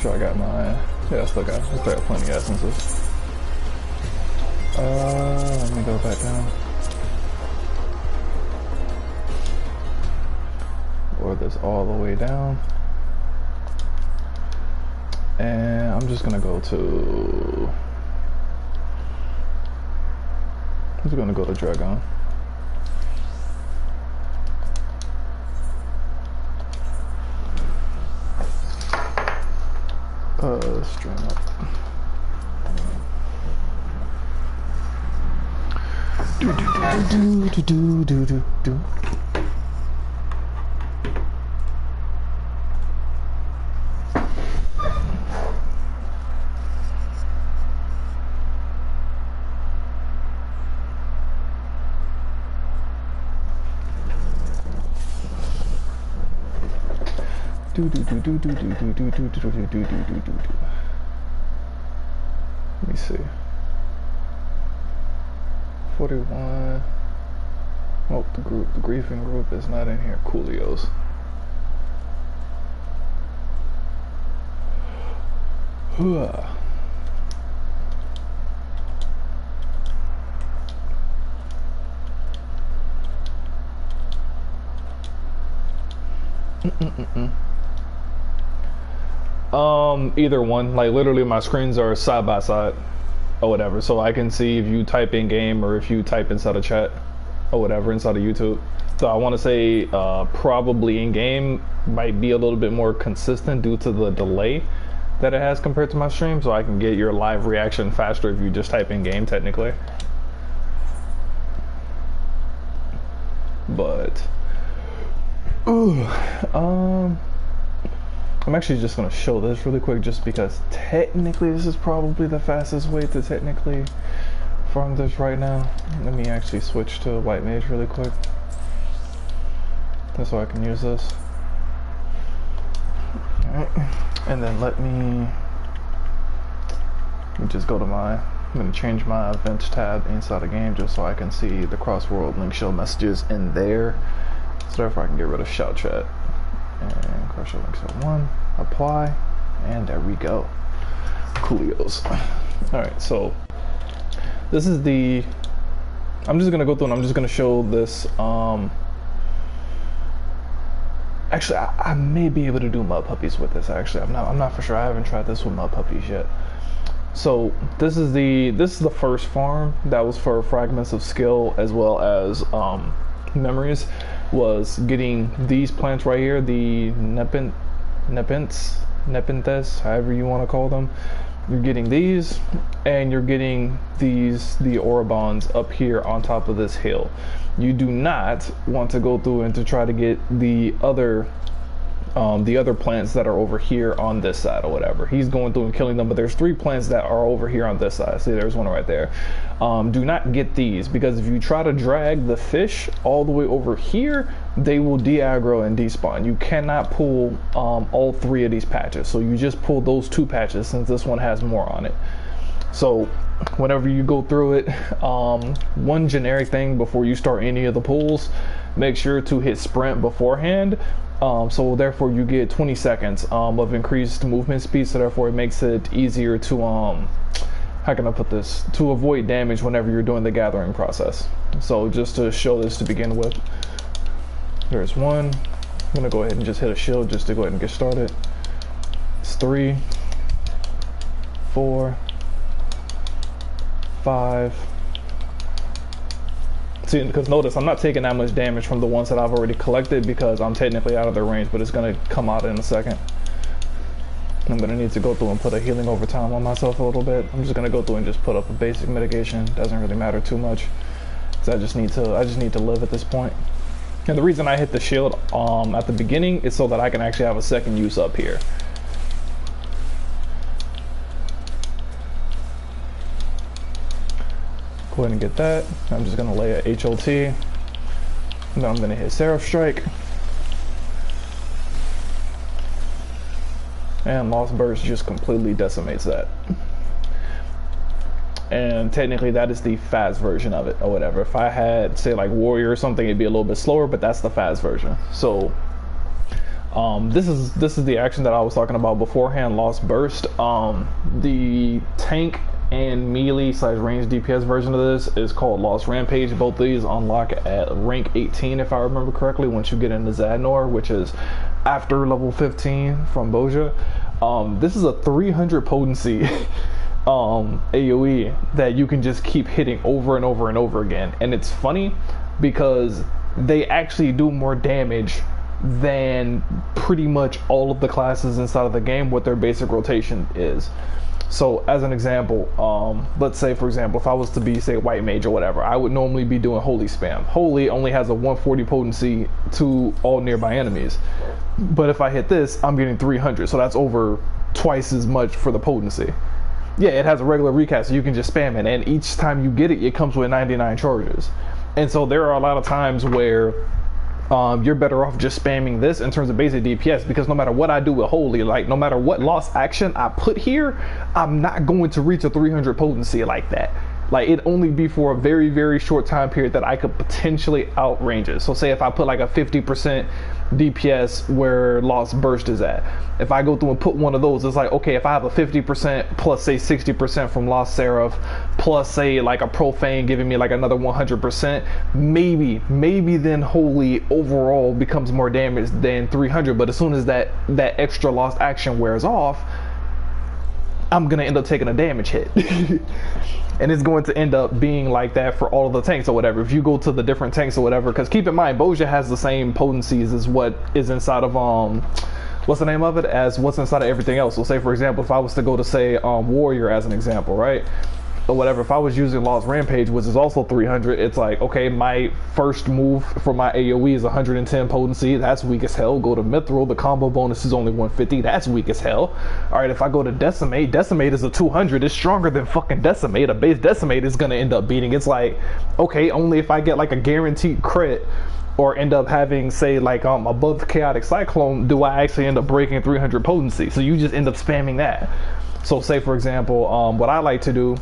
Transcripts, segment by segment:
sure I got mine. Yeah, I still got plenty of essences. Let me go back down. Lower this all the way down. And I'm just gonna go to... I'm just gonna go to Dragon. Stream up. Do do do do do do do do. Do do do do do do do do do do do do do do do. Let me see. 41. Oh, the griefing group is not in here. Coolios. Either one. Like literally my screens are side by side or whatever, so I can see if you type in game or if you type inside a chat or whatever inside of YouTube. So I want to say probably in game might be a little bit more consistent due to the delay that it has compared to my stream, so I can get your live reaction faster if you just type in game technically. But I'm actually just going to show this really quick just because technically this is probably the fastest way to technically farm this right now. Let me actually switch to White Mage really quick. That's so I can use this. Alright, and then let me just go to I'm going to change my events tab inside the game just so I can see the cross-world link show messages in there. So therefore I can get rid of shout chat. And crush link set 1, apply, and there we go. Coolios. Alright, so this is the... I'm just gonna go through and I'm just gonna show this. Actually, I may be able to do mud puppies with this. Actually, I'm not for sure. I haven't tried this with mud puppies yet. So this is the first farm that was for fragments of skill as well as memories. Was getting these plants right here, the Nepenthes, however you want to call them. You're getting these, and you're getting these, the Orobons up here on top of this hill. You do not want to go through and to try to get the other plants that are over here on this side or whatever. He's going through and killing them, but there's 3 plants that are over here on this side. See, there's one right there. Do not get these, because if you try to drag the fish all the way over here, they will de-aggro and despawn. You cannot pull all 3 of these patches, so you just pull those 2 patches since this one has more on it. So whenever you go through it, one generic thing before you start any of the pulls, make sure to hit sprint beforehand. So therefore you get 20 seconds of increased movement speed, so therefore it makes it easier to how can I put this, to avoid damage whenever you're doing the gathering process. So just to show this to begin with, there's 1. I'm gonna go ahead and just hit a shield just to go ahead and get started. It's 3, 4, 5. See, because notice I'm not taking that much damage from the ones that I've already collected because I'm technically out of their range, but it's going to come out in a second. I'm going to need to go through and put a healing over time on myself a little bit. I'm just going to go through and just put up a basic mitigation. Doesn't really matter too much, because I just need to live at this point. And the reason I hit the shield at the beginning is so that I can actually have a second use up here. Go ahead and get that. I'm just gonna lay a HOT. And then I'm gonna hit Seraph Strike. And Lost Burst just completely decimates that. And technically that is the fast version of it or whatever. If I had, say, like Warrior or something, it'd be a little bit slower, but that's the fast version. So This is the action that I was talking about beforehand. Lost Burst. The tank and melee / range DPS version of this is called Lost Rampage. Both of these unlock at rank 18 if I remember correctly once you get into Zadnor, which is after level 15 from Bozja. This is a 300 potency AoE that you can just keep hitting over and over and over again. And it's funny because they actually do more damage than pretty much all of the classes inside of the game, what their basic rotation is. So as an example, let's say for example, if I was to be say white mage or whatever, I would normally be doing holy spam. Holy only has a 140 potency to all nearby enemies. But if I hit this, I'm getting 300. So that's over twice as much for the potency. Yeah, it has a regular recast, so you can just spam it. And each time you get it, it comes with 99 charges. And so there are a lot of times where you're better off just spamming this in terms of basic DPS, because no matter what I do with holy, like no matter what lost action I put here, I'm not going to reach a 300 potency like that. Like it'd only be for a very, very short time period that I could potentially outrange it. So say if I put like a 50% DPS where Lost Burst is at, if I go through and put one of those, it's like, okay, if I have a 50% plus say 60% from Lost Seraph, plus say like a Profane giving me like another 100%, maybe then Holy overall becomes more damage than 300. But as soon as that extra lost action wears off, I'm gonna end up taking a damage hit. And it's going to end up being like that for all of the tanks or whatever. If you go to the different tanks or whatever, because keep in mind, Bozja has the same potencies as what is inside of what's the name of it, as what's inside of everything else. So say for example, if I was to go to say Warrior as an example, right? Or whatever, if I was using Lost Rampage, which is also 300, it's like, okay, my first move for my AoE is 110 potency, that's weak as hell. Go to Mithril, the combo bonus is only 150, that's weak as hell. Alright, if I go to Decimate is a 200, it's stronger than fucking Decimate. A base Decimate is gonna end up beating. It's like, okay, only if I get like a guaranteed crit or end up having say like above Chaotic Cyclone do I actually end up breaking 300 potency. So you just end up spamming that. So say for example, what I like to do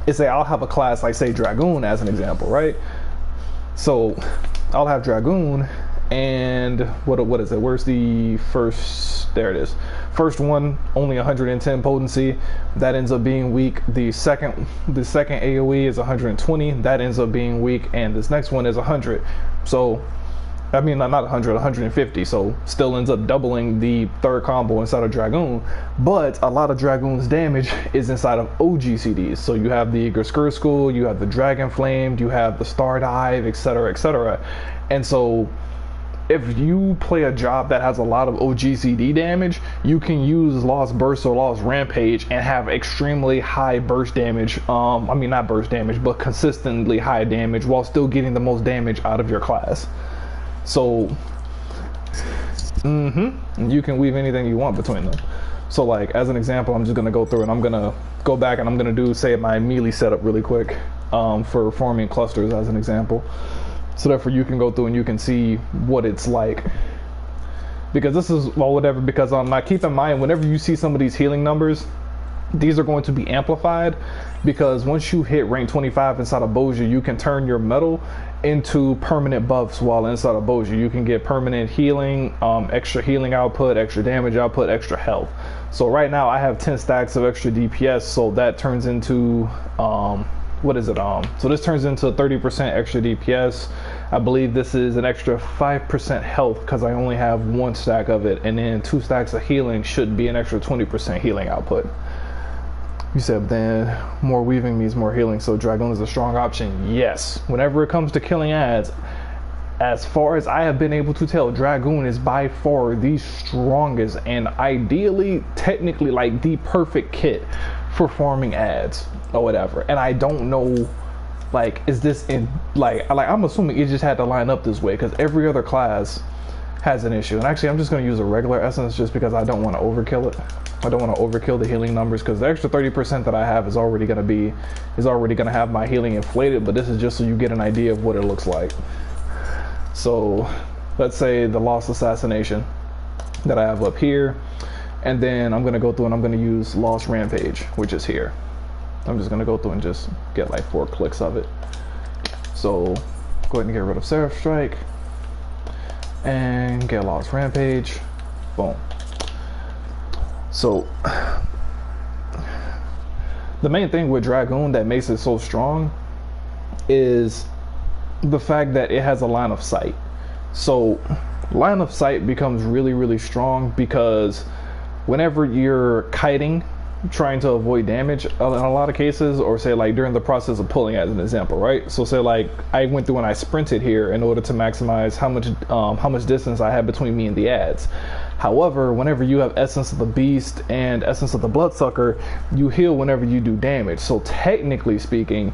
is say I'll have a class like say Dragoon as an example, right? So I'll have Dragoon, and what is it? Where's the first? There it is. First one only 110 potency, that ends up being weak. The second AoE is 120, that ends up being weak, and this next one is 100. So I mean, not 100, 150, so still ends up doubling the third combo inside of Dragoon. But a lot of Dragoon's damage is inside of OGCDs. So you have the Gersker School, you have the Dragon Flamed, you have the Star Dive, etc., etc. And so if you play a job that has a lot of OGCD damage, you can use Lost Burst or Lost Rampage and have extremely high burst damage. I mean, not burst damage, but consistently high damage while still getting the most damage out of your class. So you can weave anything you want between them. So like as an example, I'm just gonna go through and I'm gonna go back and I'm gonna do say my melee setup really quick for forming clusters as an example. So therefore you can go through and you can see what it's like. Because this is, well, whatever, because now keep in mind, whenever you see some of these healing numbers, these are going to be amplified, because once you hit rank 25 inside of Bozja, you can turn your metal into permanent buffs while inside of Bozja. You can get permanent healing, extra healing output, extra damage output, extra health. So right now I have 10 stacks of extra DPS, so that turns into what is it? So this turns into 30% extra DPS. I believe this is an extra 5% health because I only have 1 stack of it, and then 2 stacks of healing should be an extra 20% healing output. You said then more weaving means more healing, so Dragoon is a strong option. Yes, whenever it comes to killing ads, as far as I have been able to tell, Dragoon is by far the strongest and ideally, technically, like the perfect kit for farming ads or whatever. And I don't know, like, is this in like I'm assuming it just had to line up this way because every other class has an issue. And actually, I'm just going to use a regular essence just because I don't want to overkill it. I don't want to overkill the healing numbers because the extra 30% that I have is already going to have my healing inflated, but this is just so you get an idea of what it looks like. So let's say the Lost Assassination that I have up here, and then I'm going to go through and I'm going to use Lost Rampage, which is here. I'm just going to go through and just get like 4 clicks of it. So go ahead and get rid of Seraph Strike and get Lost Rampage. Boom. So the main thing with Dragoon that makes it so strong is the fact that it has a line of sight. So line of sight becomes really strong because whenever you're kiting, trying to avoid damage in a lot of cases, or say like during the process of pulling as an example, right? So say like I went through and I sprinted here in order to maximize how much distance I had between me and the ads. However, whenever you have Essence of the Beast and Essence of the Bloodsucker, you heal whenever you do damage. So technically speaking,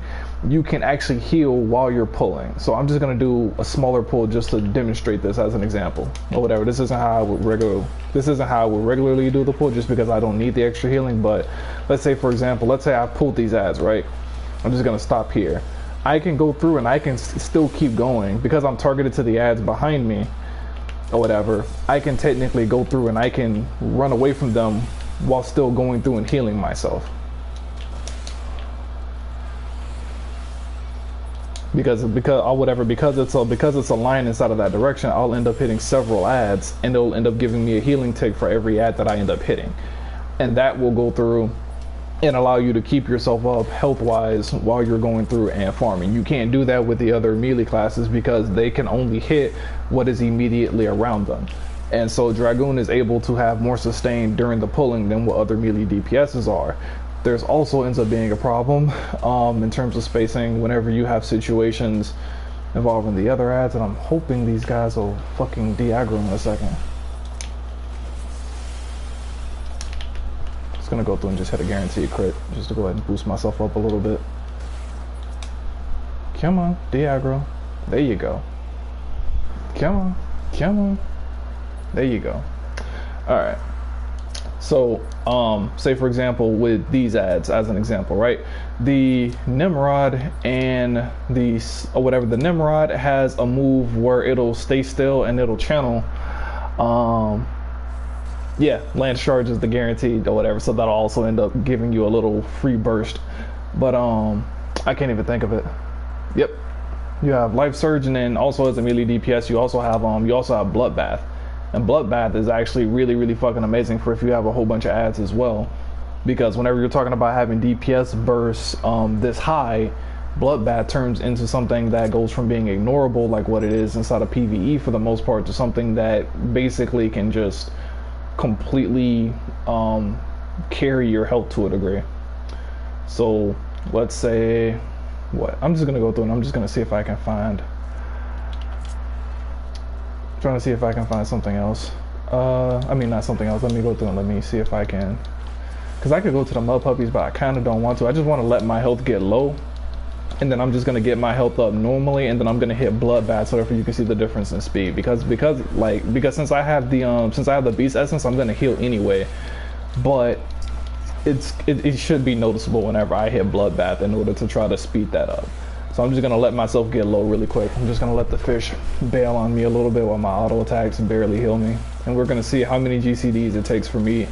you can actually heal while you're pulling. So I'm just gonna do a smaller pull just to demonstrate this as an example, or whatever. This isn't how I would regularly do the pull, just because I don't need the extra healing. But let's say, for example, let's say I pulled these ads, right? I'm just gonna stop here. I can go through and I can still keep going because I'm targeted to the ads behind me, or whatever. I can technically go through and I can run away from them while still going through and healing myself. Because it's a line inside of that direction, I'll end up hitting several ads, and it'll end up giving me a healing tick for every ad that I end up hitting, and that will go through and allow you to keep yourself up health wise while you're going through and farming. You can't do that with the other melee classes because they can only hit what is immediately around them, and so Dragoon is able to have more sustain during the pulling than what other melee DPSs are. There's also ends up being a problem in terms of spacing whenever you have situations involving the other ads, and I'm hoping these guys will fucking de-aggro in a second. Just gonna go through and just hit a guaranteed crit just to go ahead and boost myself up a little bit. Come on, de-aggro. There you go. Come on. There you go. Alright. So, say for example with these ads as an example, right? The Nimrod and the Nimrod has a move where it'll stay still and it'll channel. Yeah, Lance Charge is the guaranteed or whatever, so that'll also end up giving you a little free burst. But I can't even think of it. Yep. You have Life Surge, and then also as a melee DPS, you also have Bloodbath. And Bloodbath is actually really fucking amazing for if you have a whole bunch of ads as well, because whenever you're talking about having DPS bursts this high, Bloodbath turns into something that goes from being ignorable, like what it is inside of PvE for the most part, to something that basically can just completely carry your health to a degree. So let's say, I'm just gonna go through and I'm just gonna see if I can find trying to see if I can find something else. I mean, not something else. Let me go through and let me see if I can. Because I could go to the Mud Puppies, but I kind of don't want to. I just want to let my health get low. And then I'm just going to get my health up normally. And then I'm going to hit Bloodbath so therefore you can see the difference in speed. Because since I have the Beast Essence, I'm going to heal anyway. But it should be noticeable whenever I hit Bloodbath in order to try to speed that up. So I'm just gonna let myself get low really quick. I'm just gonna let the fish bail on me a little bit while my auto attacks barely heal me. And we're gonna see how many GCDs it takes for me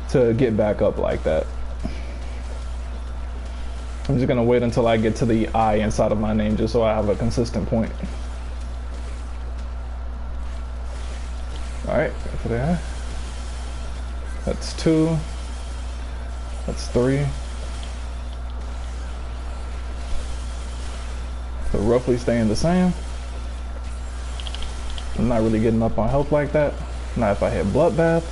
to get back up like that. I'm just gonna wait until I get to the I inside of my name just so I have a consistent point. All right, go for that. That's 2. That's 3. So roughly staying the same. I'm not really getting up on health like that. Now if I hit Bloodbath,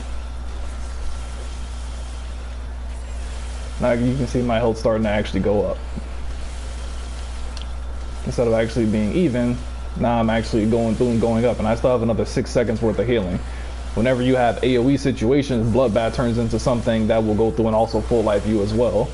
now you can see my health starting to actually go up. Instead of actually being even, now I'm actually going through and going up, and I still have another 6 seconds worth of healing. Whenever you have AoE situations, Bloodbath turns into something that will go through and also full life you as well.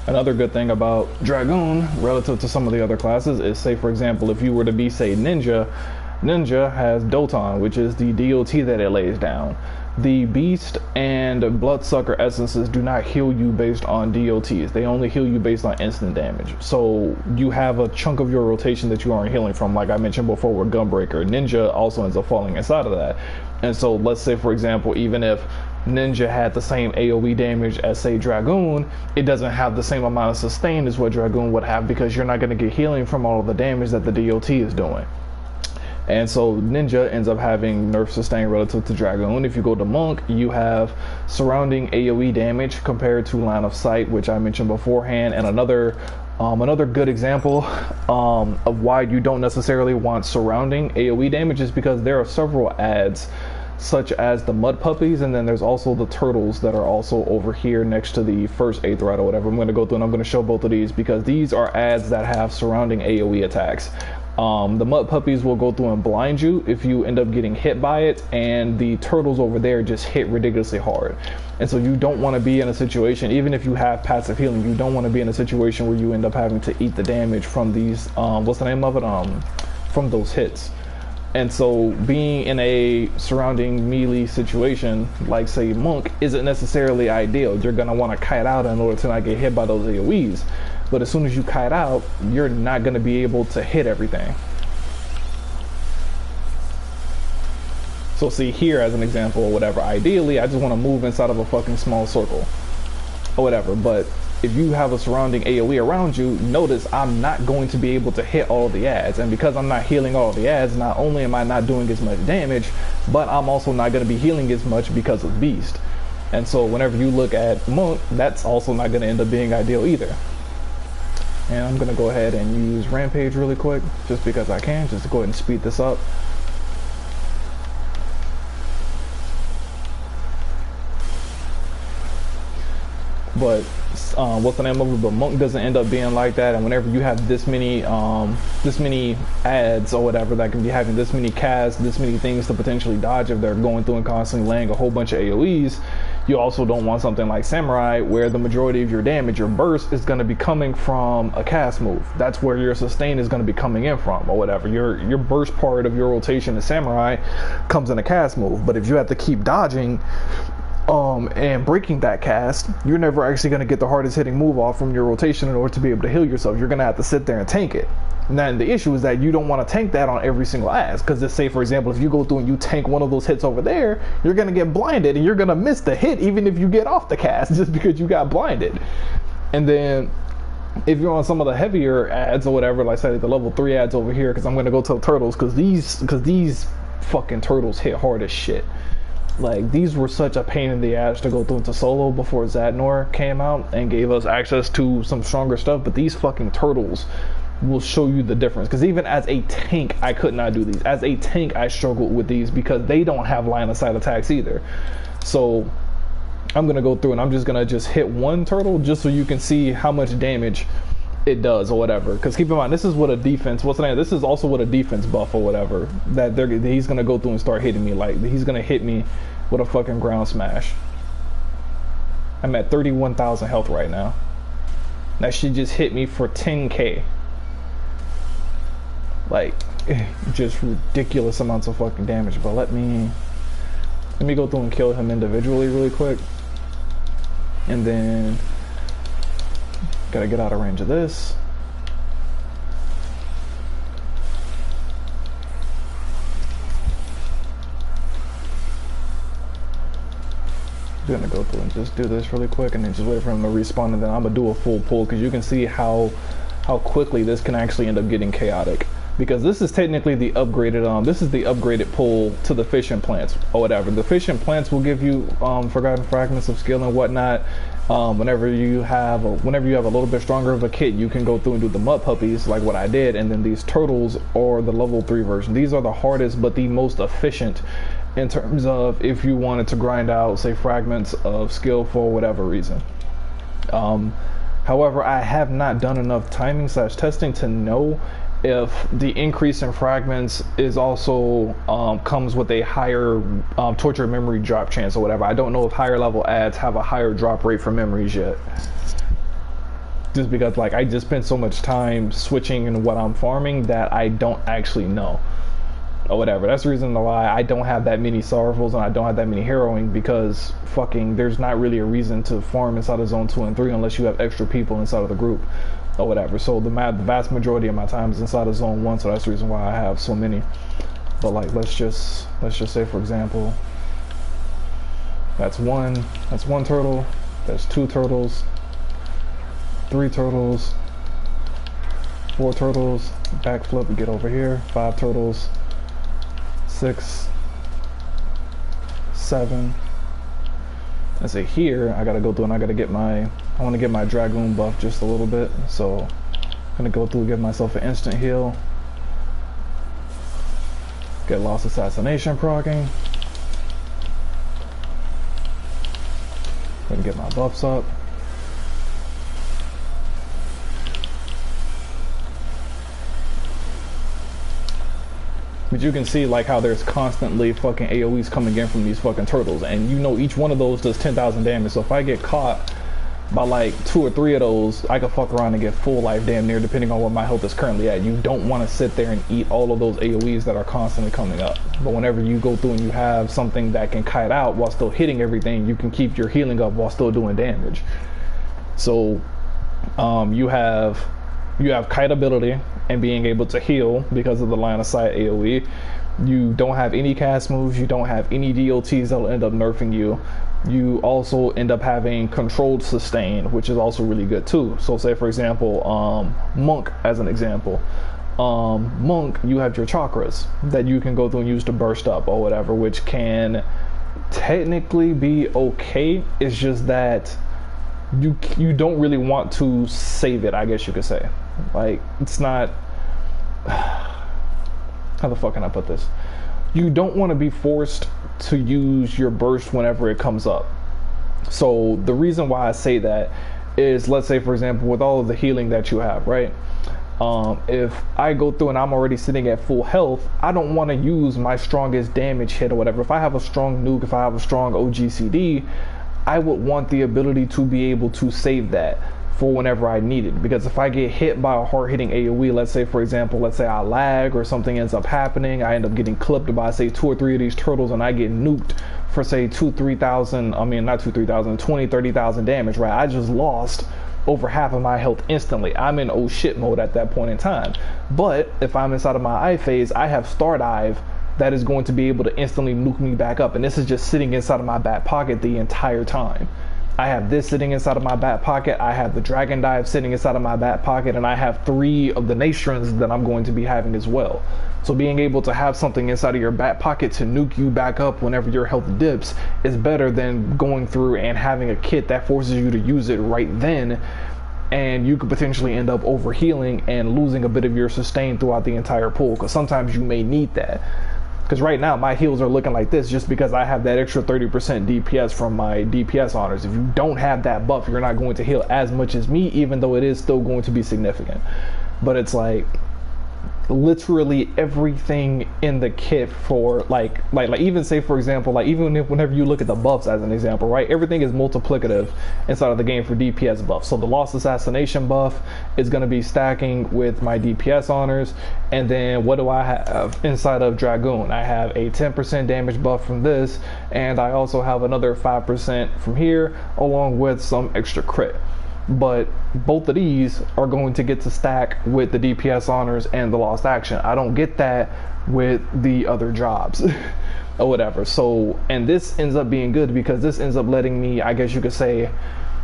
Another good thing about Dragoon relative to some of the other classes is, say for example, if you were to be, say, Ninja has Doton, which is the DOT that it lays down. The Beast and Bloodsucker essences do not heal you based on DOTs. They only heal you based on instant damage. So you have a chunk of your rotation that you aren't healing from, like I mentioned before with Gunbreaker. Ninja also ends up falling inside of that. And so let's say, for example, even if Ninja had the same AoE damage as, say, Dragoon, it doesn't have the same amount of sustain as what Dragoon would have, because you're not going to get healing from all of the damage that the DOT is doing. And so Ninja ends up having nerf sustain relative to Dragoon. If you go to Monk, you have surrounding AoE damage compared to line of sight, which I mentioned beforehand. And another good example of why you don't necessarily want surrounding AoE damage is because there are several adds, such as the mud puppies, and then there's also the turtles that are also over here next to the first Aetheryte or whatever. I'm going to go through and I'm going to show both of these because these are adds that have surrounding AoE attacks. The mud puppies will go through and blind you if you end up getting hit by it, and the turtles over there just hit ridiculously hard. And so you don't want to be in a situation, even if you have passive healing, you don't want to be in a situation where you end up having to eat the damage from these, what's the name of it? From those hits. And so being in a surrounding melee situation, like say Monk, isn't necessarily ideal. You're going to want to kite out in order to not get hit by those AoEs. But as soon as you kite out, you're not going to be able to hit everything. So see here as an example or whatever, ideally I just want to move inside of a fucking small circle or whatever. But if you have a surrounding AoE around you, notice I'm not going to be able to hit all the adds. And because I'm not healing all the adds, not only am I not doing as much damage, but I'm also not going to be healing as much because of Beast. And so whenever you look at Monk, that's also not going to end up being ideal either. And I'm going to go ahead and use Rampage really quick, just because I can, just to go ahead and speed this up. But what's the name of it? But Monk doesn't end up being like that. And whenever you have this many adds or whatever that can be having this many casts, this many things to potentially dodge if they're going through and constantly laying a whole bunch of AoEs, you also don't want something like Samurai where the majority of your damage, your burst, is going to be coming from a cast move. That's where your sustain is going to be coming in from or whatever. Your burst part of your rotation in Samurai comes in a cast move. But if you have to keep dodging and breaking that cast, you're never actually going to get the hardest hitting move off from your rotation in order to be able to heal yourself. You're going to have to sit there and tank it. And then the issue is that you don't want to tank that on every single ass, because let's say, for example, if you go through and you tank one of those hits over there, you're going to get blinded and you're going to miss the hit even if you get off the cast just because you got blinded. And then if you're on some of the heavier adds or whatever, like say the level 3 adds over here, because I'm going to go to the turtles, because these fucking turtles hit hard as shit. Like, these were such a pain in the ass to go through into solo before Zadnor came out and gave us access to some stronger stuff. But these fucking turtles will show you the difference, because even as a tank I could not do these. As a tank I struggled with these because they don't have line of sight attacks either. So I'm gonna go through and I'm just gonna hit one turtle just so you can see how much damage it does or whatever. Because keep in mind, this is what a defense, this is also what a defense buff or whatever that he's gonna go through and start hitting me. Like, he's gonna hit me with a fucking ground smash. I'm at 31,000 health right now. That shit just hit me for 10k. Like, just ridiculous amounts of fucking damage. But let me go through and kill him individually really quick, and then gotta get out of range of this. I'm gonna go through and just do this really quick and then just wait for him to respawn, and then I'm gonna do a full pull, because you can see how quickly this can actually end up getting chaotic. Because this is technically the upgraded, this is the upgraded pull to the fishing plants or whatever. The fishing plants will give you forgotten fragments of skill and whatnot. Whenever you have a little bit stronger of a kit, you can go through and do the mud puppies like what I did, and then these turtles or the level 3 version. These are the hardest but the most efficient in terms of if you wanted to grind out, say, fragments of skill for whatever reason. However, I have not done enough timing / testing to know if the increase in fragments is also comes with a higher tortured memory drop chance or whatever. I don't know if higher level adds have a higher drop rate for memories yet, just because like I just spent so much time switching in what I'm farming that I don't actually know or whatever. That's the reason why I don't have that many sorrowfuls and I don't have that many harrowing, because fucking there's not really a reason to farm inside of zone 2 and 3 unless you have extra people inside of the group or whatever. So the vast majority of my time is inside of zone 1, so that's the reason why I have so many. But like, let's just say, for example, That's one turtle. That's 2 turtles. 3 turtles. 4 turtles. Backflip, get over here. 5 turtles. 6. 7. I say here, I gotta go through and I gotta get I wanna get my Dragoon buff just a little bit. So I'm gonna go through and give myself an instant heal. Get Lost Assassination proccing. Gonna get my buffs up. But you can see like how there's constantly fucking AoEs coming in from these fucking turtles, and you know each one of those does 10,000 damage. So if I get caught by like 2 or 3 of those, I could fuck around and get full life damn near, depending on what my health is currently at. You don't want to sit there and eat all of those AoEs that are constantly coming up. But whenever you go through and you have something that can kite out while still hitting everything, you can keep your healing up while still doing damage. So you have kite ability and being able to heal because of the line of sight AoE. You don't have any cast moves, you don't have any DOTs that'll end up nerfing you. You also end up having controlled sustain, which is also really good too. So say for example, Monk as an example. Monk, you have your chakras that you can go through and use to burst up or whatever, which can technically be okay. It's just that you don't really want to save it, I guess you could say. Like, it's not, how the fuck can I put this? You don't want to be forced to use your burst whenever it comes up. So the reason why I say that is, let's say for example, with all of the healing that you have, right? If I go through and I'm already sitting at full health, I don't want to use my strongest damage hit or whatever. If I have a strong nuke, if I have a strong OGCD, I would want the ability to be able to save that for whenever I need it. Because if I get hit by a hard-hitting AoE, let's say for example, let's say I lag or something ends up happening, I end up getting clipped by say 2 or 3 of these turtles and I get nuked for say 2,000-3,000, I mean not 2,000-3,000, 20,000-30,000 damage, right? I just lost over half of my health instantly. I'm in oh shit mode at that point in time. But if I'm inside of my I phase, I have Star Dive that is going to be able to instantly nuke me back up, and this is just sitting inside of my back pocket the entire time. I have this sitting inside of my back pocket, I have the Dragon Dive sitting inside of my back pocket, and I have 3 of the Nations that I'm going to be having as well. So being able to have something inside of your back pocket to nuke you back up whenever your health dips is better than going through and having a kit that forces you to use it right then, and you could potentially end up overhealing and losing a bit of your sustain throughout the entire pool, because sometimes you may need that. Because right now my heals are looking like this just because I have that extra 30% DPS from my DPS honors. If you don't have that buff, you're not going to heal as much as me, even though it is still going to be significant. But it's like literally everything in the kit for like even say for example, like even whenever you look at the buffs as an example, right, everything is multiplicative inside of the game for DPS buffs. So the Lost Assassination buff is going to be stacking with my DPS honors, and then what do I have inside of Dragoon? I have a 10% damage buff from this, and I also have another 5% from here along with some extra crit. But both of these are going to get to stack with the DPS honors and the lost action. I don't get that with the other jobs or whatever. So, and this ends up being good because this ends up letting me, I guess you could say,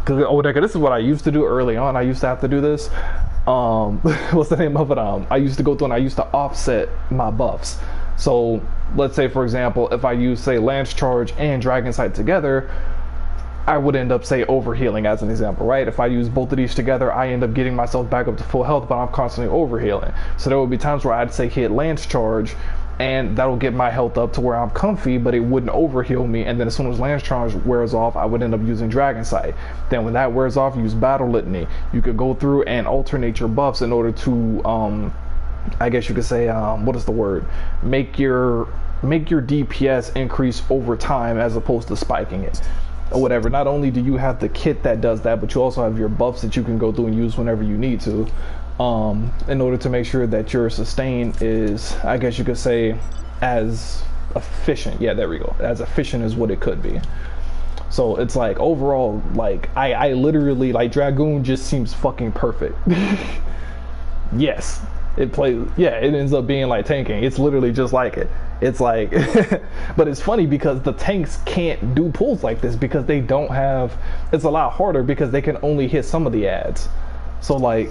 because this is what I used to do early on. I used to have to do this. What's the name of it? I used to go through and I used to offset my buffs. So let's say for example, if I use say Lance Charge and Dragon Sight together, I would end up say overhealing as an example, right? If I use both of these together, I end up getting myself back up to full health, but I'm constantly overhealing. So there would be times where I'd say hit Lance Charge, and that'll get my health up to where I'm comfy, but it wouldn't overheal me. And then as soon as Lance Charge wears off, I would end up using Dragon Sight. Then when that wears off, use Battle Litany. You could go through and alternate your buffs in order to, I guess you could say, what is the word? Make your DPS increase over time as opposed to spiking it. Or whatever. Not only do you have the kit that does that, but you also have your buffs that you can go through and use whenever you need to, in order to make sure that your sustain is, I guess you could say, as efficient. Yeah, there we go. As efficient as what it could be. So it's like overall, like I literally, like, Dragoon just seems fucking perfect. Yes, it plays. Yeah, it ends up being like tanking. It's literally just like it. It's like, but it's funny because the tanks can't do pulls like this because they don't have, it's a lot harder because they can only hit some of the ads. So like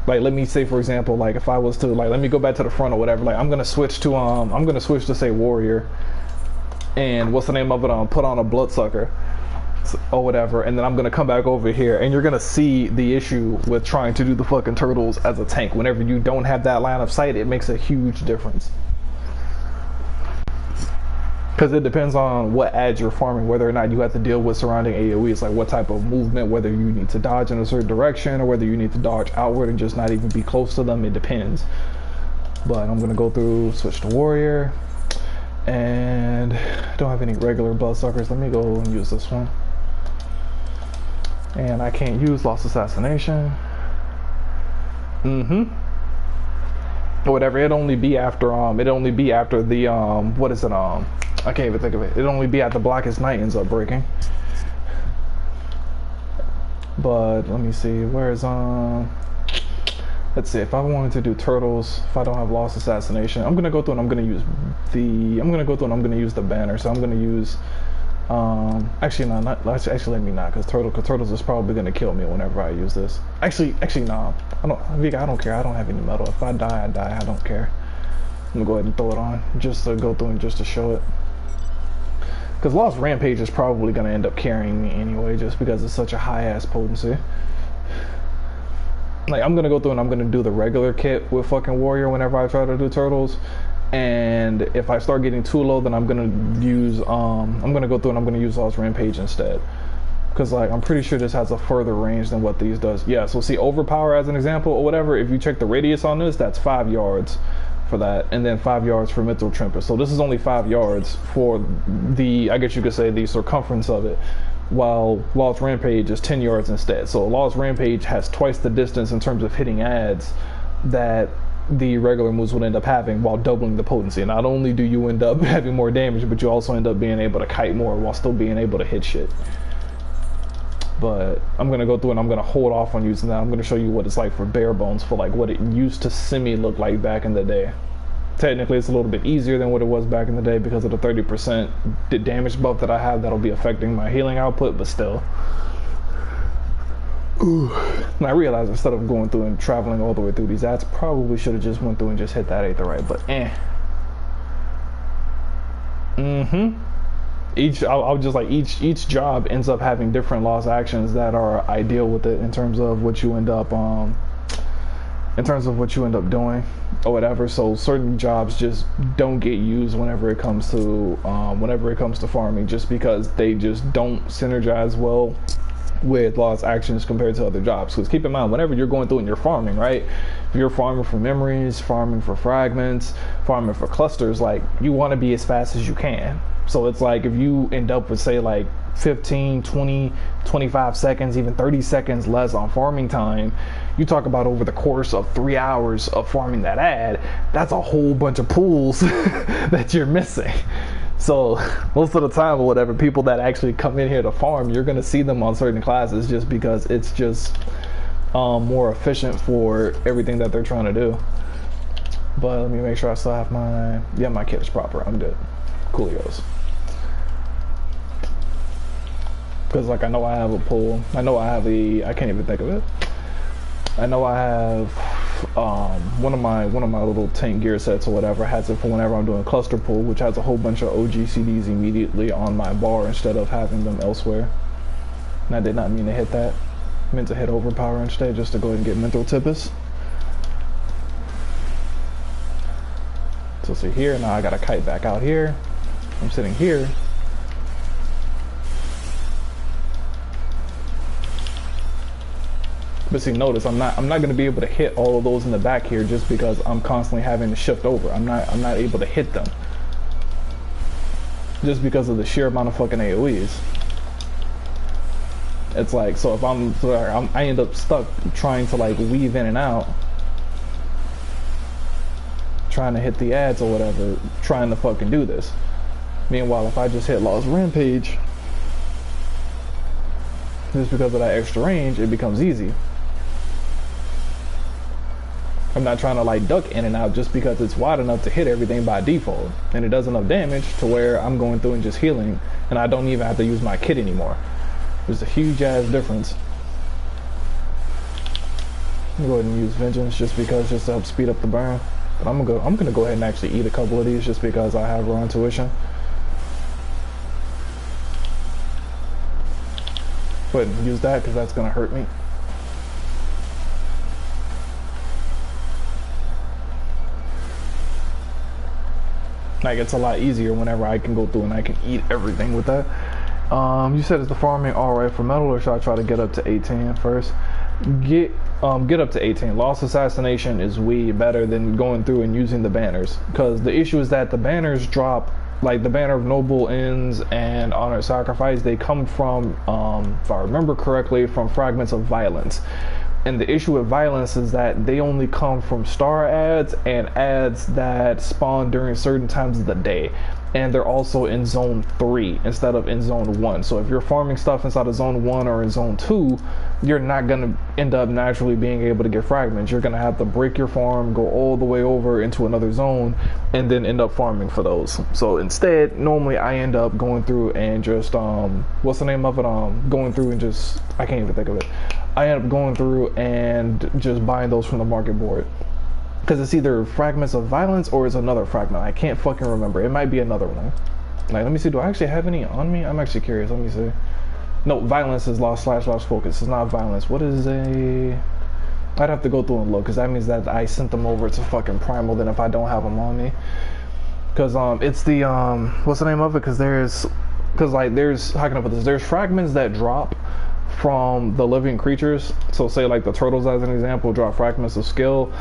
let me say for example, like if I was to like, let me go back to the front or whatever, like I'm gonna switch to say warrior, and what's the name of it, put on a bloodsucker or whatever, and then I'm gonna come back over here and you're gonna see the issue with trying to do the fucking turtles as a tank. Whenever you don't have that line of sight, it makes a huge difference. Because it depends on what ads you're farming, whether or not you have to deal with surrounding AoEs, like what type of movement, whether you need to dodge in a certain direction or whether you need to dodge outward and just not even be close to them. It depends. But I'm going to go through, switch to warrior, and I don't have any regular bloodsuckers. Let me go and use this one. And I can't use lost assassination. Or whatever. It'd only be after the what is it, I can't even think of it. It'd only be after Blackest Night ends up breaking. But let me see, where's let's see, if I wanted to do turtles, if I don't have lost assassination, I'm gonna go through and I'm gonna use the banner. So I'm gonna use actually no, not actually, let me not, because turtles is probably gonna kill me whenever I use this. Actually no, I don't care. I don't have any metal. If I die, I die. I don't care. I'm gonna go ahead and throw it on just to go through and just to show it. Because Lost Rampage is probably going to end up carrying me anyway, just because it's such a high-ass potency. Like, I'm going to go through and I'm going to do the regular kit with fucking Warrior whenever I try to do Turtles. And if I start getting too low, then I'm going to use, I'm going to go through and I'm going to use Lost Rampage instead. Because, like, I'm pretty sure this has a further range than what these does. Yeah, so see, Overpower as an example or whatever, if you check the radius on this, that's 5 yards. For that, and then 5 yards for Mithril Tempest. So this is only 5 yards for the, I guess you could say, the circumference of it, while Lost Rampage is 10 yards instead. So Lost Rampage has twice the distance in terms of hitting ads that the regular moves would end up having, while doubling the potency. Not only do you end up having more damage, but you also end up being able to kite more while still being able to hit shit. But I'm gonna go through and I'm gonna hold off on using that. I'm gonna show you what it's like for bare bones, for like what it used to semi look like back in the day. Technically it's a little bit easier than what it was back in the day because of the 30% damage buff that I have that'll be affecting my healing output, but still. Ooh. And I realized instead of going through and traveling all the way through these ads, probably should have just went through and just hit that aetheryte, but each job ends up having different lost actions that are ideal with it in terms of what you end up doing or whatever. So certain jobs just don't get used whenever it comes to farming, just because they just don't synergize well with lost actions compared to other jobs. Because keep in mind, whenever you're going through and you're farming, right, if you're farming for memories, farming for fragments, farming for clusters, like, you want to be as fast as you can. So it's like if you end up with, say, like 15, 20, 25 seconds, even 30 seconds less on farming time, you talk about over the course of 3 hours of farming that ad, that's a whole bunch of pools that you're missing. So most of the time or whatever, people that actually come in here to farm, you're going to see them on certain classes just because it's just more efficient for everything that they're trying to do. But let me make sure I still have my kit is proper. I'm good. Coolios. Because, like, I know I have a pull. I know I have I can't even think of it. I know I have one of my little tank gear sets or whatever has it for whenever I'm doing cluster pull, which has a whole bunch of OG CDs immediately on my bar instead of having them elsewhere. And I did not mean to hit that. I meant to hit Overpower instead, just to go ahead and get Mithril Tempest. So see here, now I got a kite back out here. I'm sitting here. But see, notice I'm not going to be able to hit all of those in the back here just because I'm constantly having to shift over. I'm not able to hit them just because of the sheer amount of fucking AoEs. It's like, so if I end up stuck trying to, like, weave in and out, trying to hit the ads or whatever, trying to fucking do this. Meanwhile, if I just hit Lost Rampage, just because of that extra range, it becomes easy. I'm not trying to like duck in and out just because it's wide enough to hit everything by default, and it does enough damage to where I'm going through and just healing, and I don't even have to use my kit anymore. There's a huge ass difference. I'm gonna go ahead and use Vengeance just to help speed up the burn. But I'm gonna go ahead and actually eat a couple of these just because I have raw intuition. Go ahead and use that because that's gonna hurt me. Like, it's a lot easier whenever I can go through and I can eat everything with that. You said, is the farming alright for metal, or should I try to get up to 18 first? Get up to 18. Lost Assassination is way better than going through and using the banners, because the issue is that the banners drop, like the Banner of Noble Ends and Honored Sacrifice, they come from, if I remember correctly, from Fragments of Violence. And the issue with Violence is that they only come from star ads and ads that spawn during certain times of the day. And they're also in zone 3 instead of in zone 1. So if you're farming stuff inside of zone 1 or in zone 2, you're not going to end up naturally being able to get fragments. You're going to have to break your farm, go all the way over into another zone, and then end up farming for those. So instead, normally I end up going through and just, what's the name of it? Going through and just, I can't even think of it. I end up going through and just buying those from the market board. Because it's either Fragments of Violence or it's another fragment. I can't fucking remember. It might be another one. Like, let me see. Do I actually have any on me? I'm actually curious. Let me see. No, Violence is lost / focus. It's not Violence. What is a... I'd have to go through and look, because that means that I sent them over to fucking Primal then if I don't have them on me. Because it's the... what's the name of it? Because there's... Because, like, there's... How can I put this? There's fragments that drop from the living creatures. So say like the turtles as an example drop fragments of skill.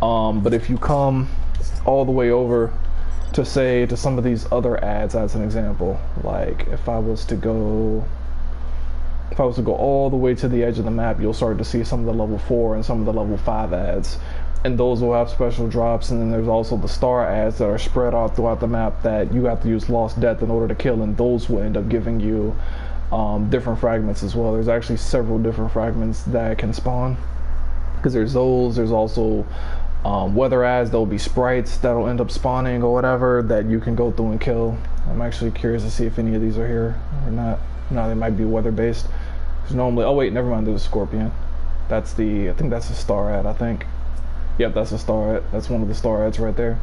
But if you come all the way over to say to some of these other ads as an example, like if I was to go all the way to the edge of the map, you'll start to see some of the level 4 and some of the level 5 ads, and those will have special drops. And then there's also the star ads that are spread out throughout the map that you have to use Lost Death in order to kill, and those will end up giving you different fragments as well. There's actually several different fragments that can spawn, because there's those. There's also weather ads. There'll be sprites that'll end up spawning or whatever that you can go through and kill. I'm actually curious to see if any of these are here or not. No, they might be weather based. Because normally, oh wait, never mind. There's a scorpion. That's the, I think that's a star ad. I think. Yep, that's a star ad. That's one of the star ads right there.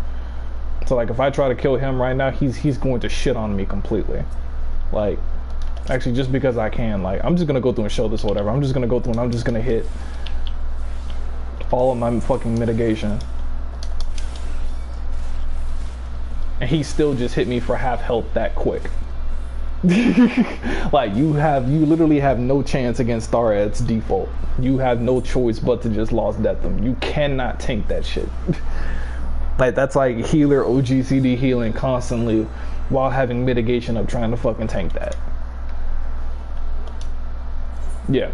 So like, if I try to kill him right now, he's going to shit on me completely. Like, actually, just because I can. Like, I'm just gonna go through and show this or whatever. I'm just gonna go through and I'm just gonna hit all of my fucking mitigation, and he still just hit me for half health that quick. Like, you literally have no chance against star ads default. You have no choice but to just Lost Death them. You cannot tank that shit. Like, that's like healer OGCD healing constantly while having mitigation of trying to fucking tank that. Yeah.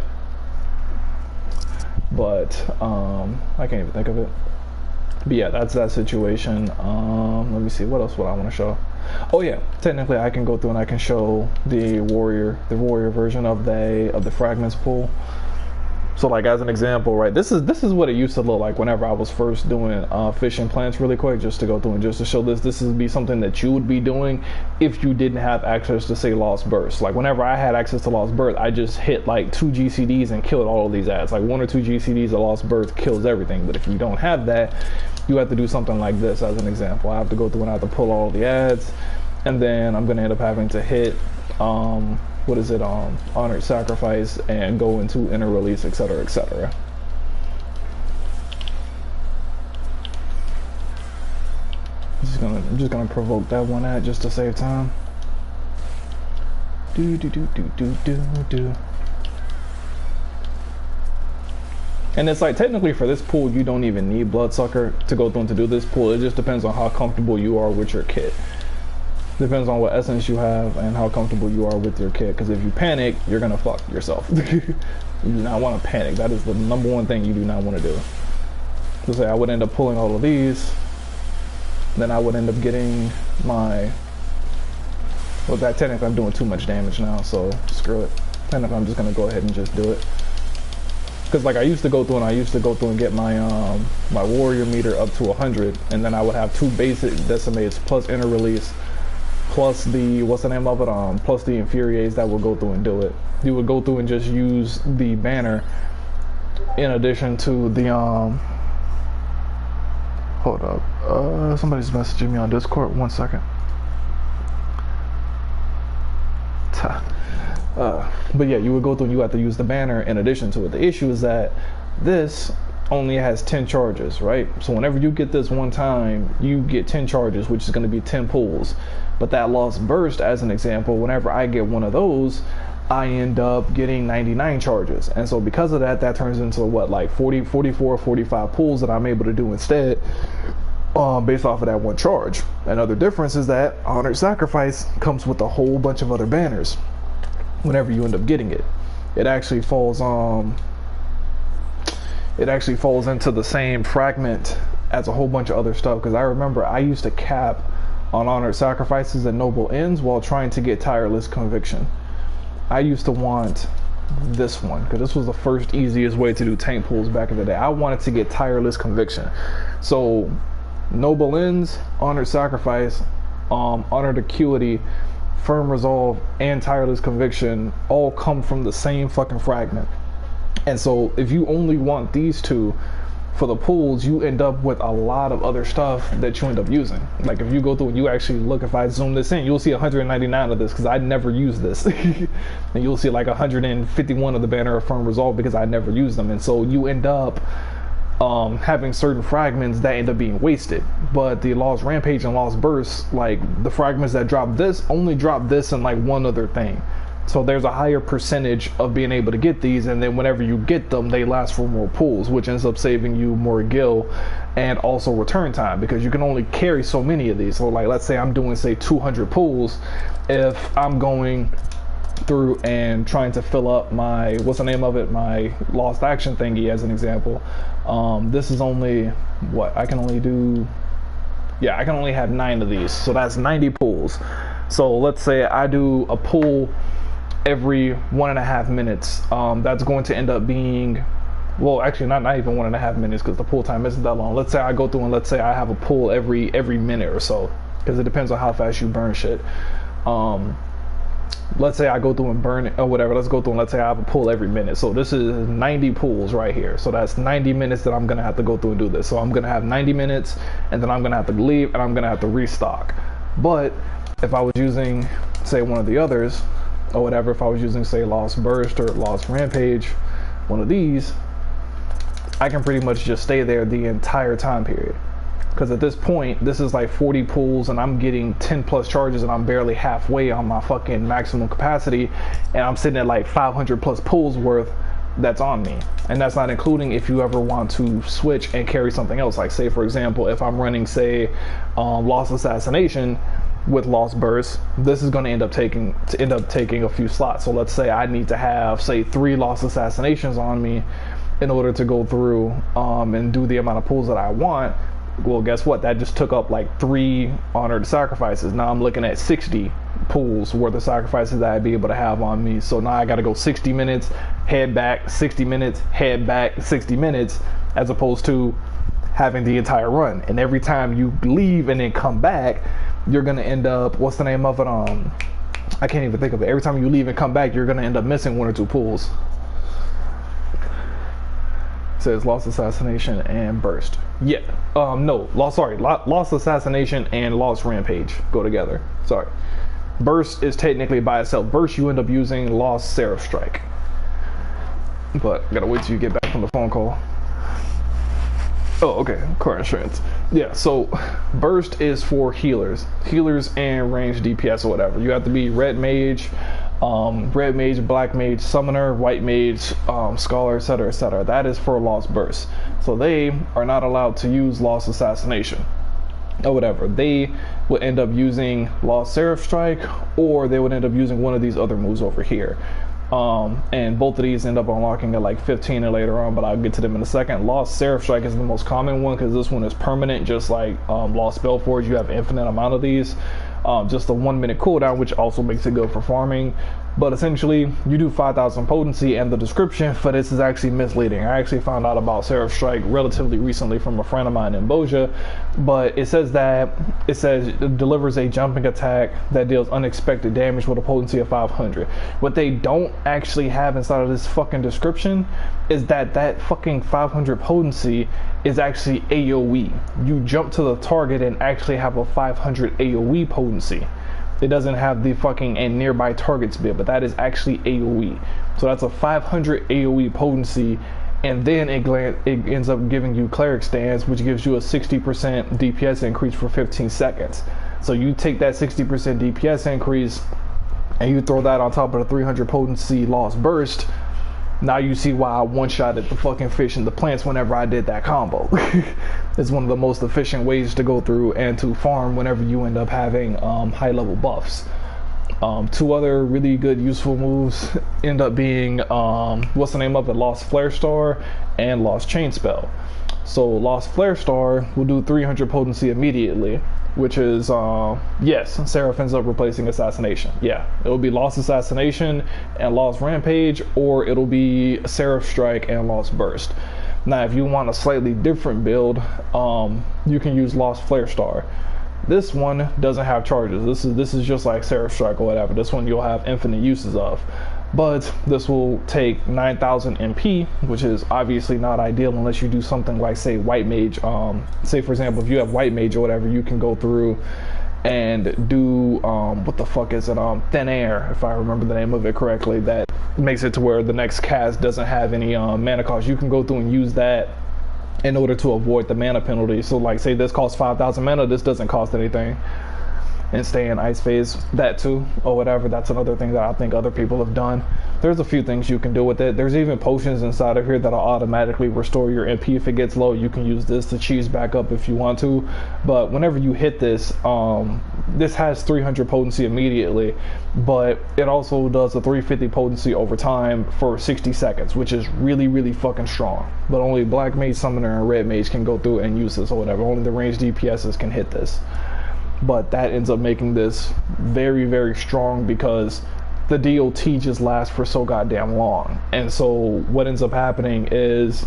But I can't even think of it. But yeah, that's that situation. Let me see, what else would I want to show? Oh yeah, technically I can go through and I can show the warrior version of the fragments pool. So like, as an example, right, this is what it used to look like whenever I was first doing fishing plants really quick, just to go through and just to show this would be something that you would be doing if you didn't have access to, say, Lost Burst. Like, whenever I had access to Lost Burst, I just hit like 2 GCDs and killed all of these ads. Like 1 or 2 GCDs of Lost Burst kills everything. But if you don't have that, you have to do something like this as an example. I have to go through and I have to pull all the ads, and then I'm gonna end up having to hit what is it, Honored Sacrifice, and go into Inner Release, etc., etc. I'm just gonna provoke that one ad just to save time. Do. And it's like, technically for this pool, you don't even need Bloodsucker to go through and to do this pool. It just depends on how comfortable you are with your kit. Depends on what essence you have and how comfortable you are with your kit. Because if you panic, you're gonna fuck yourself. You do not want to panic. That is the #1 thing you do not want to do. So say I would end up pulling all of these, then I would end up getting my, well, that technically I'm doing too much damage now, so screw it. Technically I'm just gonna go ahead and just do it. because like I used to go through and get my my warrior meter up to 100, and then I would have 2 basic decimates plus inner release plus the what's the name of it plus the infuriates that would go through and do it. You would go through and just use the banner in addition to the hold up, somebody's messaging me on Discord. 1 second. But yeah, you would go through and you have to use the banner in addition to it. The issue is that this only has 10 charges, right? So whenever you get this one time, you get 10 charges, which is going to be 10 pulls. But that Lost Burst, as an example, whenever I get one of those, I end up getting 99 charges. And so because of that, that turns into what, like 40, 44, 45 pulls that I'm able to do instead, based off of that one charge. Another difference is that Honored Sacrifice comes with a whole bunch of other banners. Whenever you end up getting it, it actually falls into the same fragment as a whole bunch of other stuff. Because I remember I used to cap on Honored Sacrifices and Noble Ends while trying to get Tireless Conviction. I used to want this one because this was the first easiest way to do tank pulls back in the day. I wanted to get Tireless Conviction. So Noble Ends, Honored Sacrifice, Honored Acuity, Firm Resolve, and Tireless Conviction all come from the same fucking fragment. And so if you only want these two for the pulls, you end up with a lot of other stuff that you end up using. Like if you go through and you actually look, if I zoom this in, you'll see 199 of this because I never use this. And you'll see like 151 of the banner of Firm Resolve because I never use them. And so you end up having certain fragments that end up being wasted. But the Lost Rampage and Lost Burst, like the fragments that drop this only drop this and like one other thing. So there's a higher percentage of being able to get these, and then whenever you get them, they last for more pulls, which ends up saving you more gil and also return time because you can only carry so many of these. So like let's say I'm doing say 200 pulls, if I'm going through and trying to fill up my what's the name of it, my Lost Action thingy as an example, this is only what I can only do. Yeah, I can only have 9 of these, so that's 90 pulls. So let's say I do a pull every 1.5 minutes. That's going to end up being, well, actually not even 1.5 minutes because the pull time isn't that long. Let's say I go through and let's say I have a pull every minute or so, because it depends on how fast you burn shit. Let's say I go through and burn it or whatever. Let's go through and let's say I have a pull every minute. So this is 90 pulls right here. So that's 90 minutes that I'm gonna have to go through and do this. So I'm gonna have 90 minutes and then I'm gonna have to leave and I'm gonna have to restock. But if I was using say one of the others or whatever, if I was using say Lost Burst or Lost Rampage, one of these, I can pretty much just stay there the entire time period. Because at this point, this is like 40 pulls and I'm getting 10 plus charges and I'm barely halfway on my fucking maximum capacity, and I'm sitting at like 500 plus pulls worth that's on me. And that's not including if you ever want to switch and carry something else. Like say for example, if I'm running say Lost Assassination with Lost Burst, this is going to end up taking a few slots. So let's say I need to have say 3 Lost Assassinations on me in order to go through and do the amount of pulls that I want. Well, guess what? That just took up like 3 Honored Sacrifices. Now I'm looking at 60 pulls worth of sacrifices that I'd be able to have on me. So now I got to go 60 minutes, head back, 60 minutes, head back, 60 minutes, as opposed to having the entire run. And every time you leave and then come back, you're going to end up, what's the name of it? I can't even think of it. Every time you leave and come back, you're going to end up missing 1 or 2 pulls. Says Lost Assassination and Burst. Yeah, no, Lost Assassination and Lost Rampage go together. Sorry. Burst is technically by itself. Burst, you end up using Lost Seraph Strike. But gotta wait till you get back from the phone call. Oh, okay, car insurance. Yeah, so Burst is for healers and ranged DPS or whatever. You have to be red mage, black mage, summoner, white mage, scholar, etc., etc. That is for Lost Burst. So they are not allowed to use Lost Assassination or whatever. They would end up using Lost Seraph Strike, or they would end up using one of these other moves over here. And both of these end up unlocking at like 15 or later on, but I'll get to them in a second. Lost Seraph Strike is the most common one because this one is permanent, just like Lost Spellforge. You have an infinite amount of these. Just a 1 minute cooldown, which also makes it good for farming. But essentially, you do 5,000 potency, and the description for this is actually misleading. I actually found out about Seraph Strike relatively recently from a friend of mine in Boja, but it says it delivers a jumping attack that deals unexpected damage with a potency of 500. What they don't actually have inside of this fucking description is that fucking 500 potency is actually AoE. You jump to the target and actually have a 500 AoE potency. It doesn't have the fucking and nearby targets bit, but that is actually AoE. So that's a 500 AoE potency, and then it ends up giving you Cleric Stance, which gives you a 60% DPS increase for 15 seconds. So you take that 60% DPS increase and you throw that on top of the 300 potency Lost Burst. Now you see why I one-shotted the fucking fish and the plants whenever I did that combo. It's one of the most efficient ways to go through and to farm whenever you end up having high level buffs. Two other really good useful moves end up being, what's the name of it? Lost Flare Star and Lost Chain Spell. So Lost Flare Star will do 300 potency immediately, which is, yes, Seraph ends up replacing Assassination. Yeah, it'll be Lost Assassination and Lost Rampage, or it'll be Seraph Strike and Lost Burst. Now, if you want a slightly different build, you can use Lost Flare Star. This one doesn't have charges. This is just like Seraph Strike or whatever. This one you'll have infinite uses of. But this will take 9,000 MP, which is obviously not ideal unless you do something like, say, White Mage. Say, for example, if you have White Mage or whatever, you can go through and do, what the fuck is it? Thin Air, if I remember the name of it correctly. That makes it to where the next cast doesn't have any mana cost. You can go through and use that in order to avoid the mana penalty. So, like, say this costs 5,000 mana, this doesn't cost anything. And stay in Ice Phase, that too, or whatever. That's another thing that I think other people have done. There's a few things you can do with it. There's even potions inside of here that'll automatically restore your MP if it gets low. You can use this to cheese back up if you want to. But whenever you hit this, this has 300 potency immediately, but it also does a 350 potency over time for 60 seconds, which is really, really fucking strong. But only Black Mage, Summoner, and Red Mage can go through and use this or whatever. Only the ranged DPSs can hit this. But that ends up making this very, very strong because the DOT just lasts for so goddamn long. And so what ends up happening is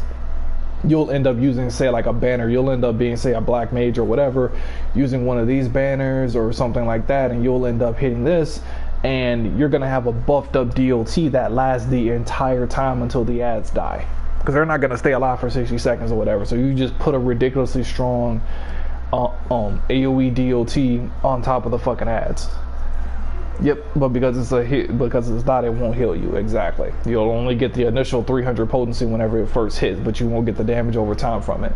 you'll end up using, say, like a banner. You'll end up being, say, a Black Mage or whatever, using one of these banners or something like that, and you'll end up hitting this, and you're gonna have a buffed up DOT that lasts the entire time until the ads die, because they're not gonna stay alive for 60 seconds or whatever. So you just put a ridiculously strong AoE DOT on top of the fucking ads. Yep, but because it's a hit, because it's not, it won't heal you. Exactly. You'll only get the initial 300 potency whenever it first hits, but you won't get the damage over time from it.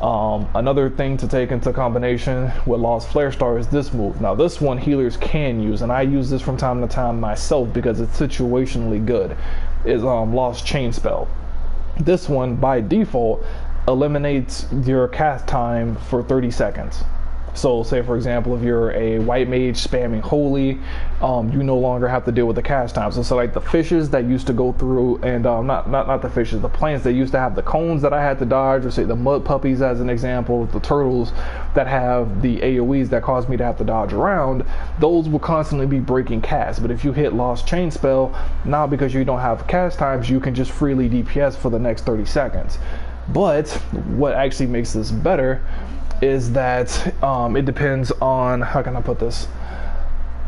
Another thing to take into combination with Lost Flare Star is this move. Now this one healers can use, and I use this from time to time myself because it's situationally good, is Lost Chain Spell. This one by default eliminates your cast time for 30 seconds. So say, for example, if you're a White Mage spamming Holy, you no longer have to deal with the cast time. So like the fishes that used to go through, and not the fishes, the plants that used to have the cones that I had to dodge, or say the mud puppies as an example, the turtles that have the AoEs that cause me to have to dodge around, those will constantly be breaking cast. But if you hit Lost Chain Spell, now because you don't have cast times, you can just freely DPS for the next 30 seconds. But what actually makes this better is that it depends on, how can I put this,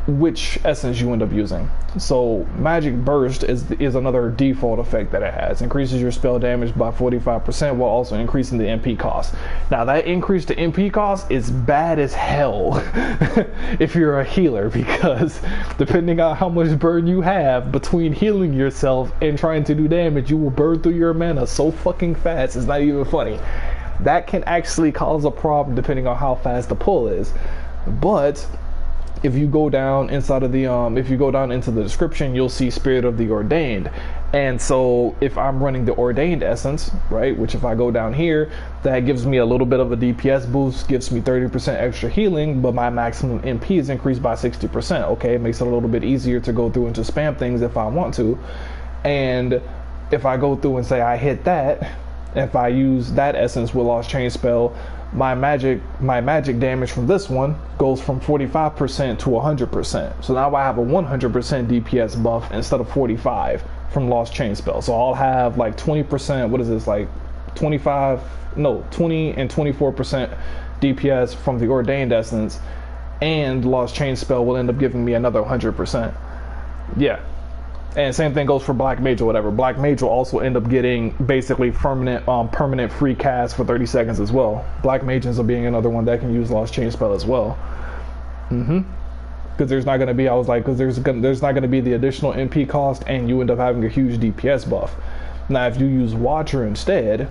which essence you end up using. So Magic Burst is another default effect that it has. Increases your spell damage by 45% while also increasing the MP cost. Now that increase to MP cost is bad as hell if you're a healer, because depending on how much burn you have between healing yourself and trying to do damage, you will burn through your mana so fucking fast, it's not even funny. That can actually cause a problem depending on how fast the pull is. But if you go down inside of the if you go down into the description, you'll see Spirit of the Ordained. And so if I'm running the Ordained essence, right, which if I go down here, that gives me a little bit of a DPS boost, gives me 30% extra healing, but my maximum MP is increased by 60%. Okay, it makes it a little bit easier to go through and to spam things if I want to. And if I go through and say I hit that, if I use that essence with Lost Chain Spell, my magic damage from this one goes from 45% to 100%. So now I have a 100% DPS buff instead of 45 from Lost Chain Spell. So I'll have like 20%, what is this, like 20 and 24% DPS from the Ordained Essence, and Lost Chain Spell will end up giving me another 100%. Yeah. And same thing goes for Black Mage or whatever. Black Mage will also end up getting basically permanent free cast for 30 seconds as well. Black Mage ends up being another one that can use Lost Chain Spell as well. Because there's not going to be, there's not going to be the additional MP cost, and you end up having a huge DPS buff. Now, if you use Watcher instead,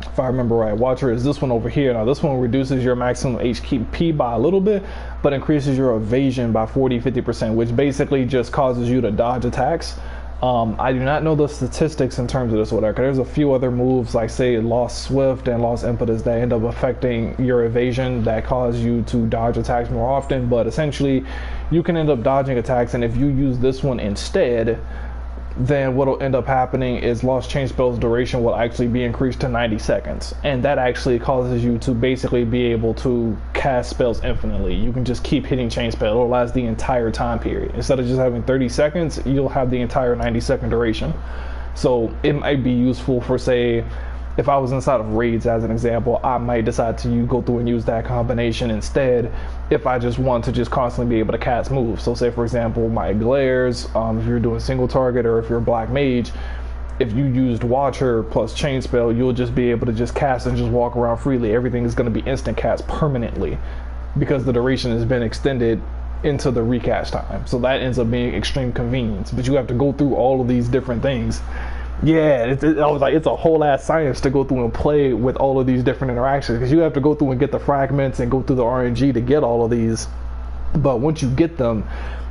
if I remember right, Watcher is this one over here. Now, this one reduces your maximum HP by a little bit, but increases your evasion by 40-50%, which basically just causes you to dodge attacks. I do not know the statistics in terms of this or whatever, because there's a few other moves like, say, Lost Swift and Lost Impetus that end up affecting your evasion that cause you to dodge attacks more often, but essentially you can end up dodging attacks, and if you use this one instead, then what will end up happening is Lost Chain Spell's duration will actually be increased to 90 seconds. And that actually causes you to basically be able to cast spells infinitely. You can just keep hitting Chain Spell. It'll last the entire time period. Instead of just having 30 seconds, you'll have the entire 90-second duration. So it might be useful for, say, if I was inside of raids as an example, I might decide to go through and use that combination instead if I just want to just constantly be able to cast moves. So say, for example, my glares, if you're doing single target, or if you're a Black Mage, if you used Watcher plus Chain Spell, you'll just be able to just cast and just walk around freely. Everything is going to be instant cast permanently because the duration has been extended into the recast time. So that ends up being extreme convenience, but you have to go through all of these different things. Yeah, I was like, it's a whole ass science to go through and play with all of these different interactions, because you have to go through and get the fragments and go through the RNG to get all of these. But once you get them,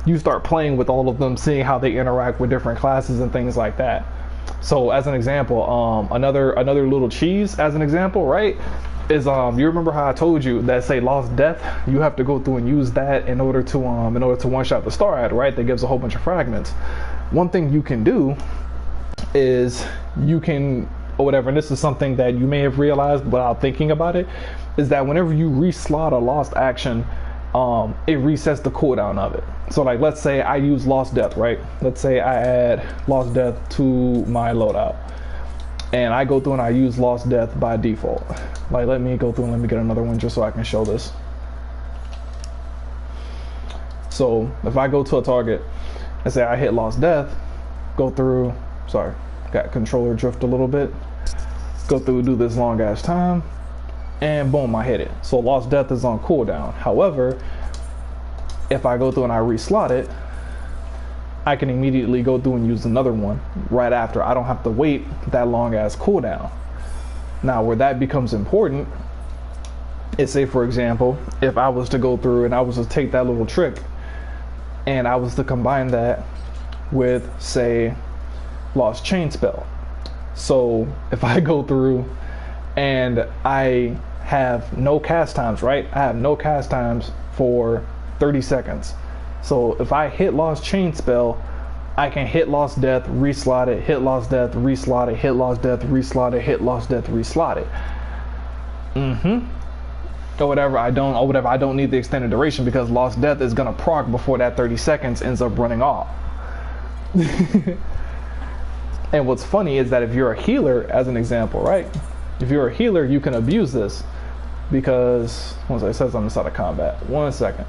you start playing with all of them, seeing how they interact with different classes and things like that. So as an example, another little cheese as an example, right, is you remember how I told you that, say, Lost Death, you have to go through and use that in order to one-shot the Starad, right? That gives a whole bunch of fragments. One thing you can do is you can, or whatever, and this is something that you may have realized without thinking about it, is that whenever you reslot a lost action, it resets the cooldown of it. So like, let's say I use Lost Death, right? Let's say I add Lost Death to my loadout, and I go through and I use Lost Death by default. Like, let me go through and let me get another one just so I can show this. So if I go to a target and say I hit Lost Death, go through, sorry, got controller drift a little bit, go through, do this long ass time, and boom, I hit it. So Lost Death is on cooldown. However, if I go through and I reslot it, I can immediately go through and use another one right after. I don't have to wait that long ass cooldown. Now, where that becomes important is, say, for example, if I was to go through and I was to take that little trick and I was to combine that with, say, Lost Chain Spell. So if I go through and I have no cast times, right? I have no cast times for 30 seconds. So if I hit Lost Chain Spell, I can hit Lost Death, reslot it, hit Lost Death, reslot it, hit Lost Death, reslot it, hit Lost Death, reslot it. Or whatever, I don't need the extended duration, because Lost Death is gonna proc before that 30 seconds ends up running off. And what's funny is that if you're a healer, as an example, right? If you're a healer, you can abuse this, because, once I said something inside of combat, 1 second.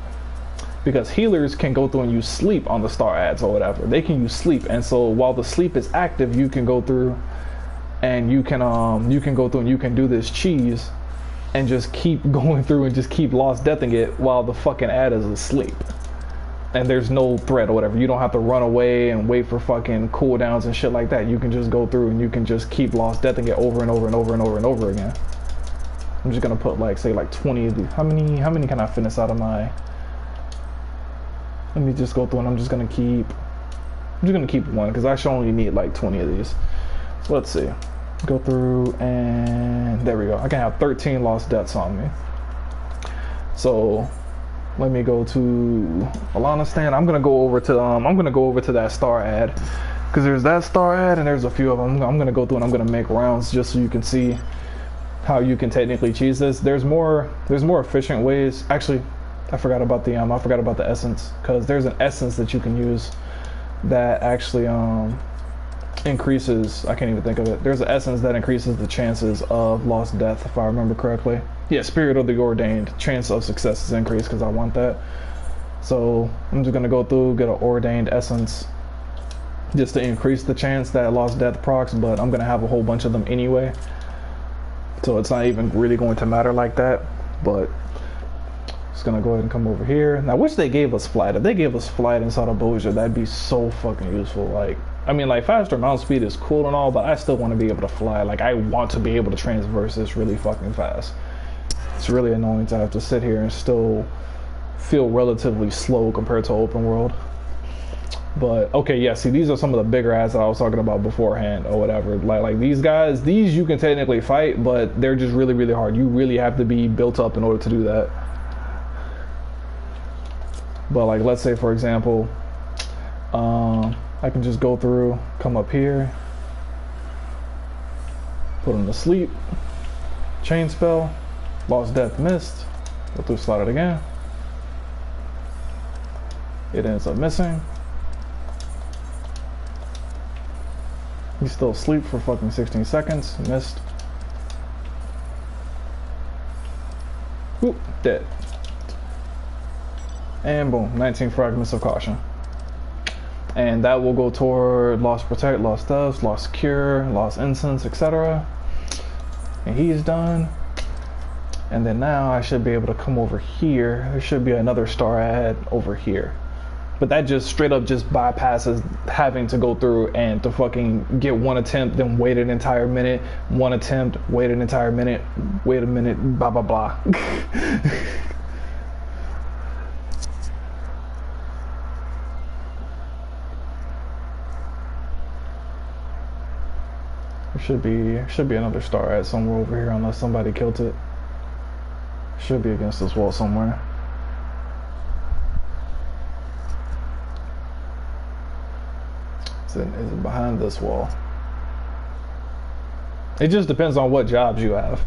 Because healers can go through and use sleep on the star ads or whatever. They can use sleep, and so while the sleep is active, you can go through and you can go through and you can do this cheese and just keep going through and just keep Lost Deathing it while the fucking ad is asleep. And there's no threat or whatever. You don't have to run away and wait for fucking cooldowns and shit like that. You can just go through and you can just keep Lost Deathing it over and over and over and over and over again. I'm just gonna put, like, say, like 20 of these. How many can I finish out of my? Let me just go through and I'm just gonna keep one, because I should only need like 20 of these. So let's see. Go through and there we go. I can have 13 Lost Deaths on me. So let me go to Alanistan. I'm gonna go over to that star ad, because there's that star ad and there's a few of them. I'm gonna go through and I'm gonna make rounds just so you can see how you can technically cheese this. There's more efficient ways. Actually, I forgot about the essence, because there's an essence that you can use that actually increases, I can't even think of it. There's an essence that increases the chances of lost death, if I remember correctly. Yeah, Spirit of the Ordained. Chance of success is increased because I want that. So I'm just gonna go through, get an Ordained essence just to increase the chance that lost death procs, but I'm gonna have a whole bunch of them anyway. So it's not even really going to matter like that, but just gonna go ahead and come over here. Now, I wish they gave us flight. If they gave us flight inside of Bozja, that'd be so fucking useful. Like, I mean, like, faster mount speed is cool and all, but I still want to be able to fly. Like, I want to be able to transverse this really fucking fast. It's really annoying to have to sit here and still feel relatively slow compared to open world. But okay, yeah, see, these are some of the bigger ads that I was talking about beforehand or whatever. Like these guys, these you can technically fight, but they're just really, really hard. You really have to be built up in order to do that. But like, let's say for example, I can just go through, come up here, put him to sleep, chain spell, lost death missed, go through, slot it again. It ends up missing. He's still asleep for fucking 16 seconds. Missed. Oop, dead. And boom, 19 fragments of caution. And that will go toward lost protect, lost dust, lost cure, lost incense, etc. And he's done. And then now I should be able to come over here. There should be another star ad over here. But that just straight up just bypasses having to go through and to fucking get one attempt, then wait an entire minute, one attempt, wait an entire minute, wait a minute, blah, blah, blah. There should be another star at somewhere over here unless somebody killed it. Should be against this wall somewhere. Is it behind this wall? It just depends on what jobs you have.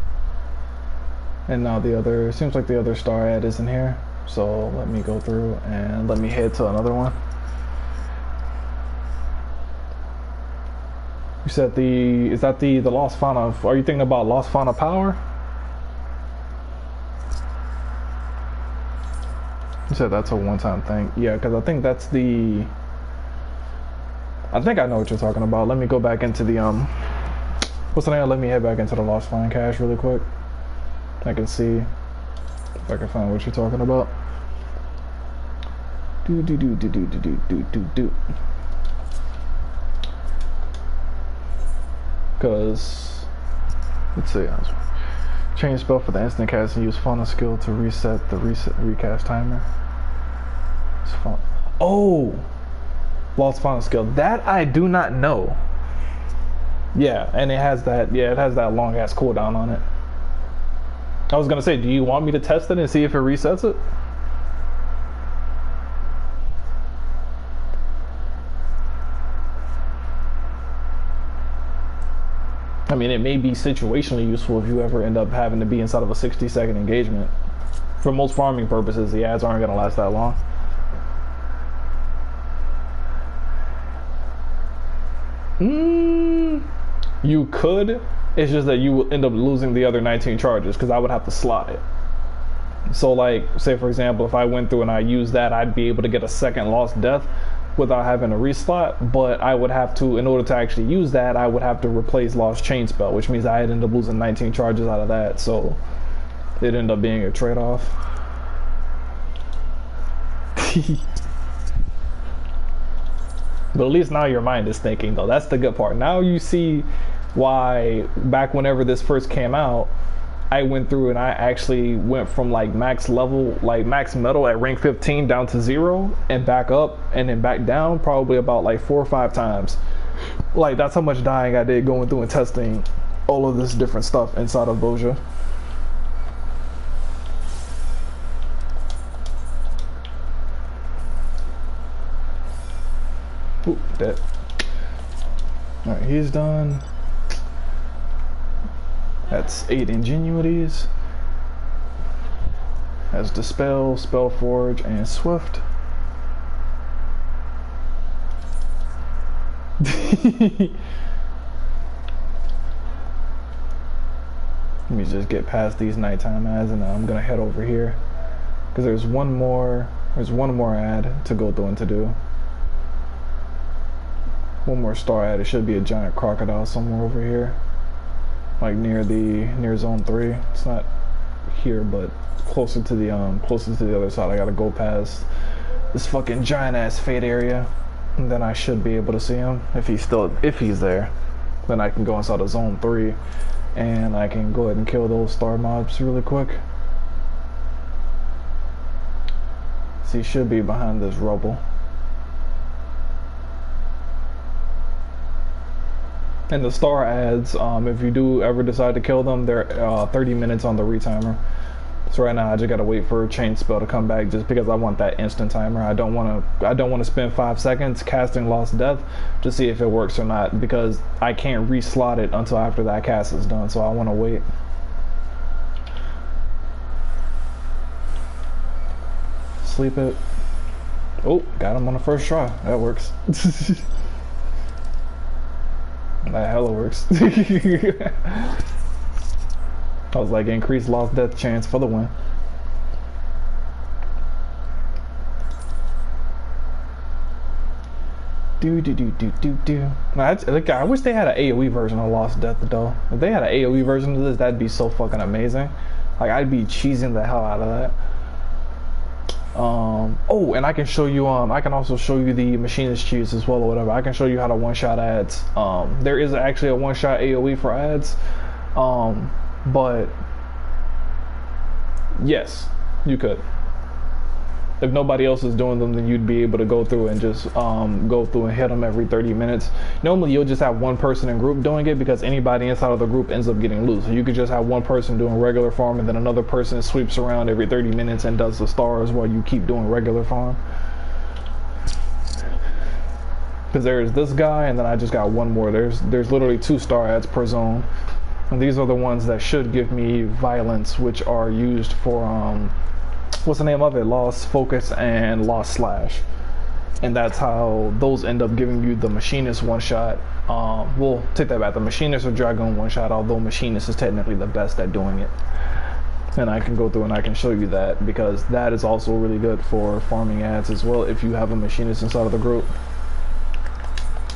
And now it seems like the other star ad isn't here. So let me go through and let me head to another one. You said is that the Lost Fauna, are you thinking about Lost Fauna Power? You said that's a one-time thing. Yeah, because I think that's I think I know what you're talking about. Let me go back into the, what's the name? Let me head back into the Lost Flying Cache really quick. I can see if I can find what you're talking about. Because, let's see. Change spell for the instant cast and use fauna skill to reset the recast timer. It's fun. Oh! Lost fauna skill. That I do not know. Yeah, and it has that long ass cooldown on it. I was gonna say, do you want me to test it and see if it resets it? I mean, it may be situationally useful if you ever end up having to be inside of a 60-second engagement. For most farming purposes, the ads aren't gonna last that long. You could. It's just that you will end up losing the other 19 charges because I would have to slot it. So like, say for example, if I went through and I used that, I'd be able to get a second lost death without having to reslot, but I would have to, in order to actually use that, I would have to replace lost chain spell, which means I'd end up losing 19 charges out of that. So it ended up being a trade-off. But at least now your mind is thinking, though. That's the good part. Now you see why back whenever this first came out, I went through and I actually went from like max level, like max metal at rank 15 down to 0 and back up and then back down probably about like 4 or 5 times. Like that's how much dying I did going through and testing all of this different stuff inside of Bozja. Oop, dead. Alright, he's done. That's 8 ingenuities. That's Dispel, Spellforge, and Swift. Let me just get past these nighttime ads, and I'm gonna head over here because there's one more ad to go through and to do. One more star ad. It should be a giant crocodile somewhere over here, like near zone 3. It's not here, but closer to the other side. I gotta go past this fucking giant ass fade area, and then I should be able to see him if he's there. Then I can go inside of zone 3, and I can go ahead and kill those star mobs really quick. So he should be behind this rubble. And the star ads, if you do ever decide to kill them, they're 30 minutes on the retimer. So right now I just gotta wait for Chain Spell to come back, just because I want that instant timer. I don't want to spend 5 seconds casting Lost Death to see if it works or not, because I can't reslot it until after that cast is done. So I want to wait. Sleep it. Oh, got him on the first try. That works. That hella works. I was like, increased Lost Death chance for the win. I wish they had an AoE version of Lost Death though. If they had an AoE version of this, that'd be so fucking amazing. Like, I'd be cheesing the hell out of that. Oh, and I can show you, I can also show you the machinist cheese as well, or whatever. I can show you how to one-shot ads. There is actually a one-shot AoE for ads. But yes, you could. If nobody else is doing them, then you'd be able to go through and just go through and hit them every 30 minutes. Normally you'll just have one person in group doing it, because anybody inside of the group ends up getting loose. So you could just have one person doing regular farm, and then another person sweeps around every 30 minutes and does the stars while you keep doing regular farm. Because there's this guy, and then I just got one more. There's literally 2 star ads per zone. And these are the ones that should give me violence, which are used for what's the name of it? Lost Focus and Lost Slash. And that's how those end up giving you the Machinist one-shot. We'll take that back. The Machinist or Dragoon one-shot, although Machinist is technically the best at doing it. And I can go through and I can show you that, because that is also really good for farming ads as well if you have a Machinist inside of the group.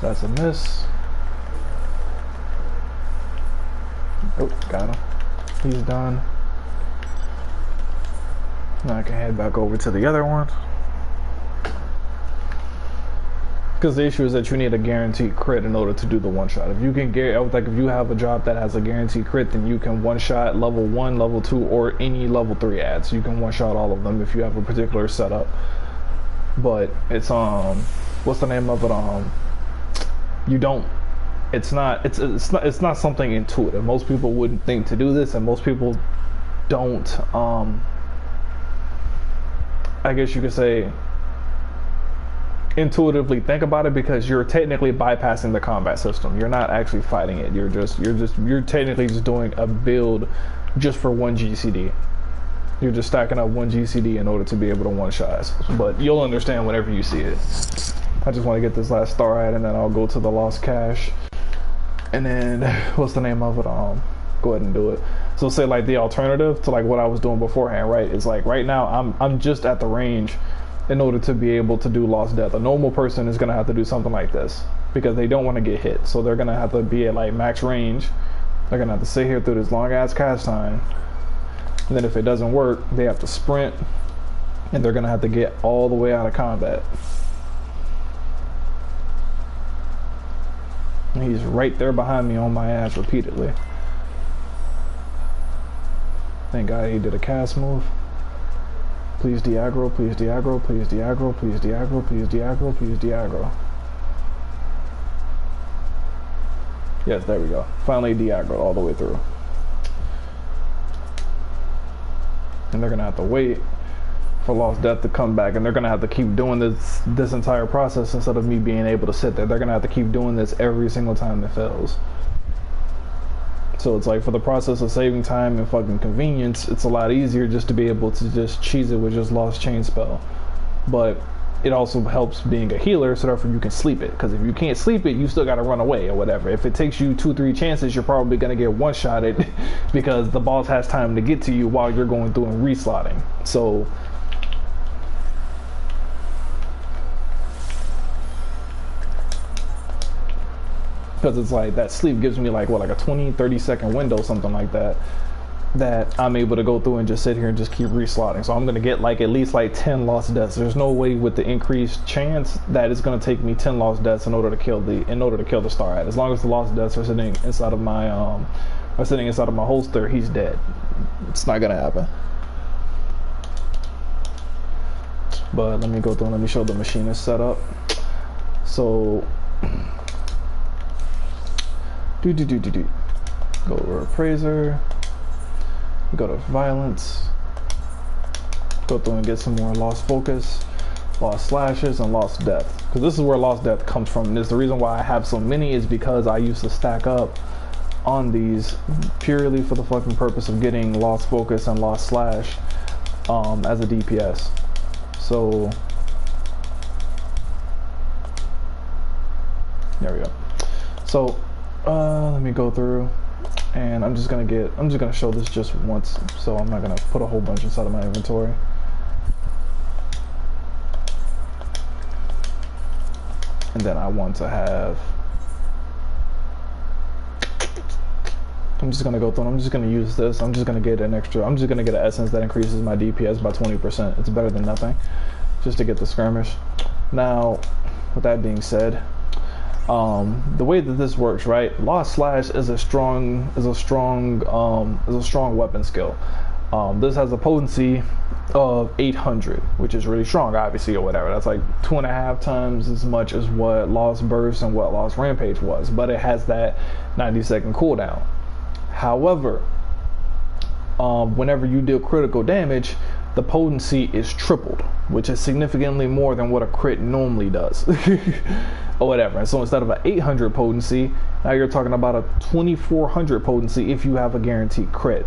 That's a miss. Oh, got him. He's done. Now I can head back over to the other one. Because the issue is that you need a guaranteed crit in order to do the one shot. If you can like if you have a job that has a guaranteed crit, then you can one shot level 1, level 2, or any level 3 ads. You can one shot all of them if you have a particular setup. But it's what's the name of it? You don't. It's not something intuitive. Most people wouldn't think to do this, and most people don't. I guess you could say intuitively think about it, because you're technically bypassing the combat system. You're not actually fighting it. You're technically just doing a build just for 1 GCD. You're just stacking up 1 GCD in order to be able to one shot. But you'll understand whenever you see it. I just want to get this last star ad, and then I'll go to the Lost Cache. And then, what's the name of it? Go ahead and do it. So say like the alternative to like what I was doing beforehand, right? It's like right now I'm just at the range in order to be able to do Lost Death. A normal person is gonna have to do something like this because they don't want to get hit. So they're gonna have to be at like max range. They're gonna have to sit here through this long ass cast time. And then if it doesn't work, they have to sprint, and they're gonna have to get all the way out of combat. He's right there behind me on my ass repeatedly. Thank God he did a cast move. Please de-aggro, please de-aggro, please de-aggro, please de-aggro, please de-aggro, please de-aggro. Yes, there we go. Finally de-aggro all the way through. And they're gonna have to wait for Lost Death to come back, and they're gonna have to keep doing this entire process instead of me being able to sit there. They're gonna have to keep doing this every single time it fails. So it's like, for the process of saving time and fucking convenience, it's a lot easier just to be able to just cheese it with just Lost Chain Spell. But it also helps being a healer, so therefore you can sleep it. Because if you can't sleep it, you still gotta run away or whatever. If it takes you 2-3 chances, you're probably gonna get one-shotted because the boss has time to get to you while you're going through and reslotting. So because it's like that sleep gives me like what, like a 20-30 second window, something like that, that I'm able to go through and just sit here and just keep reslotting. So I'm gonna get like at least like 10 lost deaths. There's no way with the increased chance that it's gonna take me 10 lost deaths in order to kill the star ad. As long as the lost deaths are sitting inside of my holster, he's dead. It's not gonna happen. But let me go through and let me show the machinist setup. So go over appraiser, go to violence, go through and get some more lost focus, lost slashes, and lost depth. Because this is where lost depth comes from. And this, the reason why I have so many is because I used to stack up on these purely for the fucking purpose of getting lost focus and lost slash as a DPS. So there we go. So let me go through, and I'm just gonna show this just once, so I'm not gonna put a whole bunch inside of my inventory. And then I want to have, I'm just gonna go through and I'm just gonna use this. I'm just gonna get an essence that increases my DPS by 20%. It's better than nothing, just to get the skirmish. Now, with that being said, the way that this works, right? Lost Slash is a strong weapon skill. This has a potency of 800, which is really strong, obviously, or whatever. That's like 2.5 times as much as what Lost Burst and what Lost Rampage was, but it has that 90-second cooldown. However, whenever you deal critical damage, the potency is tripled, which is significantly more than what a crit normally does. Or whatever. And so instead of an 800 potency, now you're talking about a 2400 potency if you have a guaranteed crit,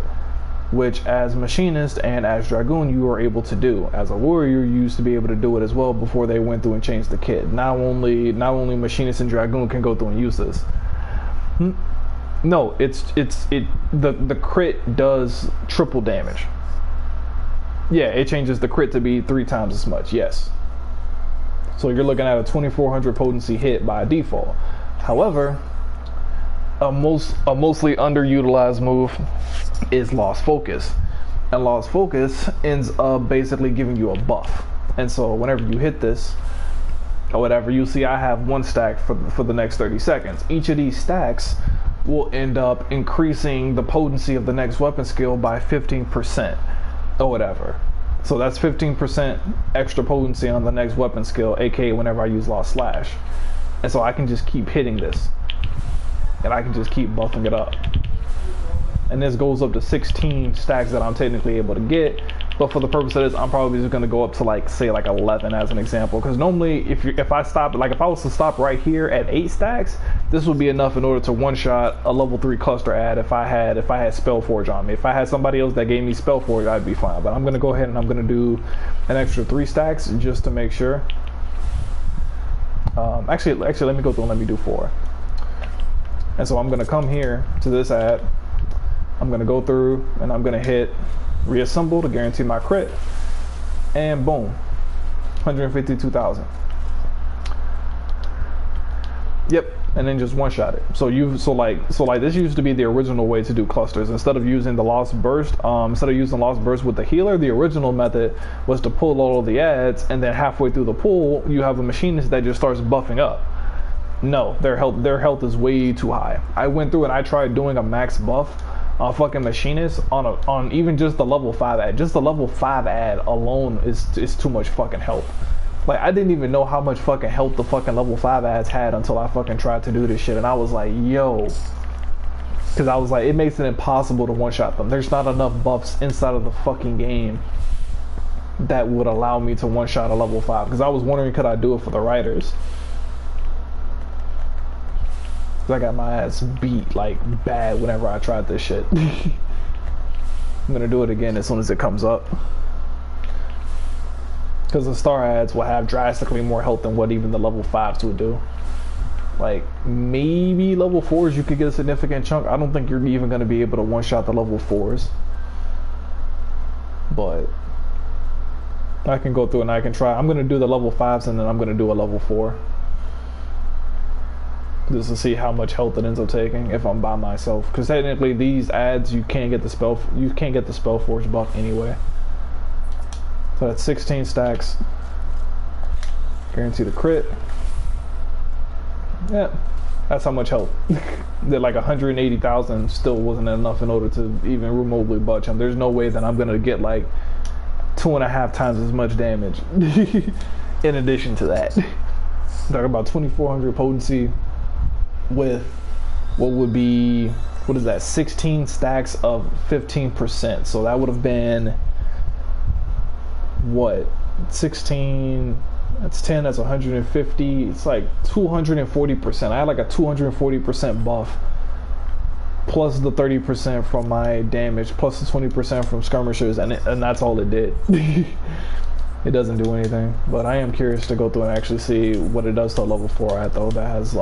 which as Machinist and as Dragoon you are able to do. As a Warrior, you used to be able to do it as well before they went through and changed the kit. Not only Machinist and Dragoon can go through and use this. No, the crit does triple damage. Yeah, it changes the crit to be 3 times as much, yes. So you're looking at a 2400 potency hit by default. However, a mostly underutilized move is Lost Focus. And Lost Focus ends up basically giving you a buff. And so whenever you hit this, or whatever, you see I have 1 stack for the next 30 seconds. Each of these stacks will end up increasing the potency of the next weapon skill by 15%, or whatever. So that's 15% extra potency on the next weapon skill, aka whenever I use Lost Slash. And so I can just keep hitting this, and I can just keep buffing it up. And this goes up to 16 stacks that I'm technically able to get. But for the purpose of this, I'm probably just gonna go up to like, say like 11 as an example. Because normally if I was to stop right here at 8 stacks, this would be enough in order to one-shot a level 3 cluster ad if I had Spellforge on me. If I had somebody else that gave me Spellforge, I'd be fine. But I'm gonna go ahead and I'm gonna do an extra 3 stacks just to make sure. Actually let me go through and let me do 4. And so I'm gonna come here to this ad. I'm gonna go through and I'm gonna hit reassemble to guarantee my crit, and boom, 152,000. Yep, and then just one-shot it. So this used to be the original way to do clusters. Instead of using the Lost Burst, with the healer, the original method was to pull all of the ads, and then halfway through the pull, you have a Machinist that just starts buffing up. No, their health is way too high. I went through and I tried doing a max buff fucking Machinist on even just the level 5 ad. Just the level 5 ad alone is too much fucking help. Like, I didn't even know how much fucking help the fucking level 5 ads had until I fucking tried to do this shit, and I was like, yo. Because I was like, it makes it impossible to one-shot them. There's not enough buffs inside of the fucking game that would allow me to one-shot a level 5. Because I was wondering, could I do it for the writers? Cause I got my ass beat like bad whenever I tried this shit. I'm gonna do it again as soon as it comes up. Cause the star ads will have drastically more health than what even the level 5s would do. Like maybe level 4s you could get a significant chunk. I don't think you're even gonna be able to one-shot the level 4s. But I can go through and I can try. I'm gonna do the level 5s and then I'm gonna do a level 4. Just to see how much health it ends up taking if I'm by myself. Because technically these ads you can't get the spell forge buff anyway. So that's 16 stacks. Guarantee the crit. Yeah, that's how much health. That like 180,000 still wasn't enough in order to even remotely budge him. There's no way that I'm gonna get like 2.5 times as much damage. In addition to that, talking about 2400 potency with what would be, what is that, 16 stacks of 15%. So that would have been what, 16, that's 10, that's 150, it's like 240%. I had like a 240% buff plus the 30% from my damage plus the 20% from skirmishers, and that's all it did. It doesn't do anything. But I am curious to go through and actually see what it does to a level 4 ad though that has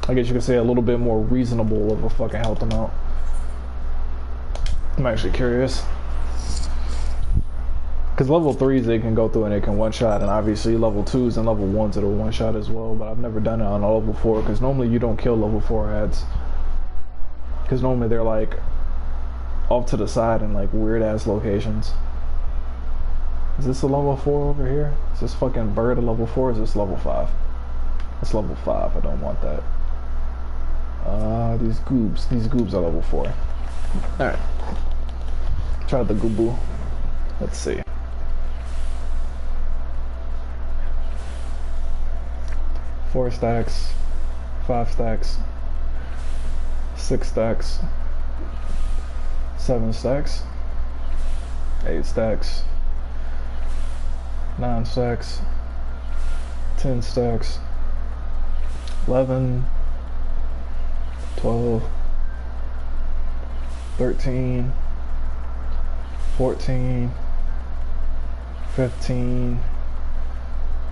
I guess you could say a little bit more reasonable of a fucking health amount. I'm actually curious. Because level 3s they can go through and they can one-shot, and obviously level 2s and level 1s it'll one-shot as well, but I've never done it on a level 4 because normally you don't kill level 4 ads. Because normally they're like off to the side in like weird-ass locations. Is this a level 4 over here? Is this fucking bird a level 4 or is this level 5? It's level 5, I don't want that. These goobs are level 4. Alright. Try the goobu. Let's see. 4 stacks, 5 stacks, 6 stacks, 7 stacks, 8 stacks, 9 stacks, 10 stacks, 11, 12, 13, 14, 15,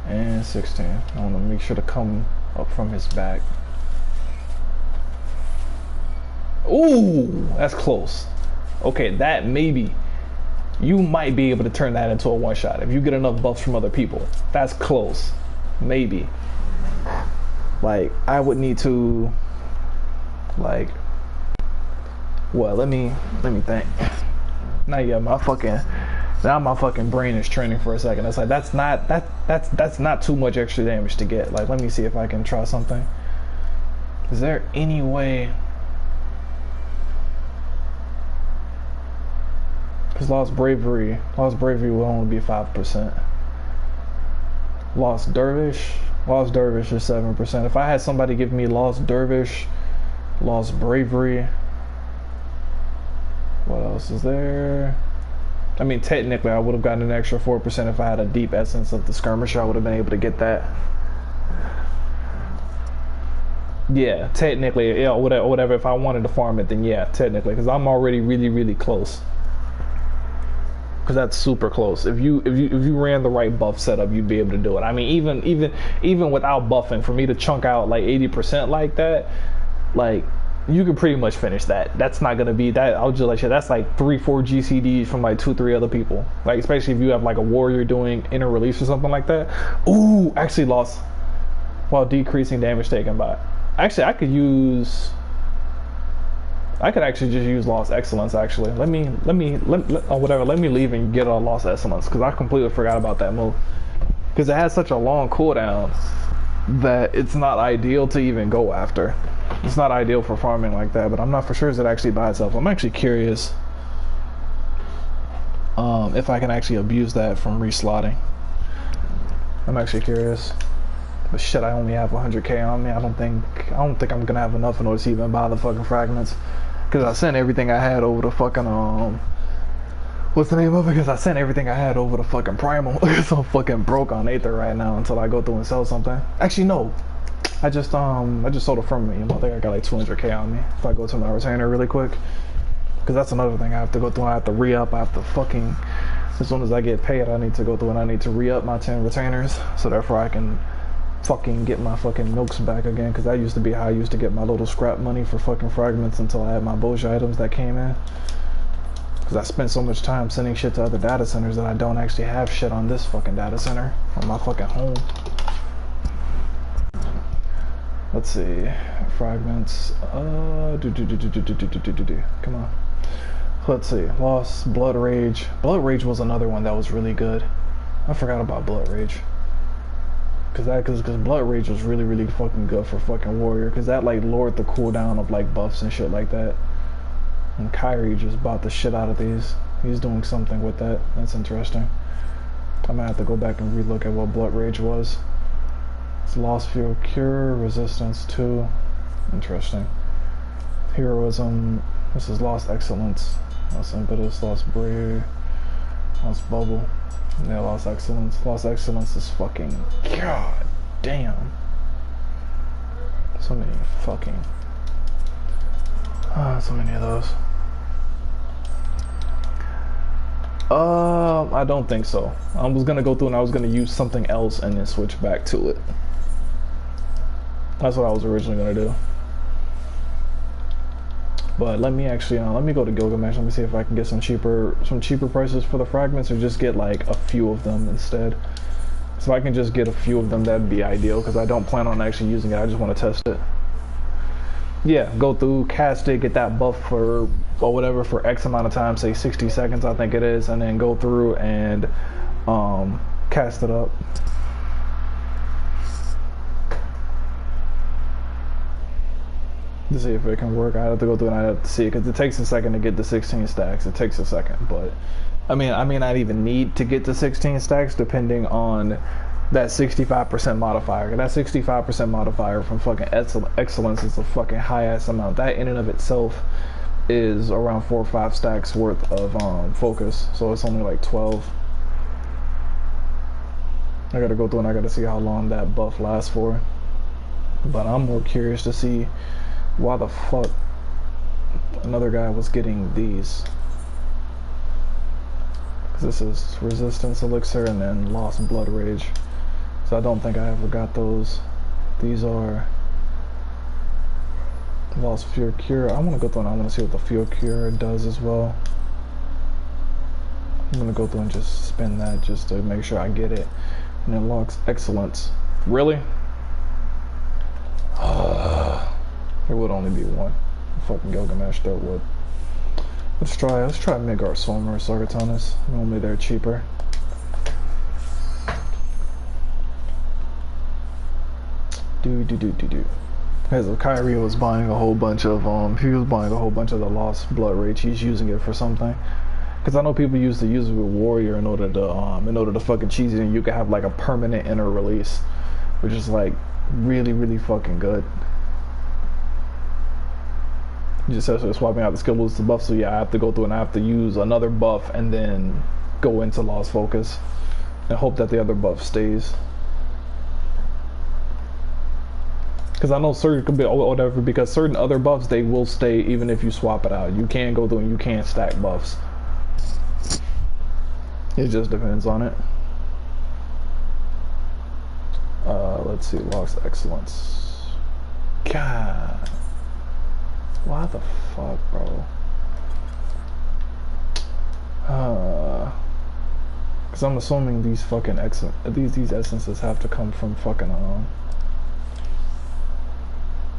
and 16. I want to make sure to come up from his back. Ooh, that's close. Okay, that maybe. You might be able to turn that into a one-shot if you get enough buffs from other people. That's close. Maybe. Like, I would need to, like, well, let me think. Now my fucking brain is training for a second. It's like that's not too much extra damage to get. Like, let me see if I can try something. Is there any way? Because Lost Bravery will only be 5%. Lost Dervish is 7%. If I had somebody give me Lost Dervish, Lost Bravery, what else is there? I mean, technically I would have gotten an extra 4% if I had a deep essence of the skirmisher. I would have been able to get that. Yeah, technically, yeah, whatever. If I wanted to farm it, then yeah, technically, because I'm already really close. Because that's super close. If you ran the right buff setup, you'd be able to do it. I mean, even without buffing, for me to chunk out like 80% like that, like, you can pretty much finish that. That's not gonna be that. I'll just like, that's like 3-4 GCDs from like 2-3 other people. Like, especially if you have like a warrior doing inner release or something like that. Ooh, actually lost while decreasing damage taken by. Actually, I could actually just use Lost Excellence. Actually, let me leave and get a Lost Excellence because I completely forgot about that move because it has such a long cooldown that it's not ideal to even go after. It's not ideal for farming like that, but I'm not for sure is it actually by itself. I'm actually curious if I can actually abuse that from reslotting. I'm actually curious. But shit, I only have 100k on me. I don't think I'm gonna have enough in order to even buy the fucking fragments. Because I sent everything I had over the fucking what's the name of it? Because I sent everything I had over the fucking primal. So I'm fucking broke on Aether right now until I go through and sell something. Actually, no. I just sold a from me. I think I got like 200K on me. If I go to my retainer really quick, because that's another thing I have to go through. I have to re-up. I have to fucking, as soon as I get paid, I need to go through and I need to re-up my 10 retainers, so therefore I can fucking get my fucking milks back again. Because that used to be how I used to get my little scrap money for fucking fragments until I had my bullshit items that came in. Because I spent so much time sending shit to other data centers that I don't actually have shit on this fucking data center on my fucking home. Let's see, fragments. Come on. Let's see. Lost, Blood Rage. Blood Rage was another one that was really good. I forgot about Blood Rage. Cause Blood Rage was really, really fucking good for fucking Warrior. Cause that like lowered the cooldown of like buffs and shit like that. And Kyrie just bought the shit out of these. He's doing something with that. That's interesting. I might have to go back and relook at what Blood Rage was. It's Lost Fuel Cure, Resistance 2. Interesting. Heroism. This is Lost Excellence. Lost Impetus, Lost Brave, Lost Bubble. Yeah, Lost Excellence. Lost Excellence is fucking... God damn. So many fucking... so many of those. I don't think so. I was gonna go through and I was gonna use something else and then switch back to it. That's what I was originally gonna do. But let me actually, let me go to Gilgamesh. Let me see if I can get some cheaper prices for the fragments, or just get like a few of them instead. So if I can just get a few of them, that'd be ideal, because I don't plan on actually using it. I just want to test it. Yeah, go through, cast it, get that buff for, or whatever, for X amount of time, say 60 seconds, I think it is, and then go through and cast it up. To see if it can work. I have to go through and I have to see it, because it takes a second to get the 16 stacks. It takes a second, but I may not even need to get to 16 stacks depending on that 65% modifier. That 65% modifier from fucking excellence is a fucking high ass amount. That in and of itself is around 4 or 5 stacks worth of focus, so it's only like 12. I gotta go through and I gotta see how long that buff lasts for, but I'm more curious to see why the fuck another guy was getting these. Because this is Resistance Elixir and then Lost Blood Rage. So I don't think I ever got those. These are Lost Fuel Cure. I want to go through and I want to see what the Fuel Cure does as well. I'm going to go through and just spin that just to make sure I get it. And then Lost Excellence. Really? There would only be one. Fucking Gilgamesh, there would. Let's try Midgard Swarmer or Sargatanas. Normally they're cheaper. Because if Kyrie was buying a whole bunch of the Lost Blood Rage, he's using it for something. Because I know people used to use it with Warrior in order to fucking cheese it, and you could have like a permanent inner release, which is like really, really fucking good. You just have to swapping out the skill boost to buff, so yeah, I have to go through and I have to use another buff and then go into Lost Focus and hope that the other buff stays. Because I know certain could be whatever, because certain other buffs, they will stay even if you swap it out. You can go through and you can stack buffs. It just depends on it. Let's see, Lost Excellence. God. Why the fuck, bro? Cause I'm assuming these fucking these essences have to come from fucking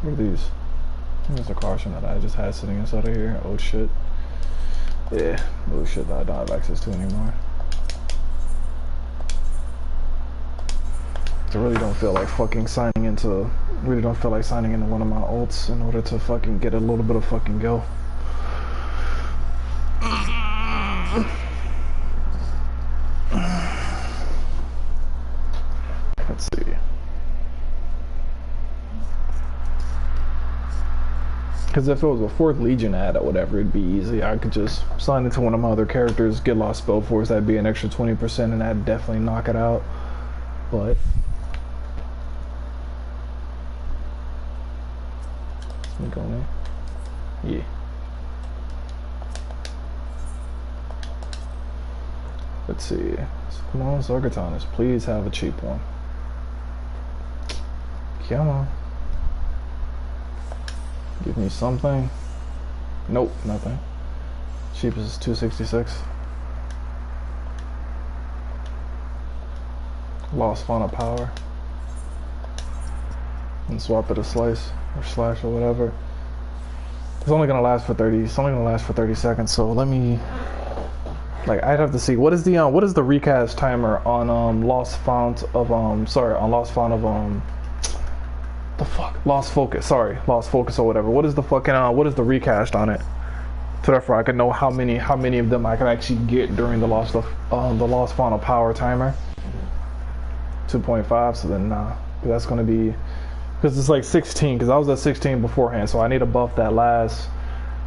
what are these? There's a caution that I just had sitting inside of here. Oh shit. Yeah, oh shit that I don't have access to anymore. I really don't feel like fucking signing into one of my ults in order to fucking get a little bit of fucking go. Let's see. Because if it was a 4th Legion ad or whatever, it'd be easy. I could just sign into one of my other characters, get Lost Spell Force, that'd be an extra 20%, and that'd definitely knock it out. But Let me go in. Yeah. Let's see. Come on, Zargatanus. Please have a cheap one. Come on. Give me something. Nope, nothing. Cheapest is 266. Lost fauna power. And swap it a slice or slash or whatever. It's only gonna last for 30. It's only gonna last for 30 seconds. So let me. Like I'd have to see what is the recast timer on Lost Font of Lost Font of the fuck Lost Focus. Sorry, Lost Focus or whatever. What is the fucking what is the recast on it? So therefore I can know how many of them I can actually get during the Lost Font of Power timer. 2.5. So then nah, that's gonna be because it's like 16. Because I was at 16 beforehand, so I need to buff that last.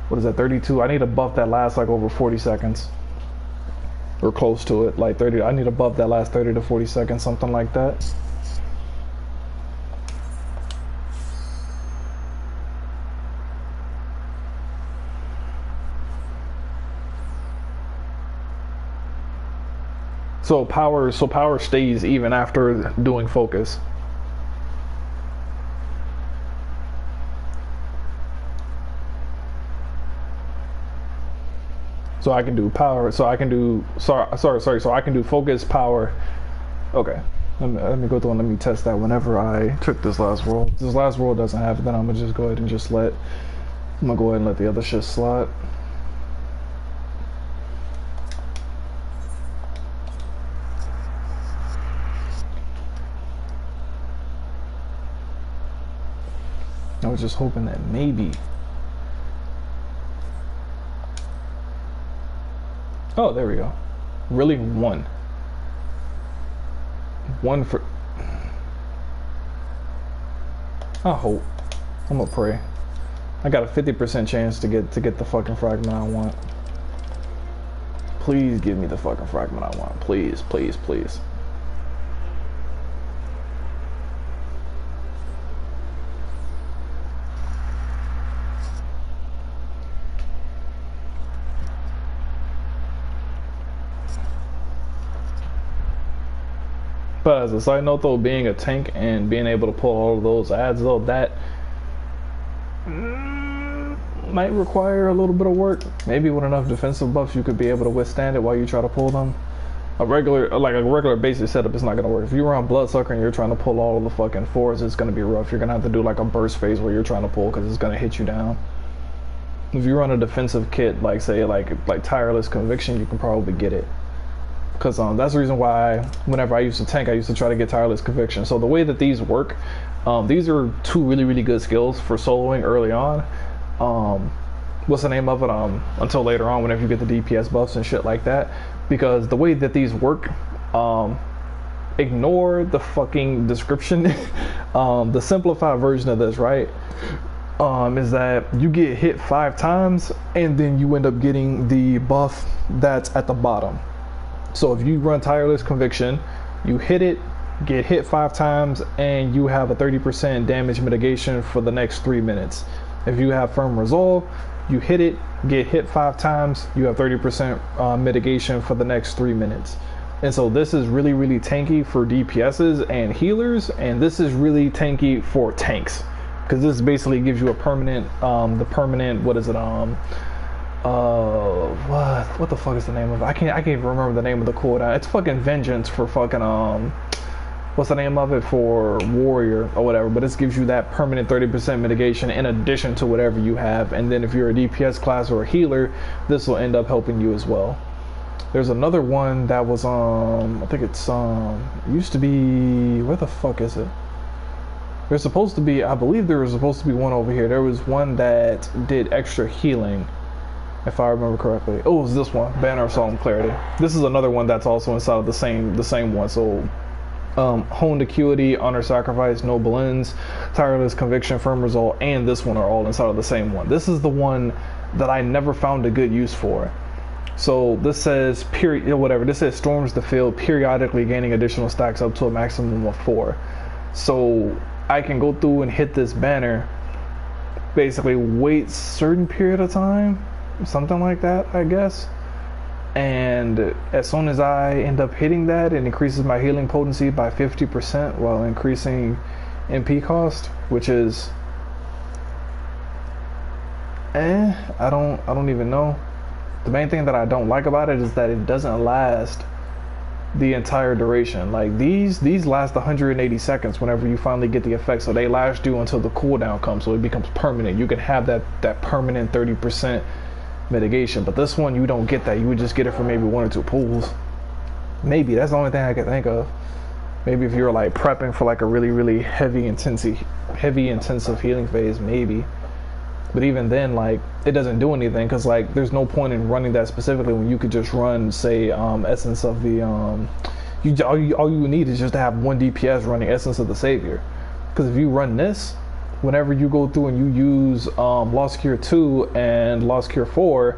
What is that? 32. I need to buff that last like over 40 seconds. Or close to it, like 30. I need above that last 30 to 40 seconds, something like that. So power stays even after doing focus. So I can do power. So I can do So I can do focus, power. Okay. Let me go through and let me test that whenever I took this last world. If this last world doesn't have it, then I'm gonna just go ahead and I'm gonna go ahead and let the other shit slide. I was just hoping that maybe. Oh, there we go. Really, one for. I hope. I'm gonna pray. I got a 50% chance to get the fucking fragment I want. Please give me the fucking fragment I want. Please, please, please. But as a side note though, being a tank and being able to pull all of those ads though, that might require a little bit of work. Maybe with enough defensive buffs you could be able to withstand it while you try to pull them. A regular basic setup is not gonna work. If you're on Bloodsucker and you're trying to pull all of the fucking fours, it's gonna be rough. You're gonna have to do like a burst phase where you're trying to pull because it's gonna hit you down. If you run a defensive kit, like say like Tireless Conviction, you can probably get it. Because that's the reason why whenever I used to tank, I used to try to get Tireless Conviction. So the way that these work, these are two really good skills for soloing early on. What's the name of it? Until later on, whenever you get the DPS buffs and shit like that. Because the way that these work, ignore the fucking description. The simplified version of this, right? Is that you get hit 5 times and then you end up getting the buff that's at the bottom. So if you run Tireless Conviction, you hit it, get hit 5 times, and you have a 30% damage mitigation for the next 3 minutes. If you have Firm Resolve, you hit it, get hit 5 times, you have 30% mitigation for the next 3 minutes. And so this is really tanky for DPSs and healers, and this is really tanky for tanks. Because this basically gives you a permanent, what is it, what the fuck is the name of it? I can't even remember the name of the cooldown. It's fucking Vengeance for fucking what's the name of it for Warrior or whatever, but this gives you that permanent 30% mitigation in addition to whatever you have. And then if you're a DPS class or a healer, this will end up helping you as well. There's another one that was I think it's it used to be, where the fuck is it? There's supposed to be, I believe there was supposed to be one over here. There was one that did extra healing, if I remember correctly. Oh, it was this one, Banner of Solemn Clarity. This is another one that's also inside of the same one. So Honed Acuity, Honor Sacrifice, Noble Ends, Tireless Conviction, Firm Resolve, and this one are all inside of the same one. This is the one that I never found a good use for. So this says this says storms the field, periodically gaining additional stacks up to a maximum of 4. So I can go through and hit this banner basically wait certain period of time, something like that, I guess. And as soon as I end up hitting that, it increases my healing potency by 50% while increasing MP cost, which is I don't even know. The main thing that I don't like about it is that it doesn't last the entire duration. Like these last 180 seconds whenever you finally get the effect, so they last you until the cooldown comes, so it becomes permanent. You can have that permanent 30% mitigation, but this one you don't get that. You would just get it for maybe 1 or 2 pulls. Maybe that's the only thing I can think of. Maybe if you're like prepping for like a really heavy intensive healing phase, maybe. But even then, like, it doesn't do anything, because like there's no point in running that specifically when you could just run, say, Essence of the all you need is just to have 1 DPS running Essence of the Savior. Because if you run this, whenever you go through and you use Lost Cure 2 and Lost Cure 4,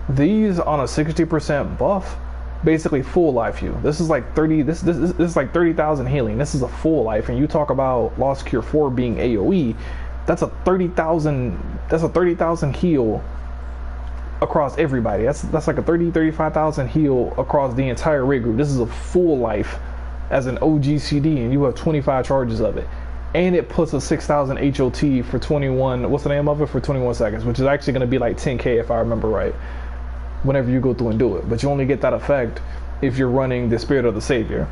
these on a 60% buff basically full life you. This is like 30. This is like 30,000 healing. This is a full life, and you talk about Lost Cure 4 being AOE. That's a 30,000. That's a 30,000 heal across everybody. That's like a 35,000 heal across the entire raid group. This is a full life as an OGCD, and you have 25 charges of it. And it puts a 6,000 HOT for 21. What's the name of it? For 21 seconds, which is actually going to be like 10k if I remember right. Whenever you go through and do it, but you only get that effect if you're running the Spirit of the Savior.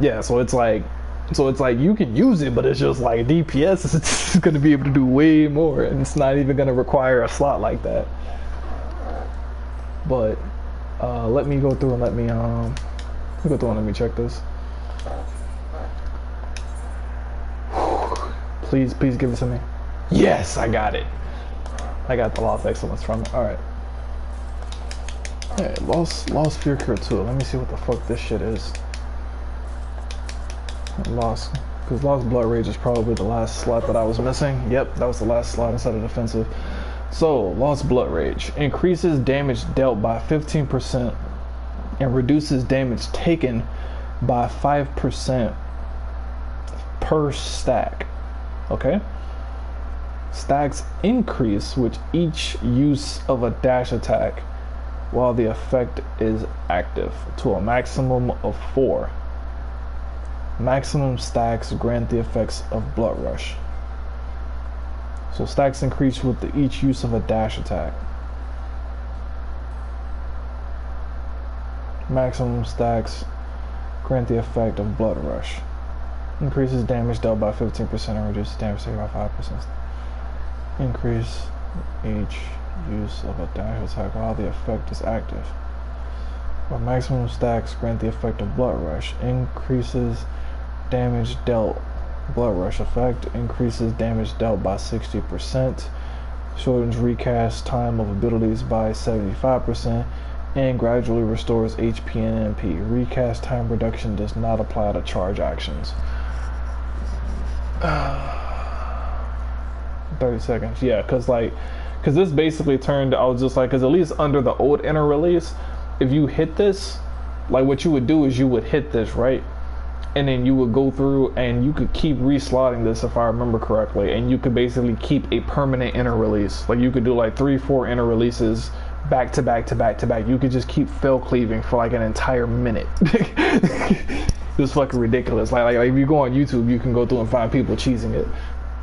Yeah, so it's like you can use it, but it's just like DPS is going to be able to do way more, and it's not even going to require a slot like that. But let me go through and let me check this. Please give it to me. Yes, I got it. I got the Lost Excellence from it. All right. Hey, Lost Fear Cure 2. Let me see what the fuck this shit is. Because Lost Blood Rage is probably the last slot that I was missing. Yep, that was the last slot inside of defensive. So, Lost Blood Rage increases damage dealt by 15% and reduces damage taken by 5% per stack. Okay? Stacks increase with each use of a dash attack while the effect is active to a maximum of 4. Maximum stacks grant the effects of Blood Rush. So stacks increase with each use of a dash attack. Maximum stacks grant the effect of Blood Rush. Increases damage dealt by 15% and reduces damage taken by 5%. Increase each use of a dash attack while the effect is active. Or maximum stacks grant the effect of Blood Rush. Increases damage dealt. Blood Rush effect increases damage dealt by 60%. Shortens recast time of abilities by 75%. And gradually restores HP and MP. Recast time reduction does not apply to charge actions. 30 seconds. Yeah, because this basically turned, I was just like, because at least under the old inner release, if you hit this, like what you would do is you would hit this, right? And then you would go through and you could keep reslotting this if I remember correctly, and you could basically keep a permanent inner release. Like you could do like 3-4 inner releases back to back to back to back. You could just keep fell cleaving for like an entire minute. It's fucking ridiculous. Like if you go on YouTube, you can go through and find people cheesing it.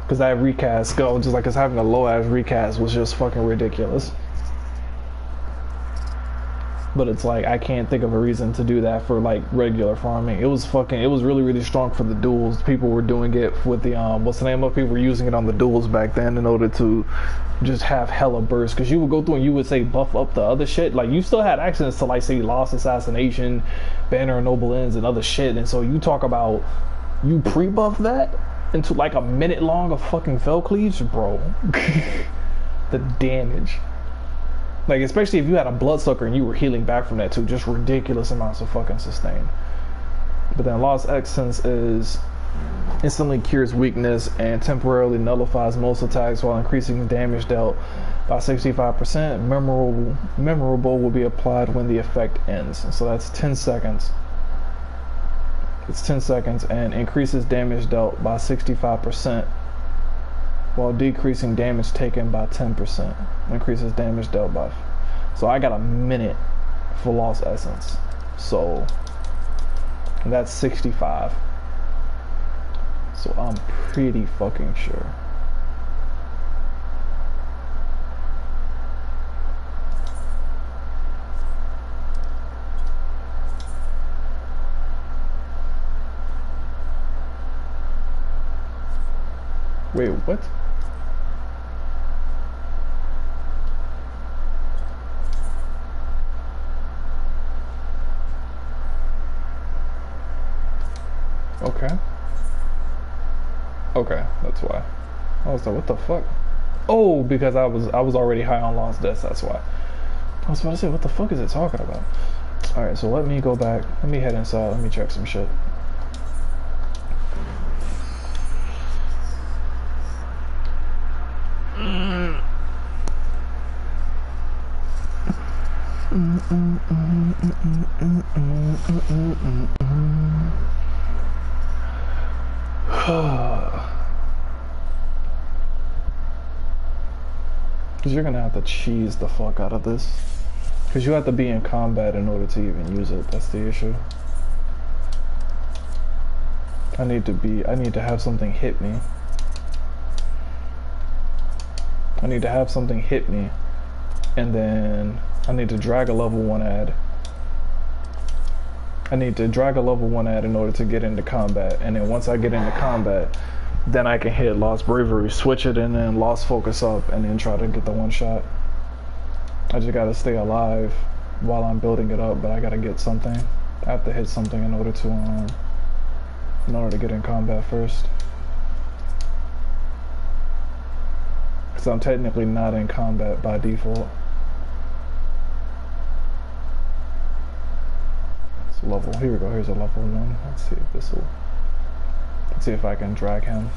Because that recast, just like us having a low ass recast was just fucking ridiculous. But it's like I can't think of a reason to do that for like regular farming. It was really strong for the duels. People were doing it with the what's the name of it? People were using it on the duels back then in order to just have hella bursts. Because you would go through and you would say buff up the other shit. Like you still had access to like say Lost Assassination, Banner of Noble Ends, and other shit. And so you talk about you pre-buff that into like a minute long of fucking fell cleaves, bro. The damage. Like, especially if you had a bloodsucker and you were healing back from that too. Just ridiculous amounts of fucking sustain. But then Lost Essence is instantly cures weakness and temporarily nullifies most attacks while increasing damage dealt by 65%. Memorable will be applied when the effect ends. So that's 10 seconds. It's 10 seconds and increases damage dealt by 65%. while decreasing damage taken by 10%. Increases damage dealt by. So I got a minute for lost essence. So that's 65. So I'm pretty fucking sure. Wait, what? Okay. Okay, that's why. I was like, what the fuck? Oh, because I was already high on lost deaths, that's why. I was about to say, what the fuck is it talking about? Alright, so let me go back. Let me head inside. Let me check some shit. Because you're gonna have to cheese the fuck out of this. Because you have to be in combat in order to even use it. That's the issue. I need to have something hit me. I need to have something hit me. And then I need to drag a level 1 ad. I need to drag a level 1 ad in order to get into combat. And then once I get into combat, then I can hit Lost Bravery, switch it, and then Lost Focus up, and then try to get the one shot. I just gotta stay alive while I'm building it up, but I gotta get something. I have to hit something in order to get in combat first. Because I'm technically not in combat by default. It's a level, here we go, here's a level 1. Let's see if this will, let's see if I can drag him.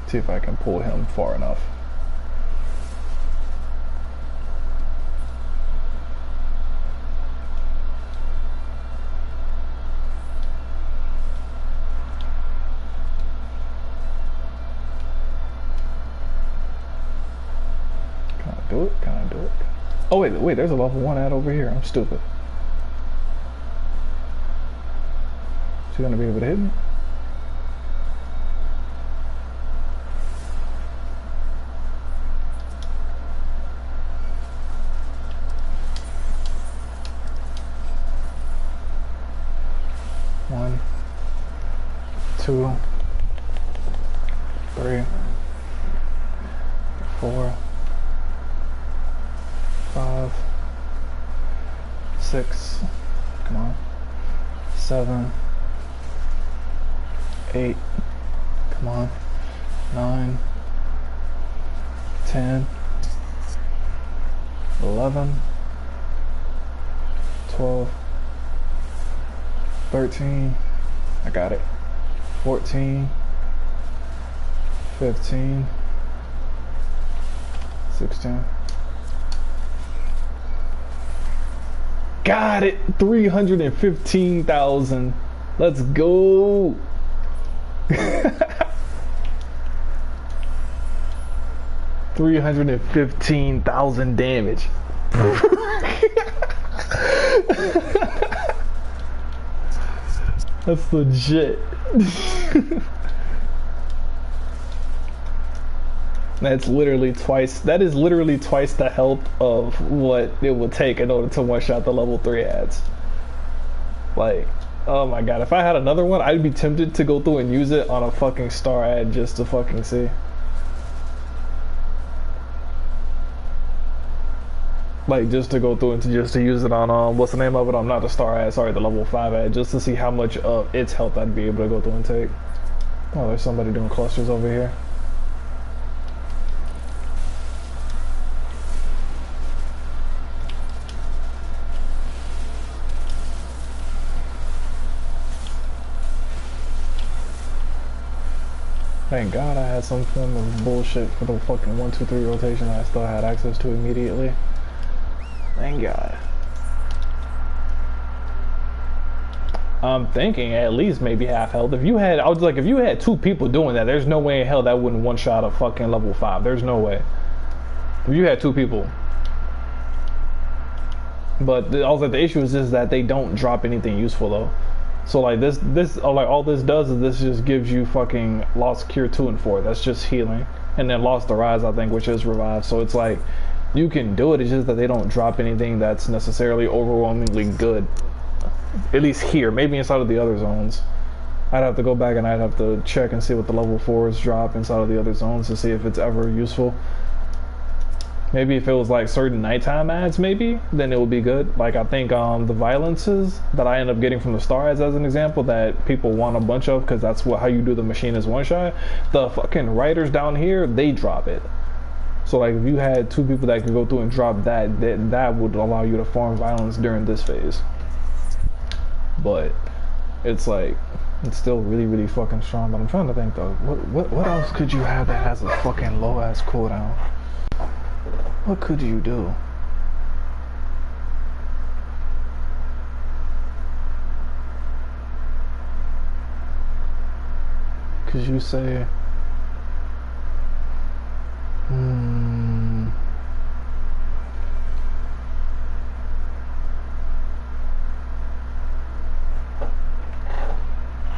See if I can pull him far enough. Can I do it? Oh wait, there's a level 1 ad over here. I'm stupid. Is he gonna be able to hit me? One, 2, 3, 4, 5, 6, come on, 7, 8, come on, 9, 10, 11, 12, 13, I got it, 14, 15, 16. Got it! 315,000. Let's go! 315,000 damage. That's legit. That's literally twice. That is literally twice the health of what it would take in order to one-shot the level 3 ads. Like, oh my god, if I had another one, I'd be tempted to go through and use it on a fucking star ad just to fucking see. Like, just to go through and to use it on, what's the name of it? Not the star ad, sorry, the level 5 ad, just to see how much of its health I'd be able to go through and take. Oh, there's somebody doing clusters over here. Thank God I had some form of bullshit for the fucking 1, 2, 3 rotation I still had access to immediately. Thank God. I'm thinking at least maybe half health. If you had, I was like, if you had 2 people doing that, there's no way in hell that wouldn't one shot a fucking level 5. There's no way. If you had 2 people. But also the issue is just that they don't drop anything useful though. So like this like all this does is this just gives you fucking Lost Cure 2 and 4. That's just healing. And then Lost Arise, I think, which is Revive. So it's like you can do it. It's just that they don't drop anything that's necessarily overwhelmingly good. At least here, maybe inside of the other zones. I'd have to go back and I'd have to check and see what the level 4s drop inside of the other zones to see if it's ever useful. Maybe if it was like certain nighttime ads, maybe, then it would be good. Like I think the violences that I end up getting from the star ads as an example that people want a bunch of because that's how you do the machine is one shot. The fucking writers down here, they drop it. So like if you had 2 people that could go through and drop that would allow you to farm violence during this phase. But it's like it's still really, really fucking strong. But I'm trying to think though, what else could you have that has a fucking low ass cooldown? What could you do? Could you say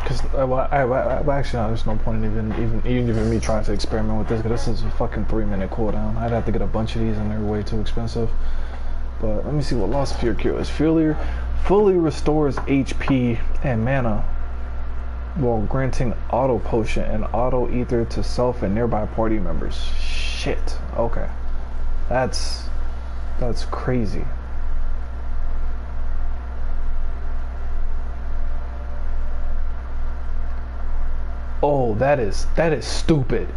because actually no, there's no point in even me trying to experiment with this because this is a fucking 3-minute cooldown. I'd have to get a bunch of these and they're way too expensive. But let me see what Lost Fear Cure is. Fully restores HP and mana while granting auto potion and auto ether to self and nearby party members. Shit. Okay. That's crazy. Oh, that is stupid.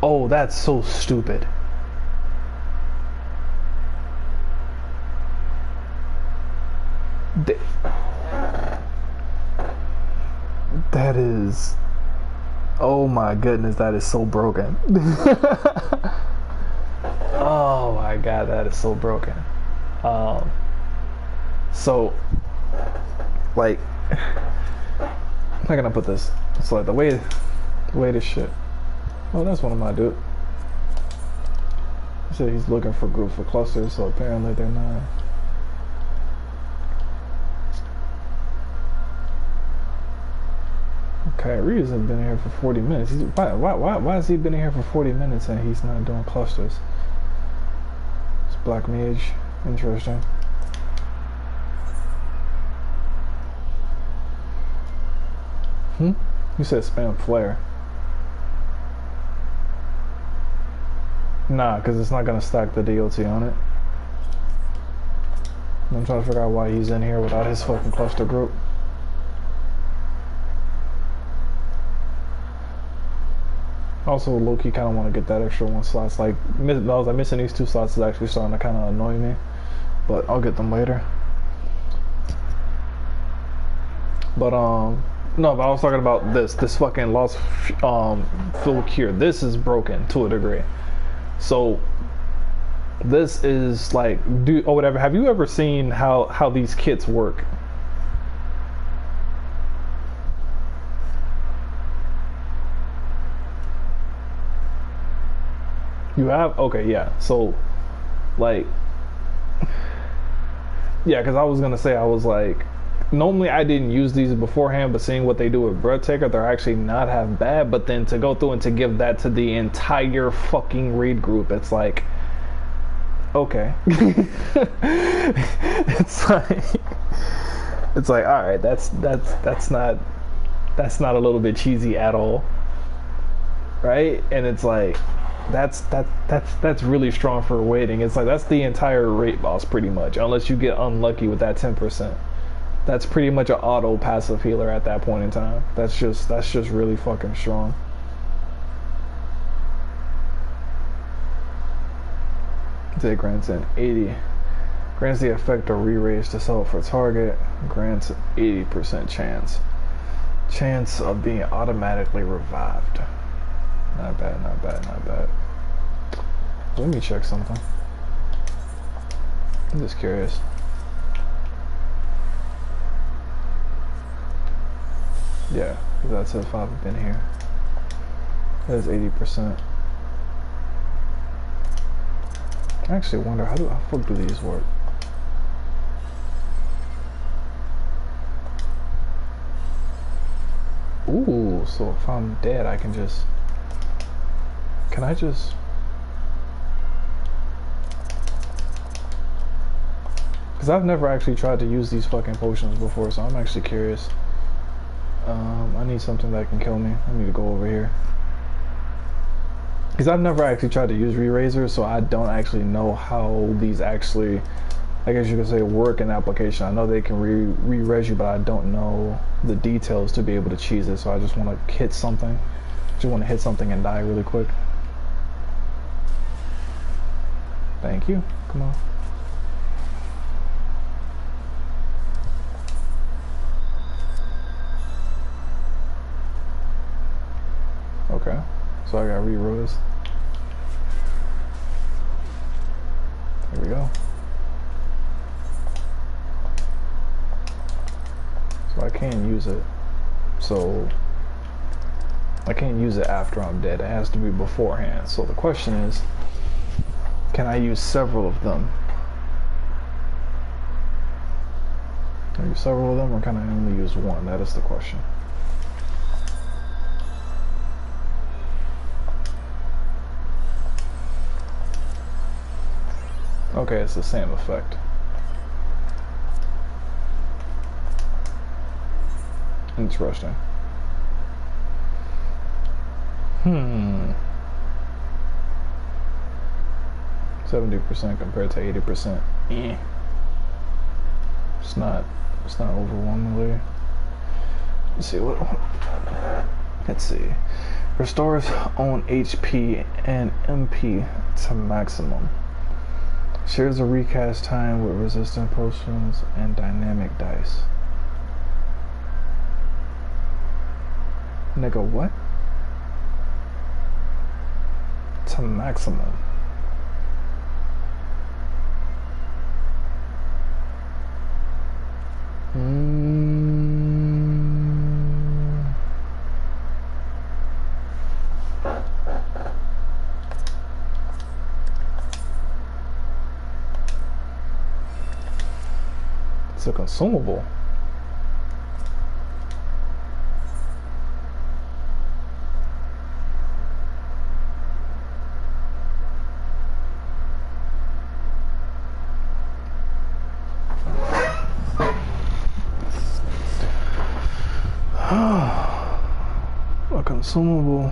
Oh, that's so stupid. That is, oh my goodness, that is so broken. Oh my god, that is so broken. So like, how can I put this? It's like the way this shit. Oh, that's one of my dude. He said he's looking for group for clusters, so apparently they're not. Okay, Reeves has been here for 40 minutes. Why has he been here for 40 minutes and he's not doing clusters? It's Black Mage. Interesting. You said spam flare. Nah, because it's not going to stack the DOT on it. I'm trying to figure out why he's in here without his fucking cluster group. Also, low-key kind of want to get that extra 1 slots. Like, missing these 2 slots is actually starting to kind of annoy me. But I'll get them later. But, no, but I was talking about this fucking Lost Full Cure. This is broken to a degree. So, this is like, or whatever. Have you ever seen how these kits work? You have? Okay, yeah. So, like, yeah, because I was going to say, I was like, normally I didn't use these beforehand, but seeing what they do with Breathtaker, they're actually not half bad. But then to go through and to give that to the entire fucking raid group, it's like, okay. it's like, all right, that's not a little bit cheesy at all, right? And it's like, that's really strong for waiting. It's like that's the entire rate boss pretty much, unless you get unlucky with that 10%. That's pretty much an auto passive healer at that point in time. That's just really fucking strong. It grants an 80. Grants the effect of re-raise to self for target. Grants 80% chance of being automatically revived. Not bad, not bad, not bad. Let me check something. I'm just curious. Yeah, that's if I've been here. That is 80%. I actually wonder how the fuck do these work? Ooh, so if I'm dead, I can just... Can I just... Because I've never actually tried to use these fucking potions before, so I'm actually curious. I need something that can kill me. I need to go over here. Because I've never actually tried to use re-razors, so I don't actually know how these actually, I guess you could say, work in application. I know they can re-res you, but I don't know the details to be able to cheese it, so I just want to hit something. Just want to hit something and die really quick. Thank you. Come on. Okay, so I got re-rose. Here we go. So I can't use it. So I can't use it after I'm dead. It has to be beforehand. So the question is, can I use several of them? Can I use several of them, or can I only use one? That is the question. Okay, it's the same effect. Interesting. 70% compared to 80%. It's not overwhelmingly. Let's see. Restores own HP and MP to maximum. Shares a recast time with resistant potions and dynamic dice. Nigga, what? To maximum. It's a consumable. A consumable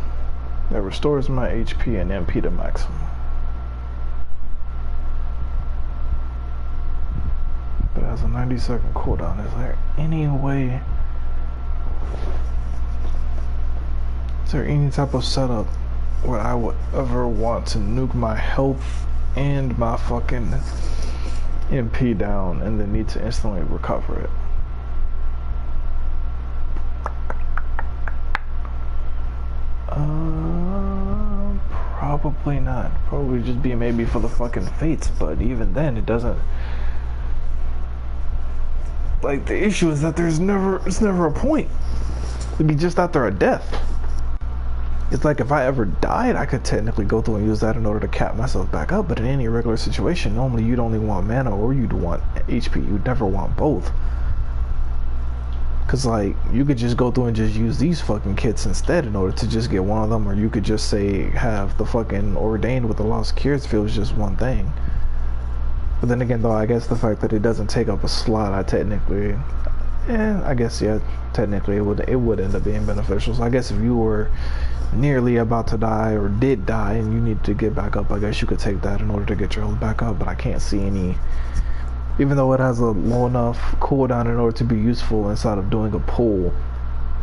that restores my HP and MP to maximum. But it has a 90-second cooldown. Is there any way? Is there any type of setup where I would ever want to nuke my health and my fucking MP down and then need to instantly recover it? Probably not. Probably just be maybe for the fucking fates, but even then it doesn't. Like, the issue is that it's never a point. It'd be just after a death. It's like if I ever died, I could technically go through and use that in order to cap myself back up, but in any regular situation, normally you'd only want mana or you'd want HP. You'd never want both. Cause like, you could just go through and just use these fucking kits instead in order to just get one of them, or you could just say have the fucking Ordained with the Lost Cures feels just one thing. But then again though, I guess the fact that it doesn't take up a slot, technically it would end up being beneficial. So I guess if you were nearly about to die or did die and you need to get back up, I guess you could take that in order to get your health back up, but I can't see any. Even though it has a low enough cooldown in order to be useful inside of doing a pull,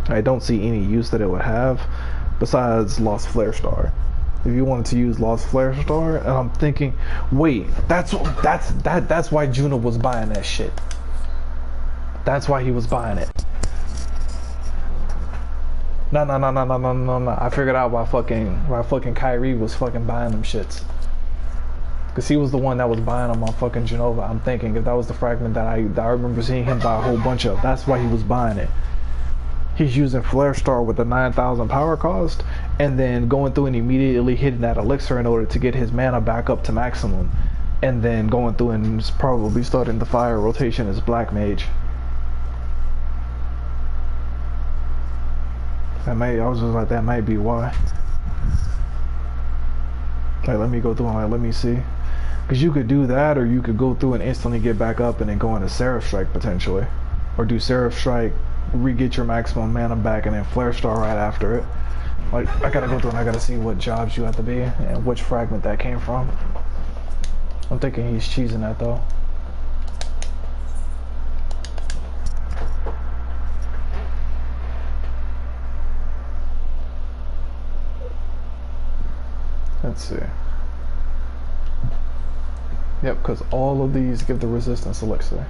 I don't see any use that it would have besides Lost Flare Star. If you wanted to use Lost Flare Star, and I'm thinking, wait, that's why Juno was buying that shit. That's why he was buying it. No. I figured out why fucking Kyrie was fucking buying them shits. Because he was the one that was buying them on fucking Genova. I'm thinking if that was the fragment that I remember seeing him buy a whole bunch of, that's why he was buying it. he's using Flare Star with the 9,000 power cost, and then going through and immediately hitting that elixir in order to get his mana back up to maximum, and then going through and probably starting the fire rotation as Black Mage. I was just like, that might be why. Like, let me go through and like, let me see. Because you could do that, or you could go through and instantly get back up and then go into Seraph Strike potentially. Or do Seraph Strike, re-get your maximum mana back, and then Flare Star right after it. Like, I gotta go through and I gotta see what jobs you have to be and which fragment that came from. I'm thinking he's cheesing that though. Let's see. Yep, because all of these give the resistance elixir.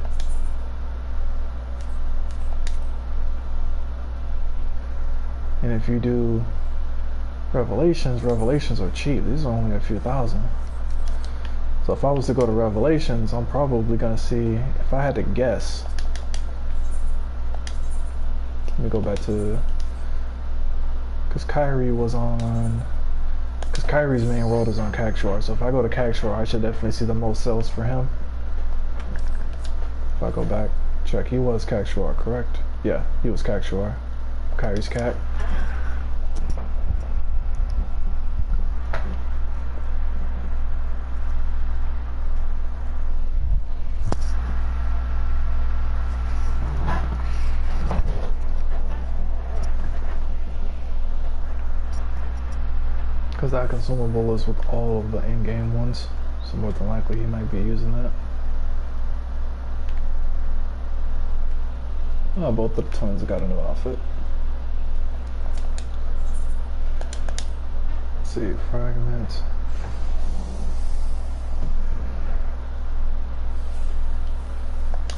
And if you do Revelations are cheap. These are only a few thousand. So if I was to go to Revelations, I'm probably going to see, if I had to guess, let me go back to, because Kyrie was on, because Kyrie's main world is on Cagshore, so if I go to Cagshore, I should definitely see the most sales for him. If I go back, check, he was Cagshore, correct? Yeah, he was Cagshore. Kyrie's Cag. Because that consumable is with all of the in-game ones, so more than likely he might be using that. Oh, both the twins got a new outfit. Let's see, fragments.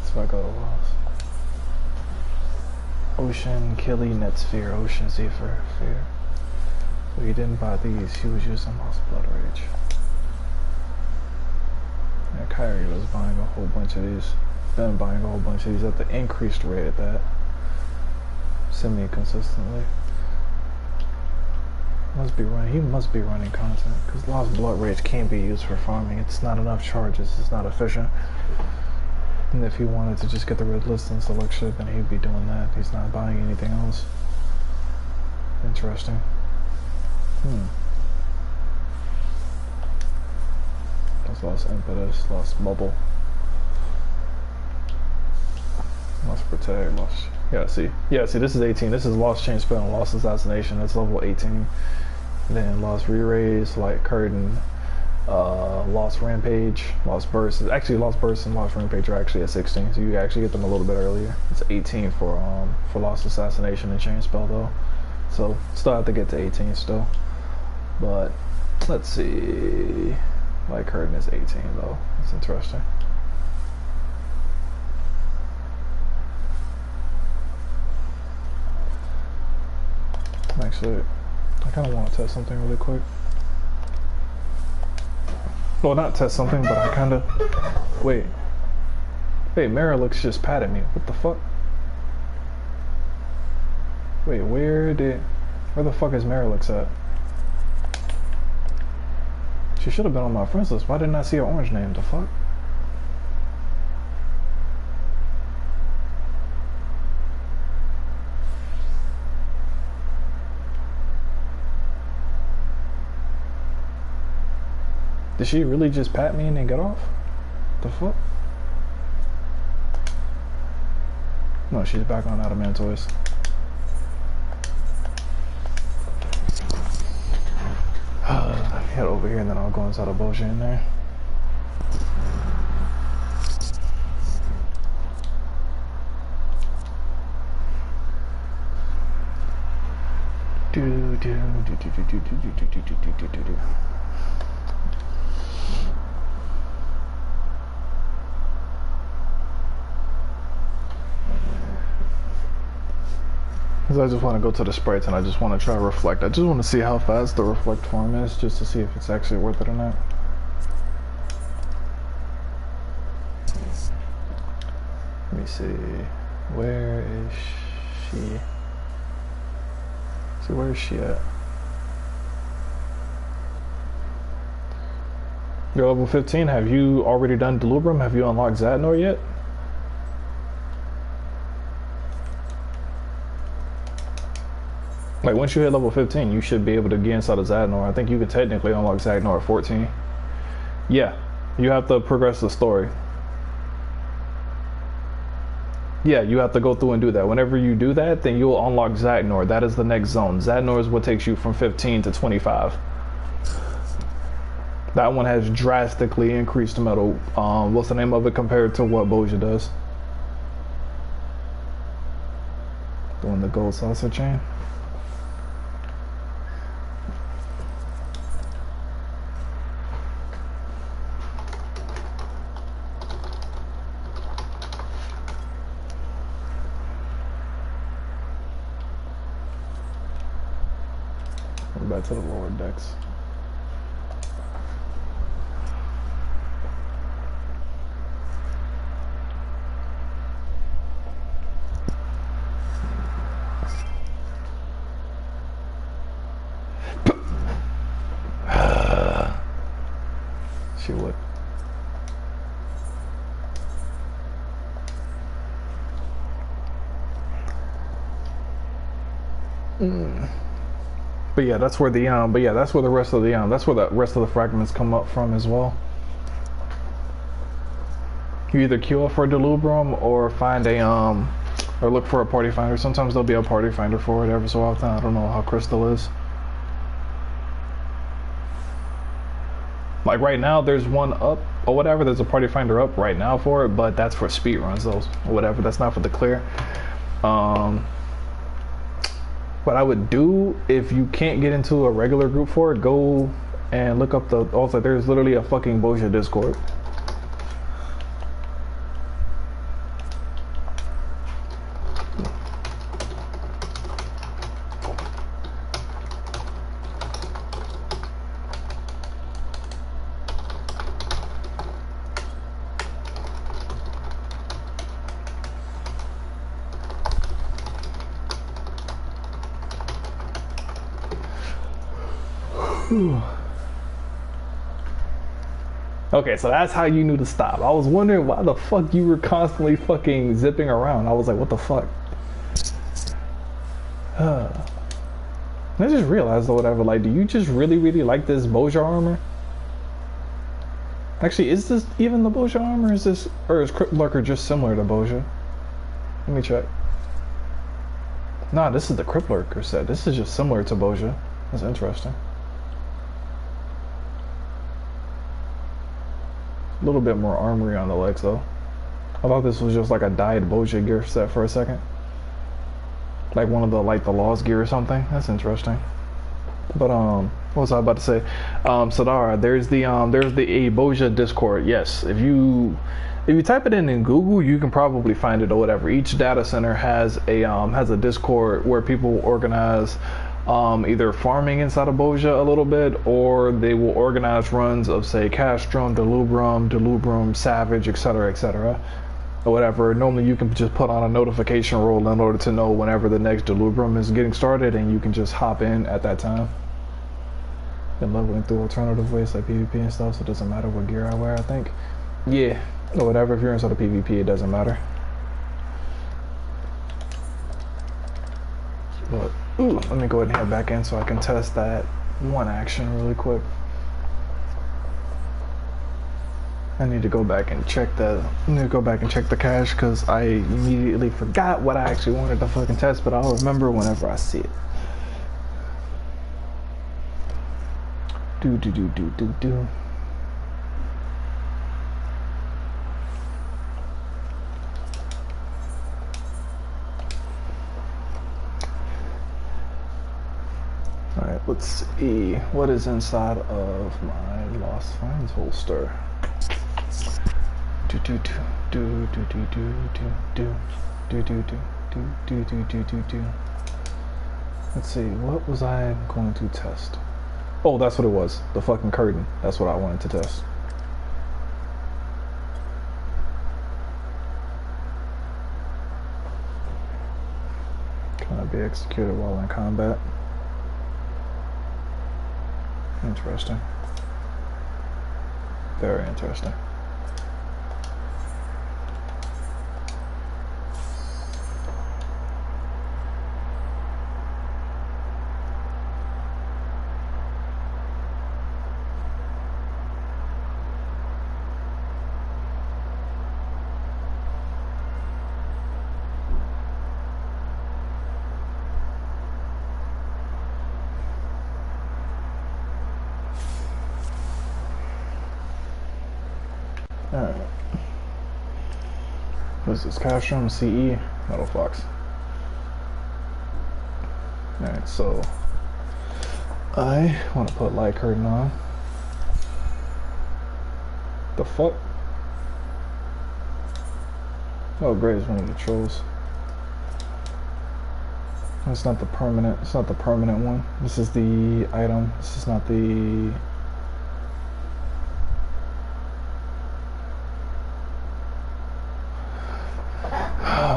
So I go to Lost. Ocean, Killy, Netsphere, Ocean, Zephyr, Fear. So he didn't buy these, he was using Lost Blood Rage. Yeah, Kyrie was buying a whole bunch of these. Been buying a whole bunch of these at the increased rate at that. Semi-consistently. He must be running content, because Lost Blood Rage can't be used for farming. It's not enough charges, it's not efficient. And if he wanted to just get the resistance elixir, then he'd be doing that. He's not buying anything else. Interesting. That's Lost Impetus, Lost Bubble, Lost Protect, Lost... Yeah, see, this is 18. This is Lost Chain Spell and Lost Assassination. That's level 18. Then Lost Re-Raise, Light Curtain, Lost Rampage, Lost Burst. Actually, Lost Burst and Lost Rampage are actually at 16, so you actually get them a little bit earlier. It's 18 for Lost Assassination and Chain Spell though, so still have to get to 18 still. But let's see, Light Curtain is 18 though. That's interesting. Actually, I kind of want to test something really quick. Well, not test something, but I kind of... Wait, Marilux just patted me. What the fuck? Wait, where the fuck is Marilux at? She should have been on my friends list. Why didn't I see her orange name? The fuck? Did she really just pat me and then get off? The fuck? No, she's back on Adamantoise. Head over here and then I'll go inside a bullshit in there. I just want to go to the sprites and I just want to try to reflect. I just want to see how fast the reflect form is, just to see if it's actually worth it or not. Let me see. Where is she? So where is she at? You're level 15. Have you already done Delubrum? Have you unlocked Zadnor yet? Like once you hit level 15, you should be able to get inside of Zadnor. I think you can technically unlock Zadnor at 14. Yeah, you have to progress the story. Yeah, you have to go through and do that. Whenever you do that, then you'll unlock Zadnor. That is the next zone. Zadnor is what takes you from 15 to 25. That one has drastically increased metal. What's the name of it compared to what Bozja does? Doing the gold salsa chain. Back to the lower decks. She would. But yeah, that's where the that's where the rest of the fragments come up from as well. You either queue up for Delubrum or find a or look for a party finder. Sometimes there'll be a party finder for it every so often. I don't know how Crystal is. Like right now there's one up or whatever, there's a party finder up right now for it, but that's for speed runs those or whatever. That's not for the clear. What I would do if you can't get into a regular group for it, go and look up the also there's literally a fucking Bozja Discord. Okay, so that's how you knew to stop. I was wondering why the fuck you were constantly fucking zipping around. I was like, what the fuck? I just realized or whatever, like, do you just really like this Bozja armor? Actually, is this even the Bozja armor? Or is Crypt Lurker just similar to Bozja? Let me check. Nah, this is the Crypt Lurker set. This is just similar to Bozja. That's interesting. A little bit more armory on the legs though. I thought this was just like a dyed Bozja gear set for a second. Like one of the the Lost gear or something. That's interesting. But what was I about to say? Sadara, there's the Bozja Discord. Yes, if you type it in Google, you can probably find it or whatever. Each data center has a Discord where people will organize either farming inside of Bozja a little bit, or they will organize runs of say Castrum, Delubrum, Savage, etc., or whatever. Normally you can just put on a notification roll in order to know whenever the next Delubrum is getting started, and you can just hop in at that time. Been leveling through alternative ways like PvP and stuff, so it doesn't matter what gear I wear, I think. Yeah, or whatever. If you're inside of PvP, it doesn't matter. But let me go ahead and head back in so I can test that one action really quick. I need to go back and check the cache because I immediately forgot what I actually wanted to fucking test, but I'll remember whenever I see it. Do. Alright, let's see what is inside of my Lost Finds holster. Do. Let's see, what was I going to test? Oh, that's what it was. The fucking curtain. That's what I wanted to test. Cannot be executed while in combat. Interesting. Very interesting. Alright. What's this? Castrum, CE, Metal Fox. Alright, so I want to put light curtain on. The fuck? Oh, great, it's one of the trolls. It's not the permanent. It's not the permanent one. This is the item. This is not the.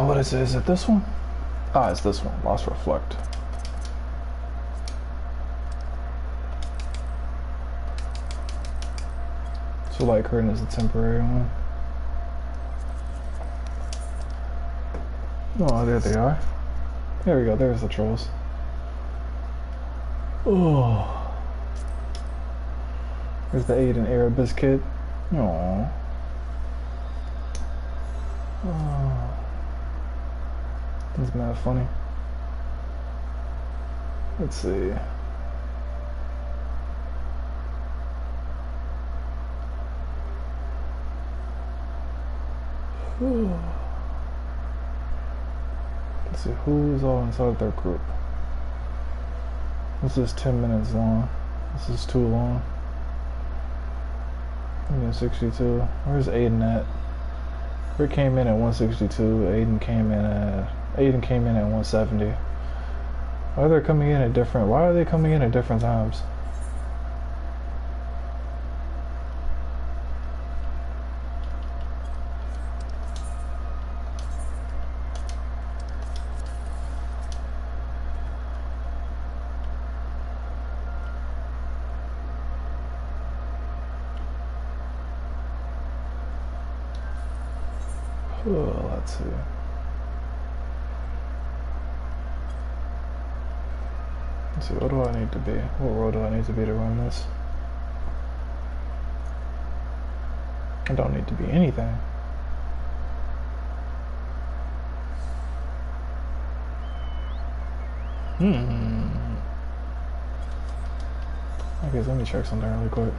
What is it? Is it this one? Ah, it's this one. Lost Reflect. So light curtain is the temporary one. Oh, there they are. There we go. There's the trolls. Oh. There's the Aiden Arabis kid. Aww. Oh. That's mad funny. Let's see. Let's see who's all inside their group. This is 10 minutes long. This is too long. 62. Where's Aiden at? Rick came in at 162. Aiden came in at 170. Why are they coming in at different? Why are they coming in at different times? Oh, let's see. Let's see, what do I need to be? What role do I need to be to run this? I don't need to be anything. Okay, so let me check something really quick.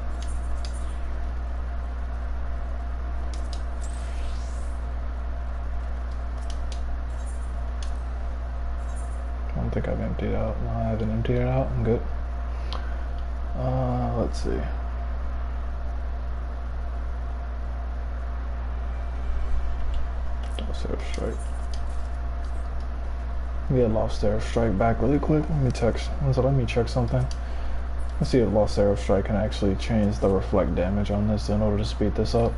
I don't think I've emptied out. No, I haven't emptied it out. I'm good. Let's see. Lost Airstrike. Get Lost Airstrike back really quick. Let me check something. Let's see if Lost Airstrike can actually change the reflect damage on this in order to speed this up.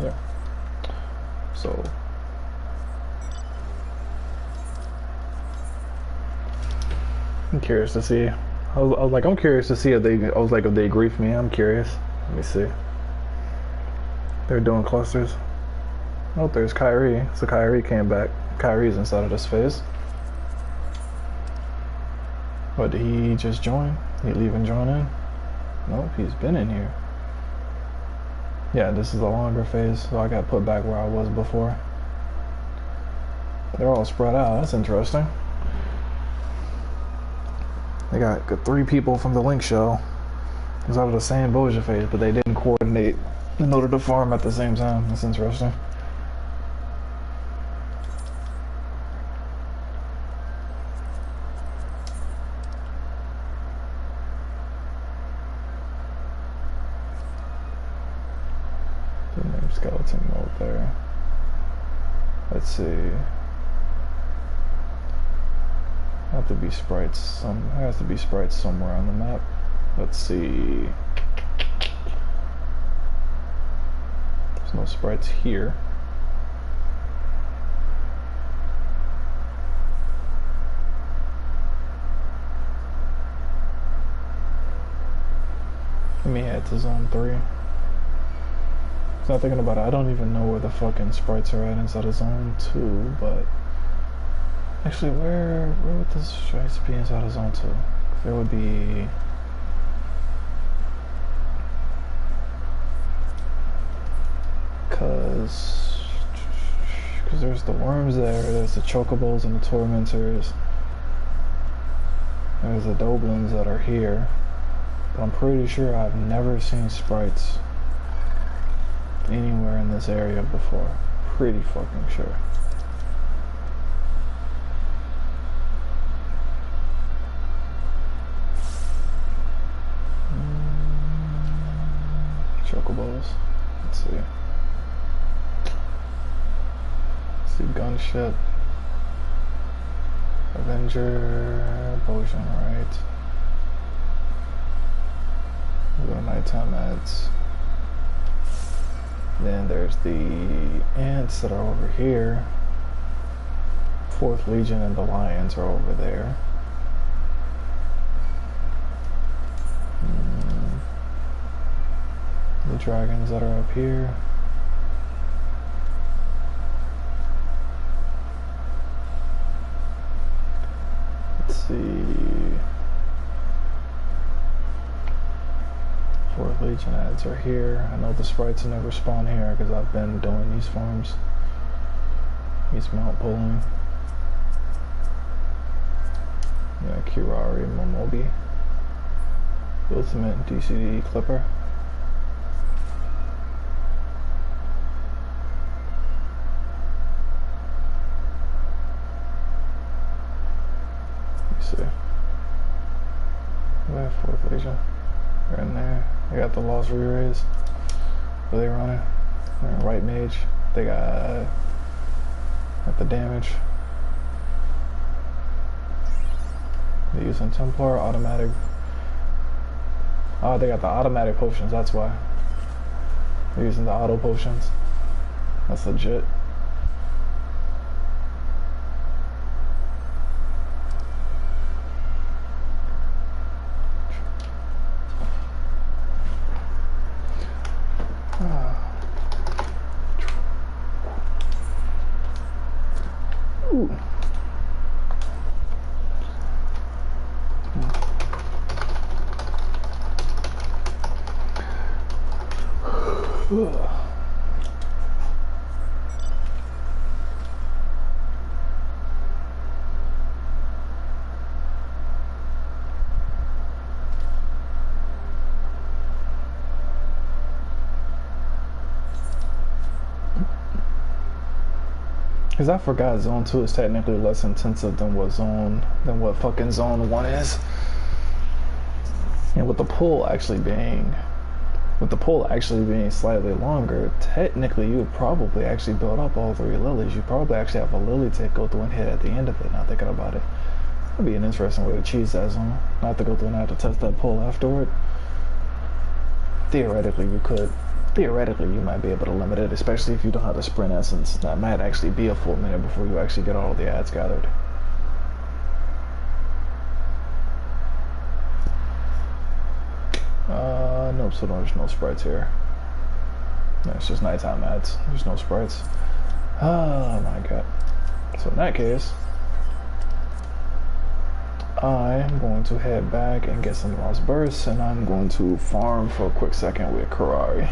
Yeah. So I'm curious to see. I was like, I'm curious to see if they. I was like, if they grief me. I'm curious. Let me see. They're doing clusters. Oh, there's Kyrie. So Kyrie came back. Kyrie's inside of this phase. What, did he just join? He leave and join in? Nope, he's been in here. Yeah, this is the longer phase, so I got put back where I was before. They're all spread out. That's interesting. They got 3 people from the Link show. It was out of the same Boja phase, but they didn't coordinate in order to farm at the same time. That's interesting. Skeleton mode there. Let's see. Have to be sprites. There has to be sprites somewhere on the map. Let's see. There's no sprites here. Let me head to zone 3. Not thinking about it, I don't even know where the fucking sprites are at inside of zone 2, but actually where would the sprites be inside of zone 2? There would be because there's the worms there's the chocobos and the tormentors, there's the doblins that are here, but I'm pretty sure I've never seen sprites anywhere in this area before. Pretty fucking sure. Chocobos. Let's see. Gunship. Avenger. Potion, right. We go to nighttime ads. Then there's the ants that are over here. 4th Legion and the lions are over there. The dragons that are up here. Let's see. 4th Legion ads are here. I know the sprites never spawn here because I've been doing these farms. He's mount pulling. Yeah, Kirari, Momobi. Ultimate DCD Clipper. Let me see. We have 4th Legion. They're in there. They got the Lost Re-Rays. Are they running? They're in Right Mage. They got the damage. They're using Templar, automatic. Oh, they got the automatic potions, that's why. They're using the auto potions. That's legit. Because I forgot zone 2 is technically less intensive than what fucking zone 1 is. And with the pull actually being slightly longer, technically you would probably actually build up all 3 lilies. You probably actually have a lily tick go through and hit at the end of it, not thinking about it. That'd be an interesting way to cheese that zone. Not to go through and have to test that pull afterward. Theoretically you could. Theoretically, you might be able to limit it, especially if you don't have the sprint essence. That might actually be a full minute before you actually get all the ads gathered. Nope, so there's no sprites here. No, it's just nighttime ads. There's no sprites. Oh my god. So in that case, I'm going to head back and get some lost bursts, and I'm going to farm for a quick second with Kirari.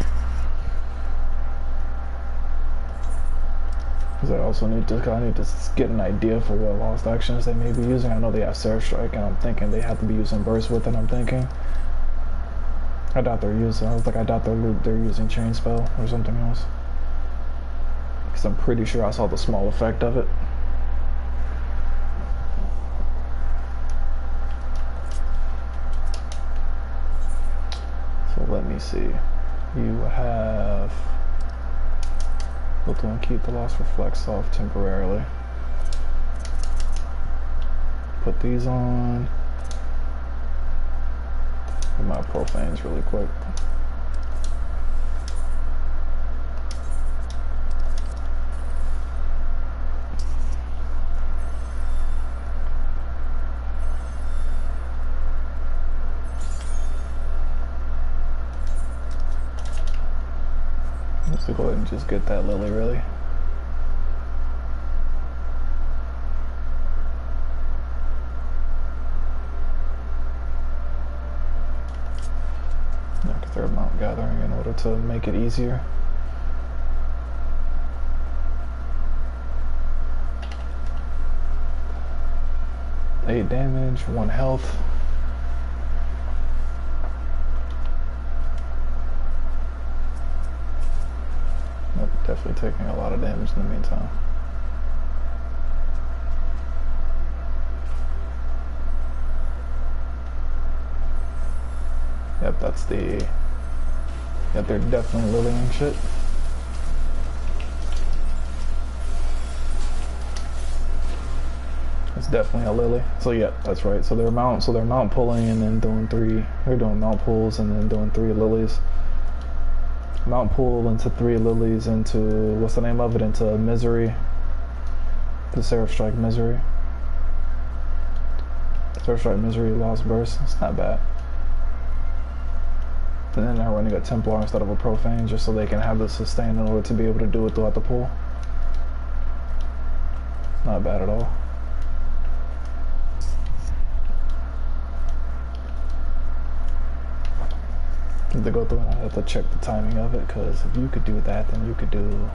Because I also need to get an idea for what lost actions they may be using. I know they have Seraph Strike, and I'm thinking they have to be using burst with it. I'm thinking. I doubt they're using. I doubt they're using Chain Spell or something else. Because I'm pretty sure I saw the small effect of it. So let me see. You have. We'll do and keep the Lost Reflex off temporarily. Put these on. Get my profanes really quick. Let's go ahead and just get that lily, really. Third mount gathering in order to make it easier. Eight damage, 1 health. Yep, definitely taking a lot of damage in the meantime. Yep, that's the... Yep, they're definitely lilying shit. It's definitely a lily. So yeah, that's right. So they're mount pulling and then doing 3. They're doing mount pulls and then doing 3 lilies. Mount pull into 3 lilies into, what's the name of it? Into Misery. The Seraph Strike Misery. Seraph Strike Misery, Lost Burst. It's not bad. And then they're running a Templar instead of a Profane just so they can have the sustain in order to be able to do it throughout the pool. Not bad at all. To go through and I have to check the timing of it, because if you could do that, then you could do...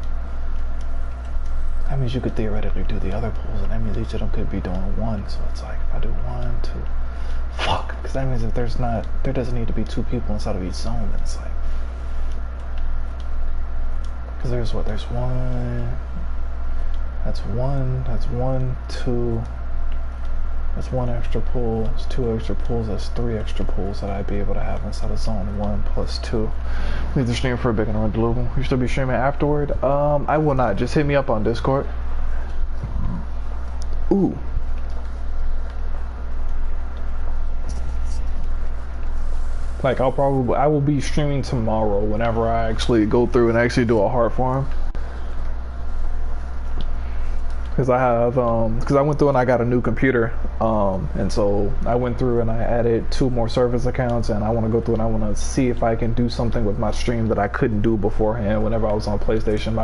That means you could theoretically do the other pools, and that means each of them could be doing 1. So it's like, if I do 1, 2... Fuck! Because that means if there's not... There doesn't need to be 2 people inside of each zone, then it's like... Because there's what? There's 1... That's 1, 2... That's 1 extra pool, that's 2 extra pools, that's 3 extra pools that I'd be able to have inside of zone 1 plus 2. Leave the stream for a bit and run delusional. You still be streaming afterward? I will not. Just hit me up on Discord. Ooh. Like I will be streaming tomorrow whenever I actually go through and actually do a heart farm. Because I have, because I went through and I got a new computer, and so I went through and I added 2 more service accounts, and I want to go through and I want to see if I can do something with my stream that I couldn't do beforehand whenever I was on PlayStation. My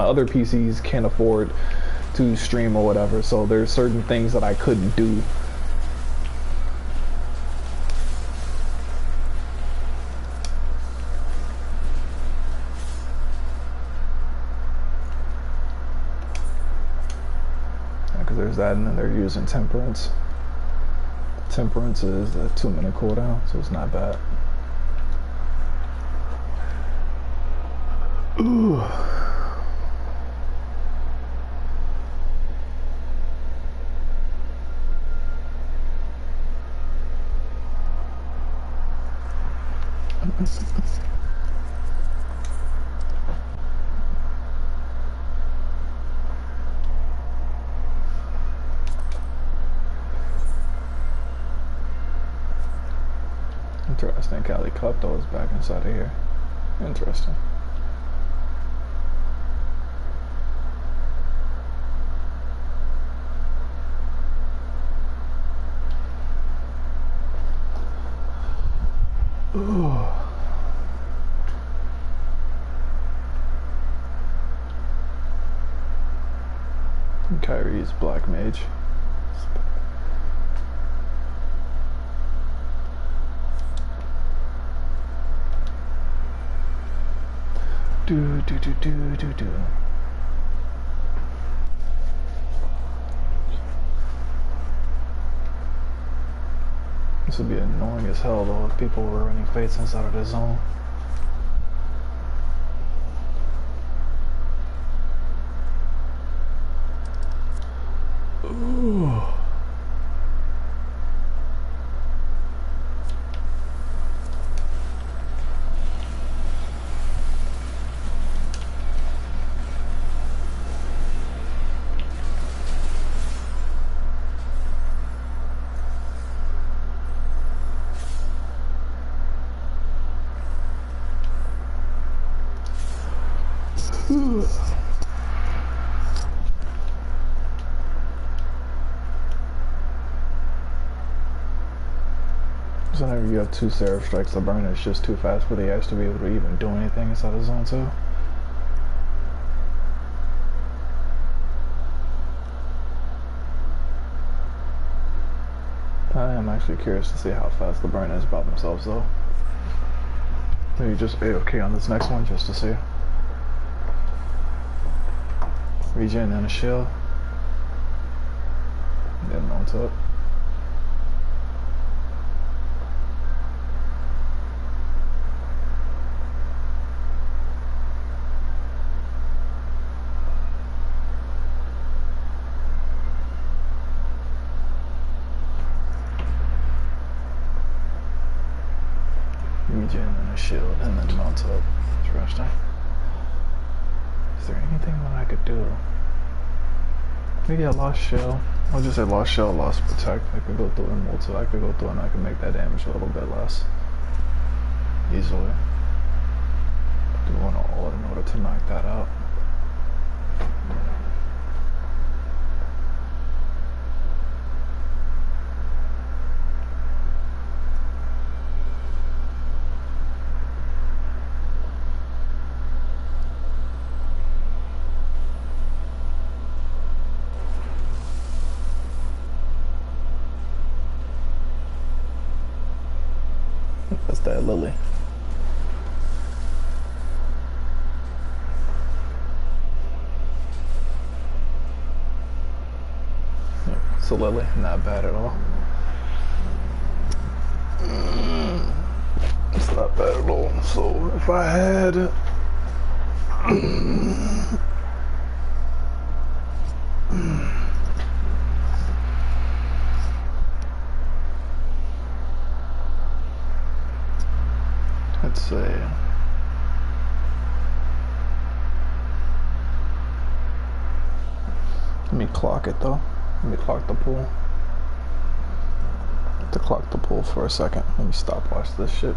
other PCs can't afford to stream or whatever, so there's certain things that I couldn't do. There's that, and then they're using Temperance. Temperance is a 2-minute cooldown, so it's not bad. Ooh. Interesting. Cali Klepto is back inside of here. Interesting. Ooh. Kyrie's Black Mage. Do. This would be annoying as hell though if people were running fates inside of the zone. Ooh. So whenever you have two Seraph Strikes, the burn is just too fast for the Ash to be able to even do anything inside of zone 2. I am actually curious to see how fast the burn is by themselves though. Maybe just AFK on this next one just to see. Regen and a shield. Then on top. Regen and a shield and then mount up. Interesting. Is there anything that I could do? Maybe a lost shell. I'll just say lost shell, lost protect. I could go through and multi. I could go through and I can make that damage a little bit less. Easily. Do want to ult in order to knock that out. That's that Lily. Yep, it's a Lily, not bad at all. It's not bad at all. So if I had let's see. Let me clock it though. Let me clock the pool. To clock the pool for a second. Let me stopwatch this shit.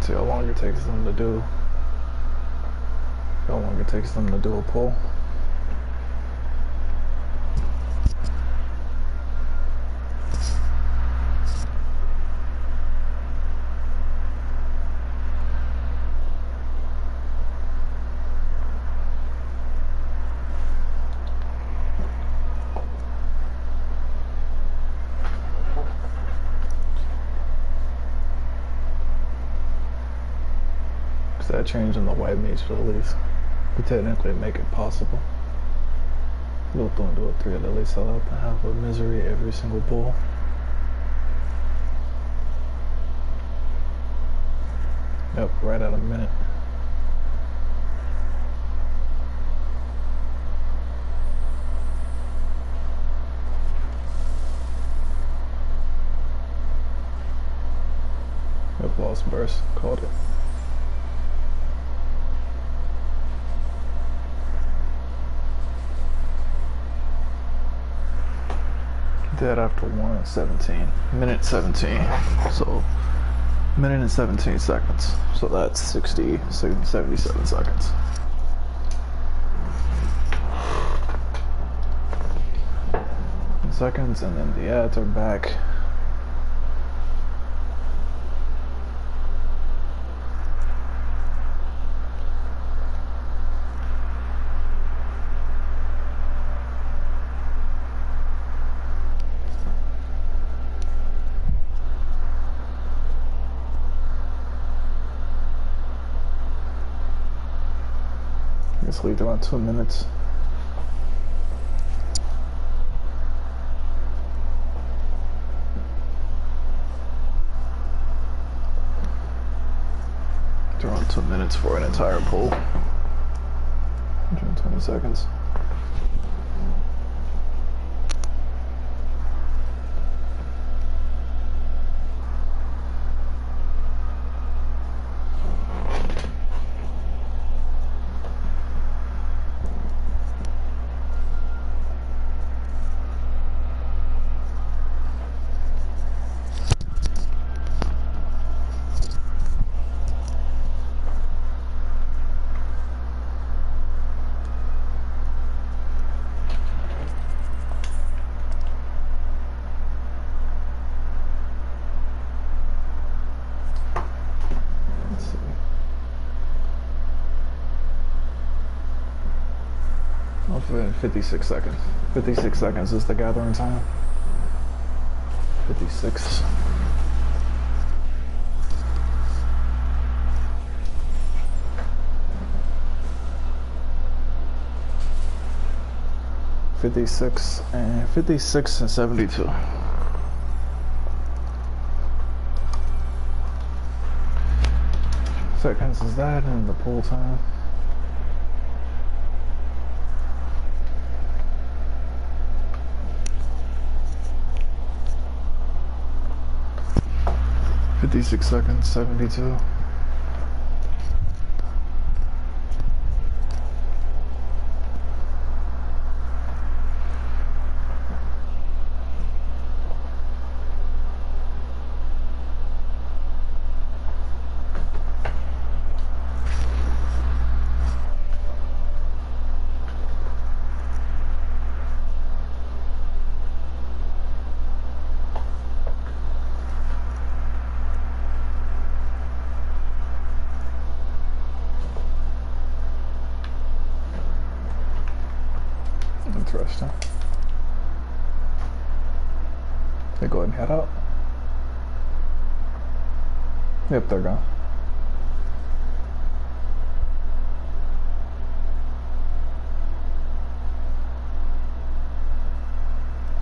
See how long it takes them to do. How long it takes them to do a pull. That change in the white mage at least could technically make it possible. Go through and do a 3 at least sell out and have a misery every single pull. Yep, right at a minute. Yep, lost burst, called it. Dead after 1:17, minute 17, so minute and 17 seconds, so that's 77 seconds. Seconds, and then the ads are back. Let's leave around 2 minutes. Around 2 minutes for an entire pull. 120 seconds. 56 seconds. 56 seconds is the gathering time. 56. $56 and 72. Seconds is that, and the pull time. $56, 72. Interesting. They go ahead and head out. Yep, they're gone.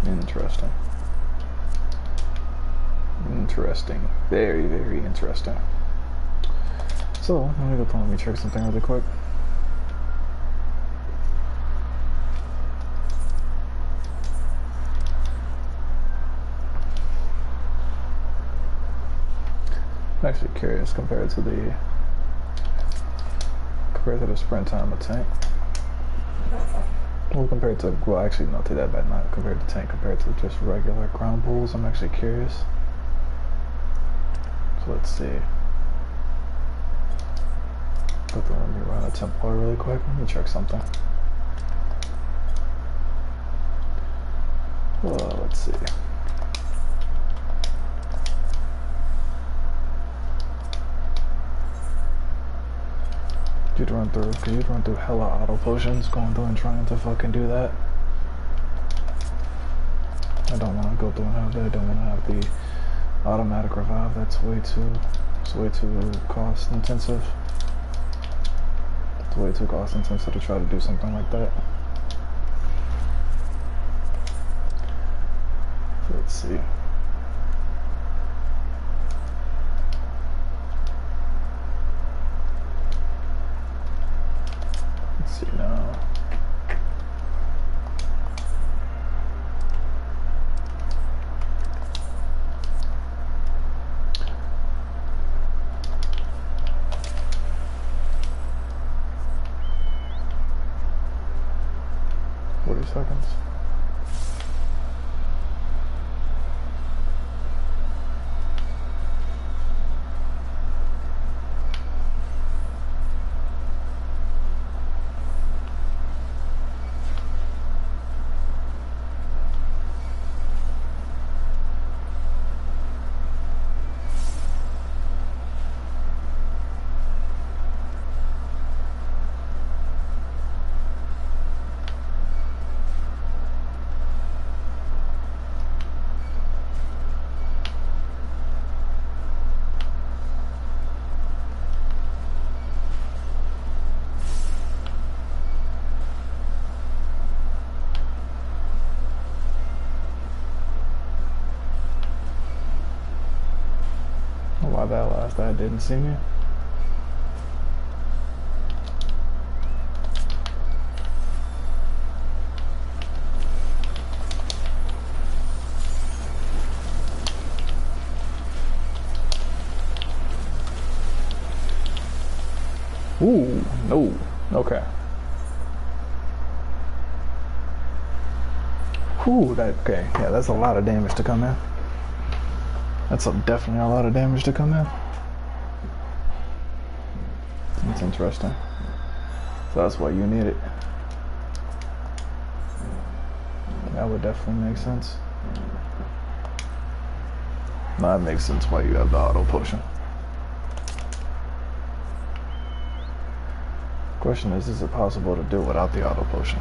Interesting. Interesting. Very, very interesting. So, let me check something really quick. I'm actually curious compared to the sprint time of tank. Well, compared to, well, actually, not to that bad, not compared to tank, compared to just regular ground pulls. I'm actually curious. So let's see. Let me run a tempo really quick. Let me check something. Well, let's see. Could you run through hella auto potions going through and trying to fucking do that? I don't want to go through and have that. I don't want to have the automatic revive. That's it's way too cost intensive. It's way too cost intensive to try to do something like that. So let's see. Let's see now. Seconds. Why that last guy didn't see me? Ooh, no. Okay. Ooh, okay. Yeah, that's a lot of damage to come in. That's definitely a lot of damage to come in. That's interesting. So that's why you need it. That would definitely make sense. That makes sense why you have the auto potion. Question is it possible to do without the auto potion?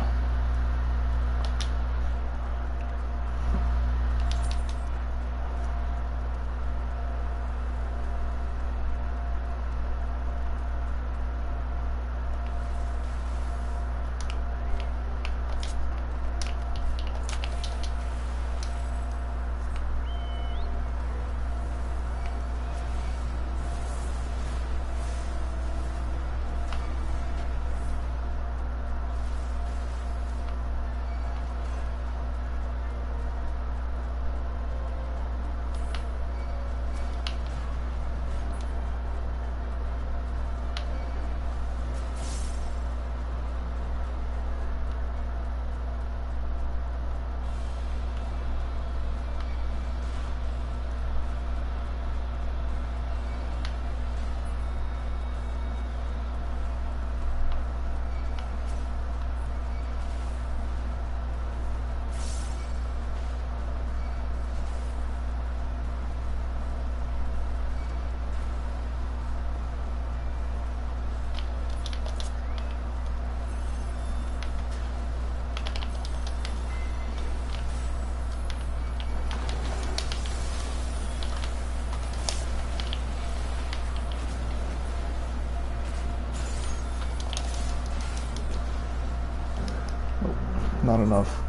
Not enough.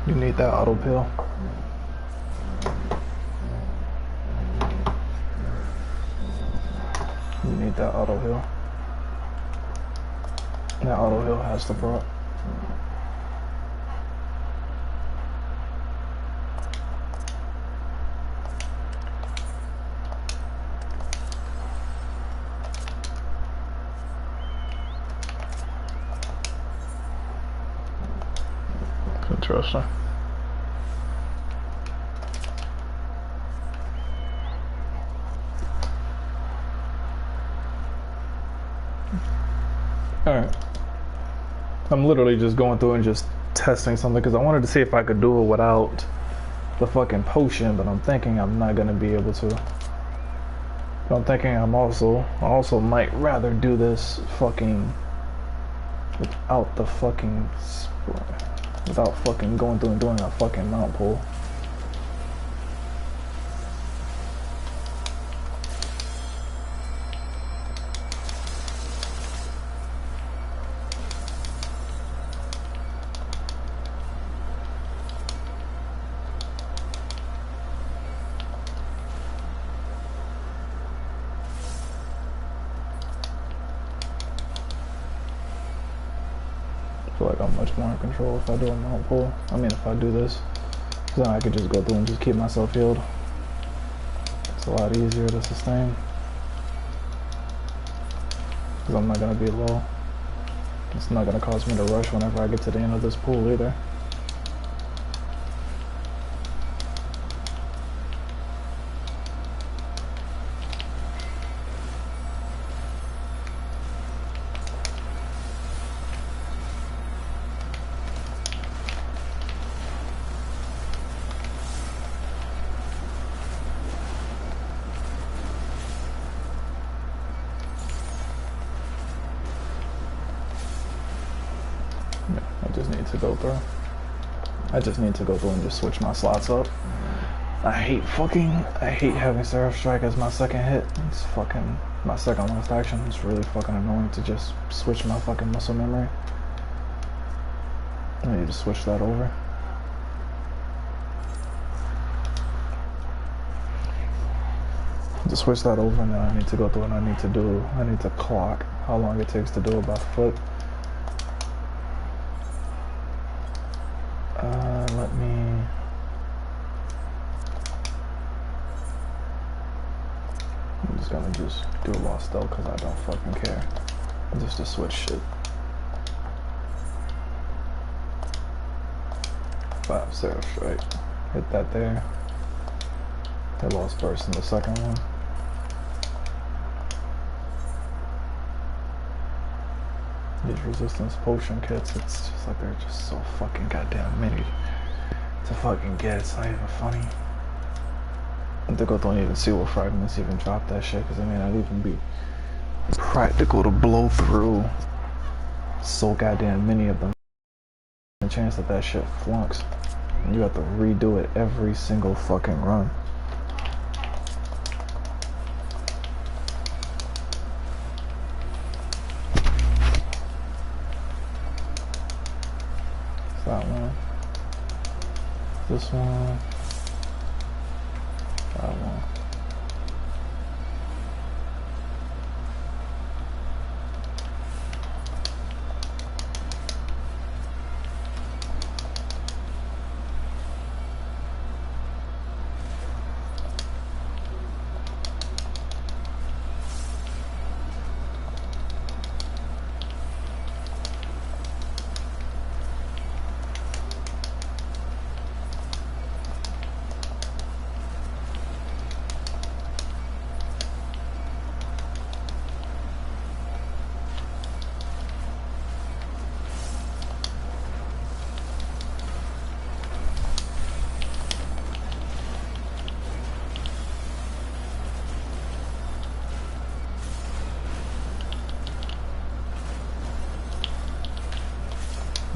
You need that auto pill. You need that auto heal. That auto heal has to proc. Interesting. Alright. I'm literally just going through and just testing something because I wanted to see if I could do it without the fucking potion, but I'm thinking I'm not gonna be able to. But I'm thinking I also might rather do this fucking without the fucking without fucking going through and doing a fucking mount pull. I feel like I'm much more in control if I do a mount pull. I mean, if I do this, then I could just go through and just keep myself healed. It's a lot easier to sustain. Because I'm not going to be low. It's not going to cause me to rush whenever I get to the end of this pool either. I just need to go through and just switch my slots up. I hate having Seraph Strike as my second hit. It's fucking my second last action. It's really fucking annoying to just switch my fucking muscle memory. I need to switch that over. To switch that over, and then I need to go through and I need to clock how long it takes to do it by foot. I'm just gonna do a lost though, because I don't fucking care. Just to switch shit. 5 Seraph Strike. Hit that there. They lost first in the second one. These resistance potion kits, it's just like they're just so fucking goddamn many to fucking get. It's not even funny. I think I don't even see what fragments even drop that shit, because it may not even be practical to blow through so goddamn many of them. The chance that that shit flunks, and you have to redo it every single fucking run. That one. This one. That one.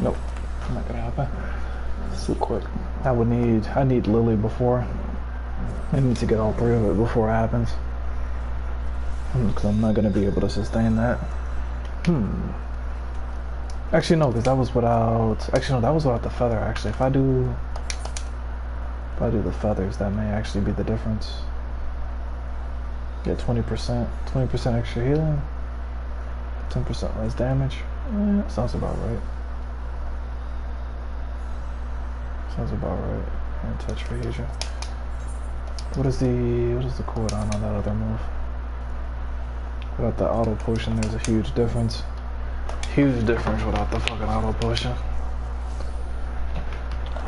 Nope, not gonna happen. It's too quick. I need Lily before. I need to get all 3 of it before it happens. Because I'm not gonna be able to sustain that. Actually, no, because that was without. Actually, no, that was without the feather. Actually, if I do the feathers, that may actually be the difference. Yeah, 20%, 20% extra healing, 10% less damage. Sounds about right. Sounds about right. And touch for Asia. What is the cooldown on that other move? Without the auto potion, there's a huge difference. Huge difference without the fucking auto potion.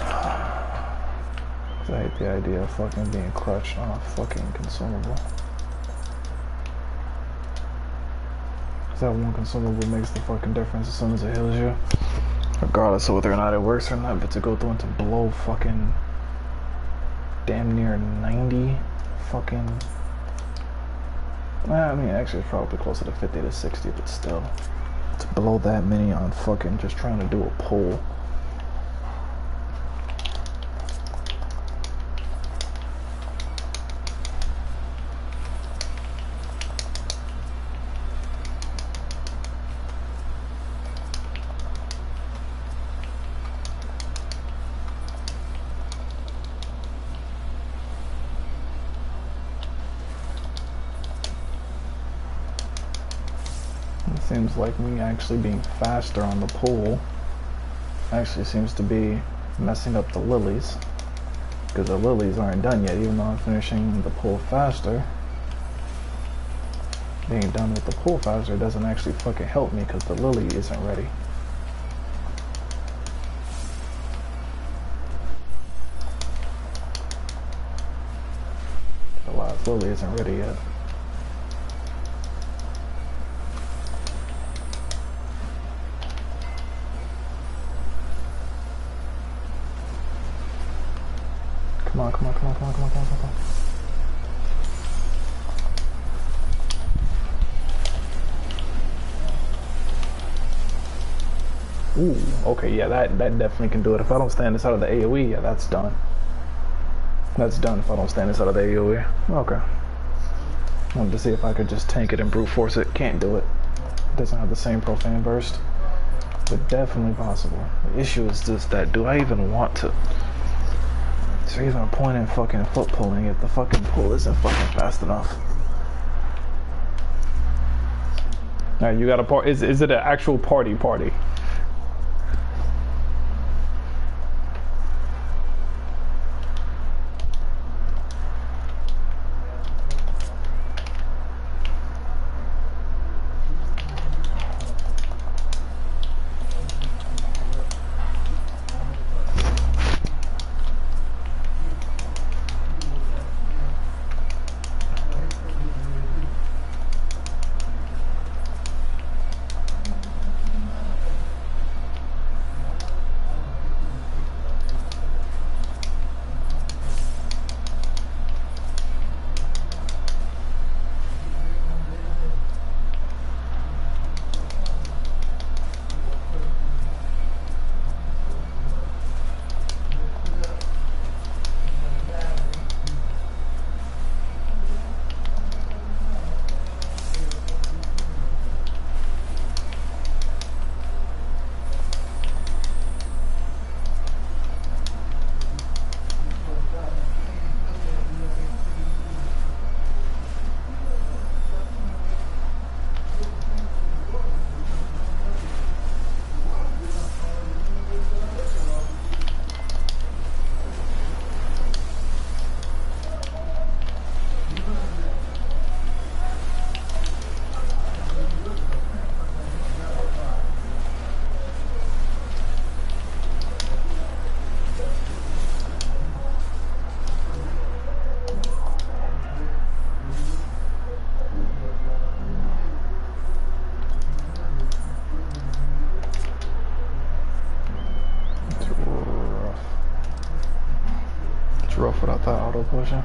I hate the idea of fucking being clutched on a fucking consumable. Cause that one consumable makes the fucking difference as soon as it heals you. Regardless of whether or not it works or not, but to go through and to blow fucking damn near 90 fucking... I mean, actually it's probably closer to 50 to 60, but still. To blow that many on fucking just trying to do a pull. Seems like me actually being faster on the pull actually seems to be messing up the lilies, because the lilies aren't done yet. Even though I'm finishing the pull faster, being done with the pull faster doesn't actually fucking help me because the lily isn't ready. The last lily isn't ready yet. Come on, come on, come on, come on, come on, come on, come on. Ooh, okay, yeah, that definitely can do it. If I don't stand this out of the AoE, yeah, that's done. That's done if I don't stand this out of the AoE. Okay. Wanted to see if I could just tank it and brute force it. Can't do it. It doesn't have the same profane burst. But definitely possible. The issue is just that, do I even want to? Is there even a point in fucking foot pulling if the fucking pull isn't fucking fast enough? Alright, you got a part. Is it an actual party? Rough without that auto potion.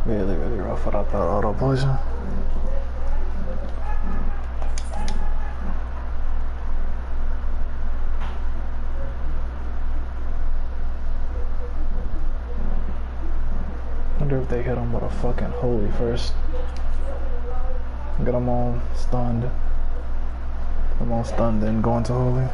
Really, really rough without that auto potion. Wonder if they hit him with a fucking holy first. Get him all stunned. Almost done then going to Holy.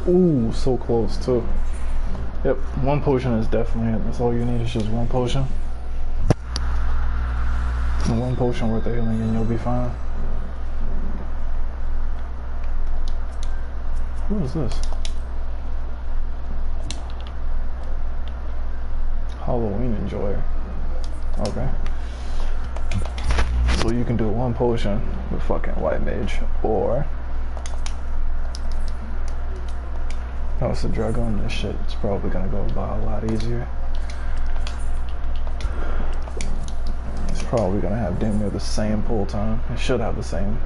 Ooh, so close too. Yep, one potion is definitely it. That's all you need is just one potion. And one potion worth of healing and you'll be fine. What is this? Halloween enjoyer. Okay. So you can do one potion with fucking white mage, or no, it's a dragon. This shit is probably gonna go by a lot easier. It's probably gonna have damn near the same pull time. It should have the same.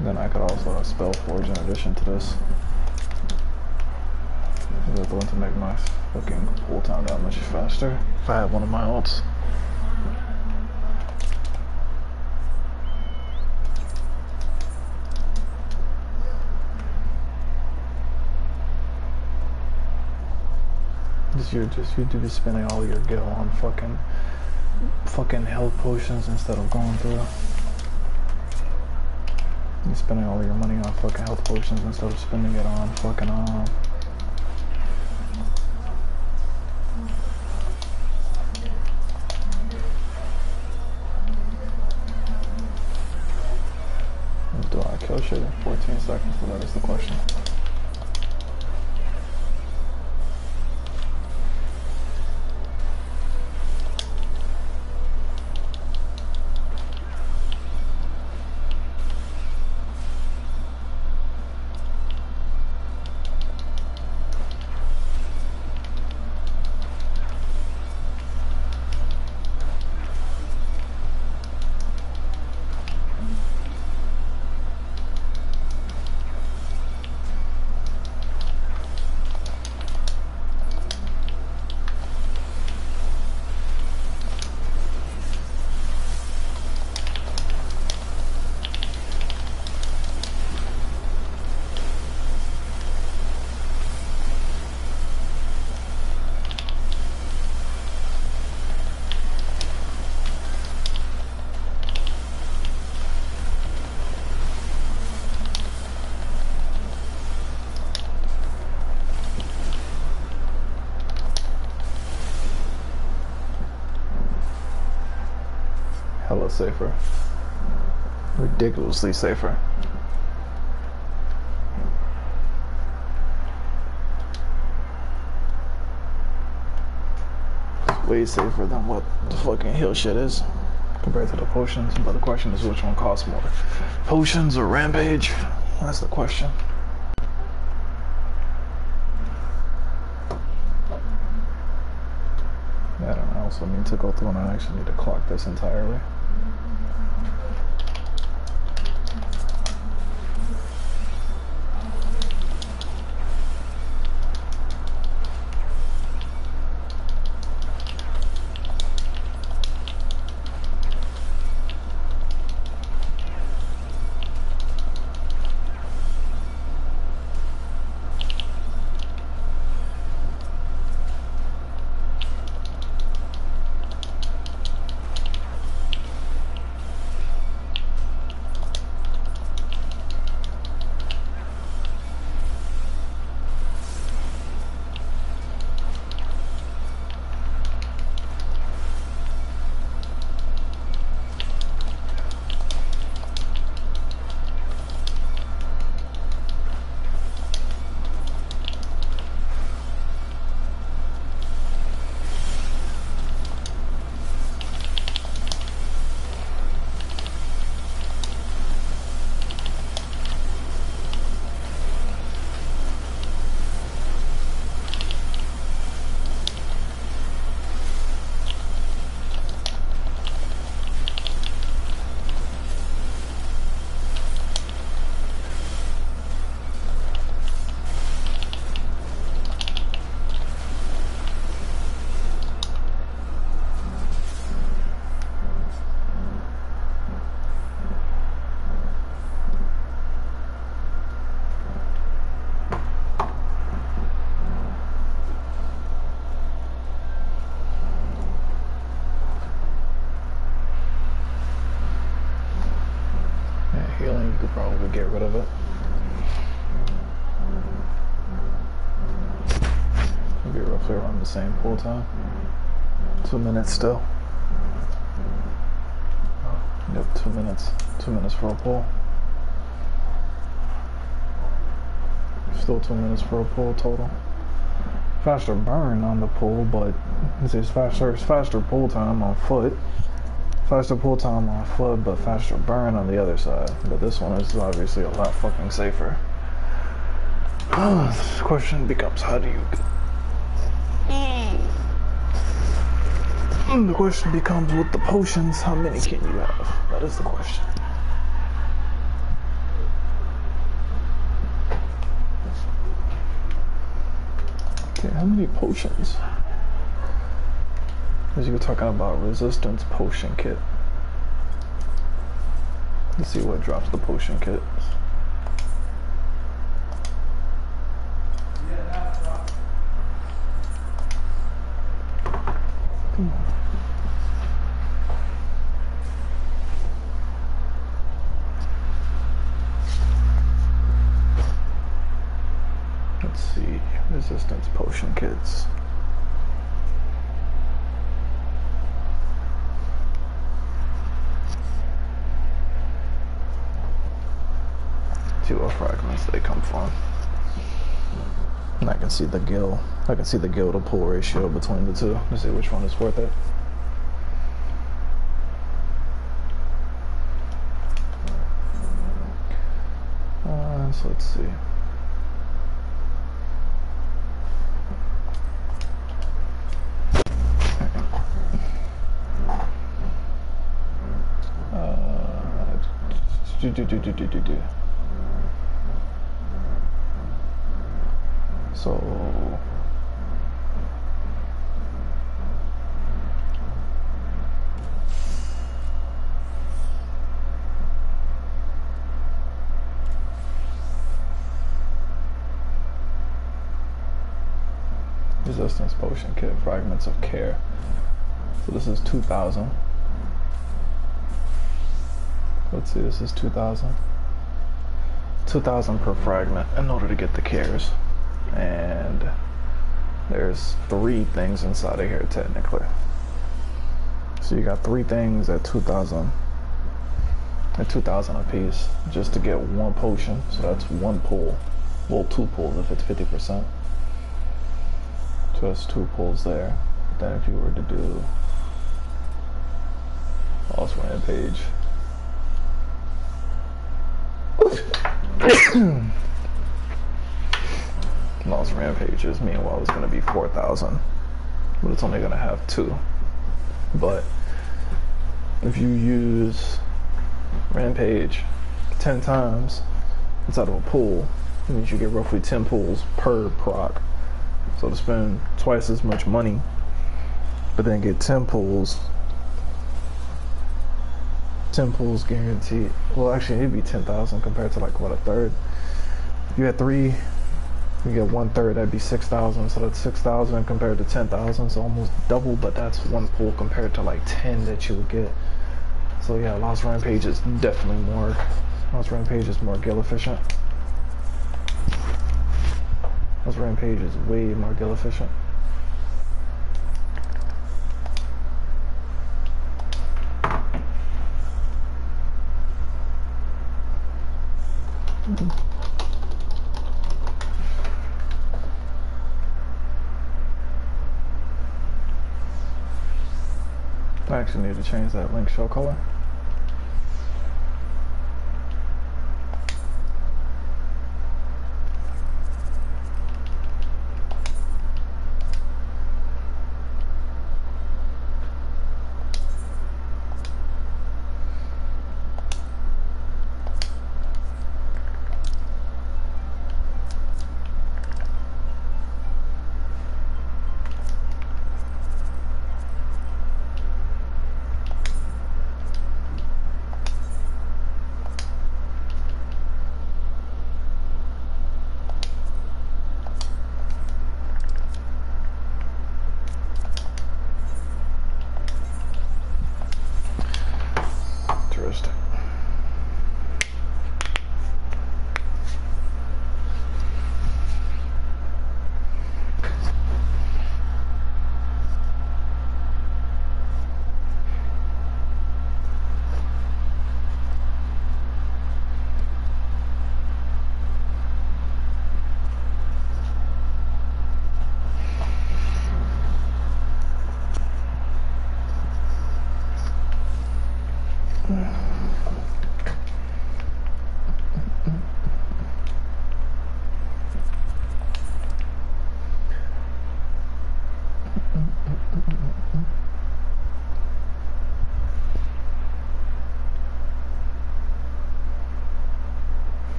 Then I could also have Spellforge in addition to this. They're going to make my fucking pull time that much faster if I have one of my ults. You do be spending all your gil on fucking health potions instead of going through. You're spending all your money on fucking health potions instead of spending it on fucking do I kill shit in 14 seconds? So that is the question. Hella safer. Ridiculously safer. Way safer than what the fucking heal shit is compared to the potions. But the question is, which one costs more? Potions or Rampage? That's the question. Yeah, I don't know. I also need to go through and I actually need to clock this entirely. you could probably get rid of it. Maybe roughly around the same pull time. 2 minutes still. Yep, 2 minutes. 2 minutes for a pull. Still 2 minutes for a pull total. Faster burn on the pull, but it's faster pull time on foot. Faster pull time on foot, but faster burn on the other side. But this one is obviously a lot fucking safer. The question becomes, how do you... The question becomes, with the potions, how many can you have? That is the question. Okay, how many potions? As you were talking about resistance potion kit. Let's see what drops the potion kit. Let's see, resistance potion kits. See what fragments they come from. And I can see the gil. I can see the gil to pull ratio between the two. Let's see which one is worth it. So let's see. So resistance potion kit, fragments of care. So this is 2,000. Let's see, this is 2,000. 2,000 per fragment in order to get the cares. And there's 3 things inside of here technically. So you got 3 things at 2,000. At 2,000 a piece just to get 1 potion. So that's 1 pull. Well, 2 pulls if it's 50%. So that's 2 pulls there. Then if you were to do Lost Rampage. Lost Rampages, meanwhile, is going to be 4,000. But it's only going to have 2. But if you use Rampage 10 times inside of a pool, it means you get roughly 10 pulls per proc. So to spend twice as much money, but then get 10 pulls. 10 pulls guaranteed. Well, actually, it'd be 10,000 compared to like what, a third. If you had 3, you get 1/3. That'd be 6,000. So that's 6,000 compared to 10,000. So almost double, but that's 1 pull compared to like 10 that you would get. So yeah, Lost Rampage is definitely more. Lost Rampage is more gil efficient. Lost Rampage is way more gil efficient. I actually need to change that link show color.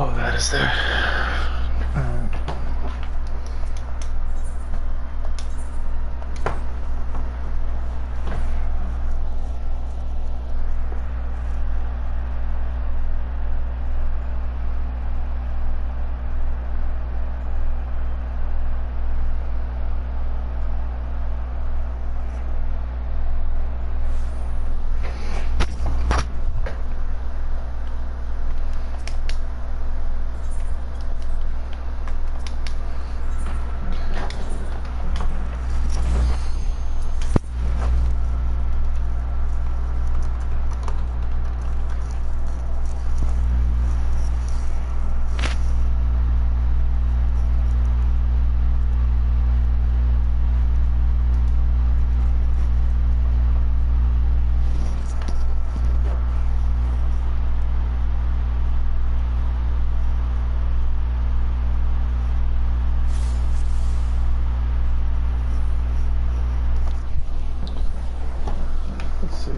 Oh, that is there. Let's see.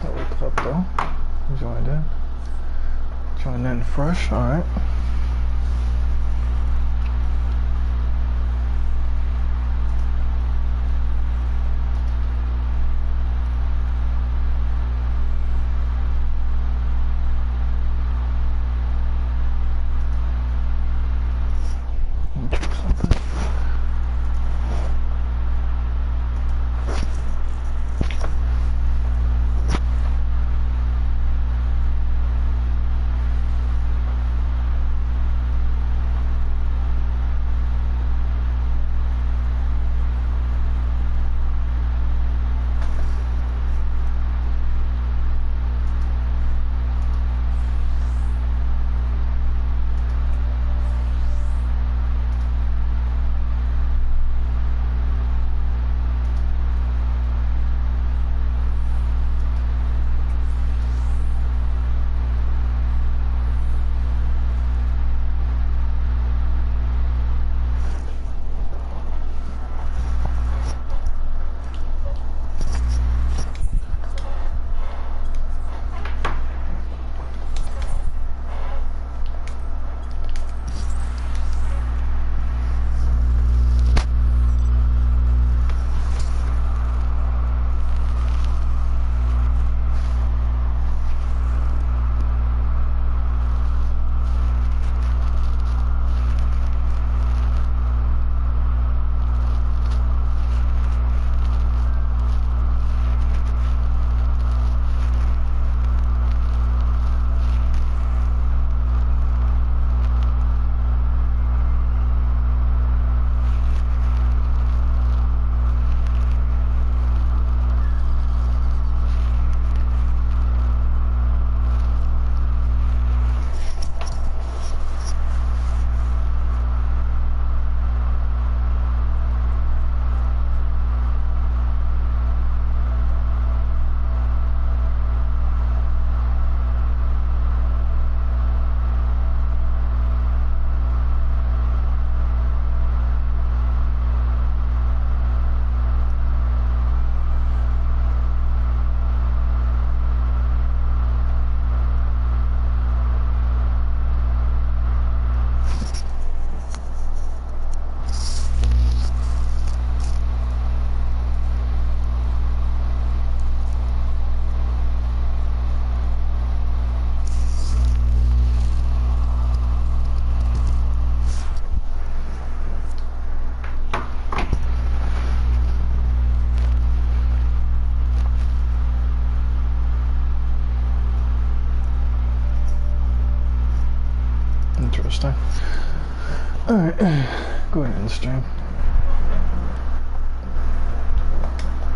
That looked up though. Joined in. Joined in fresh, alright. interesting. Alright, go ahead and stream.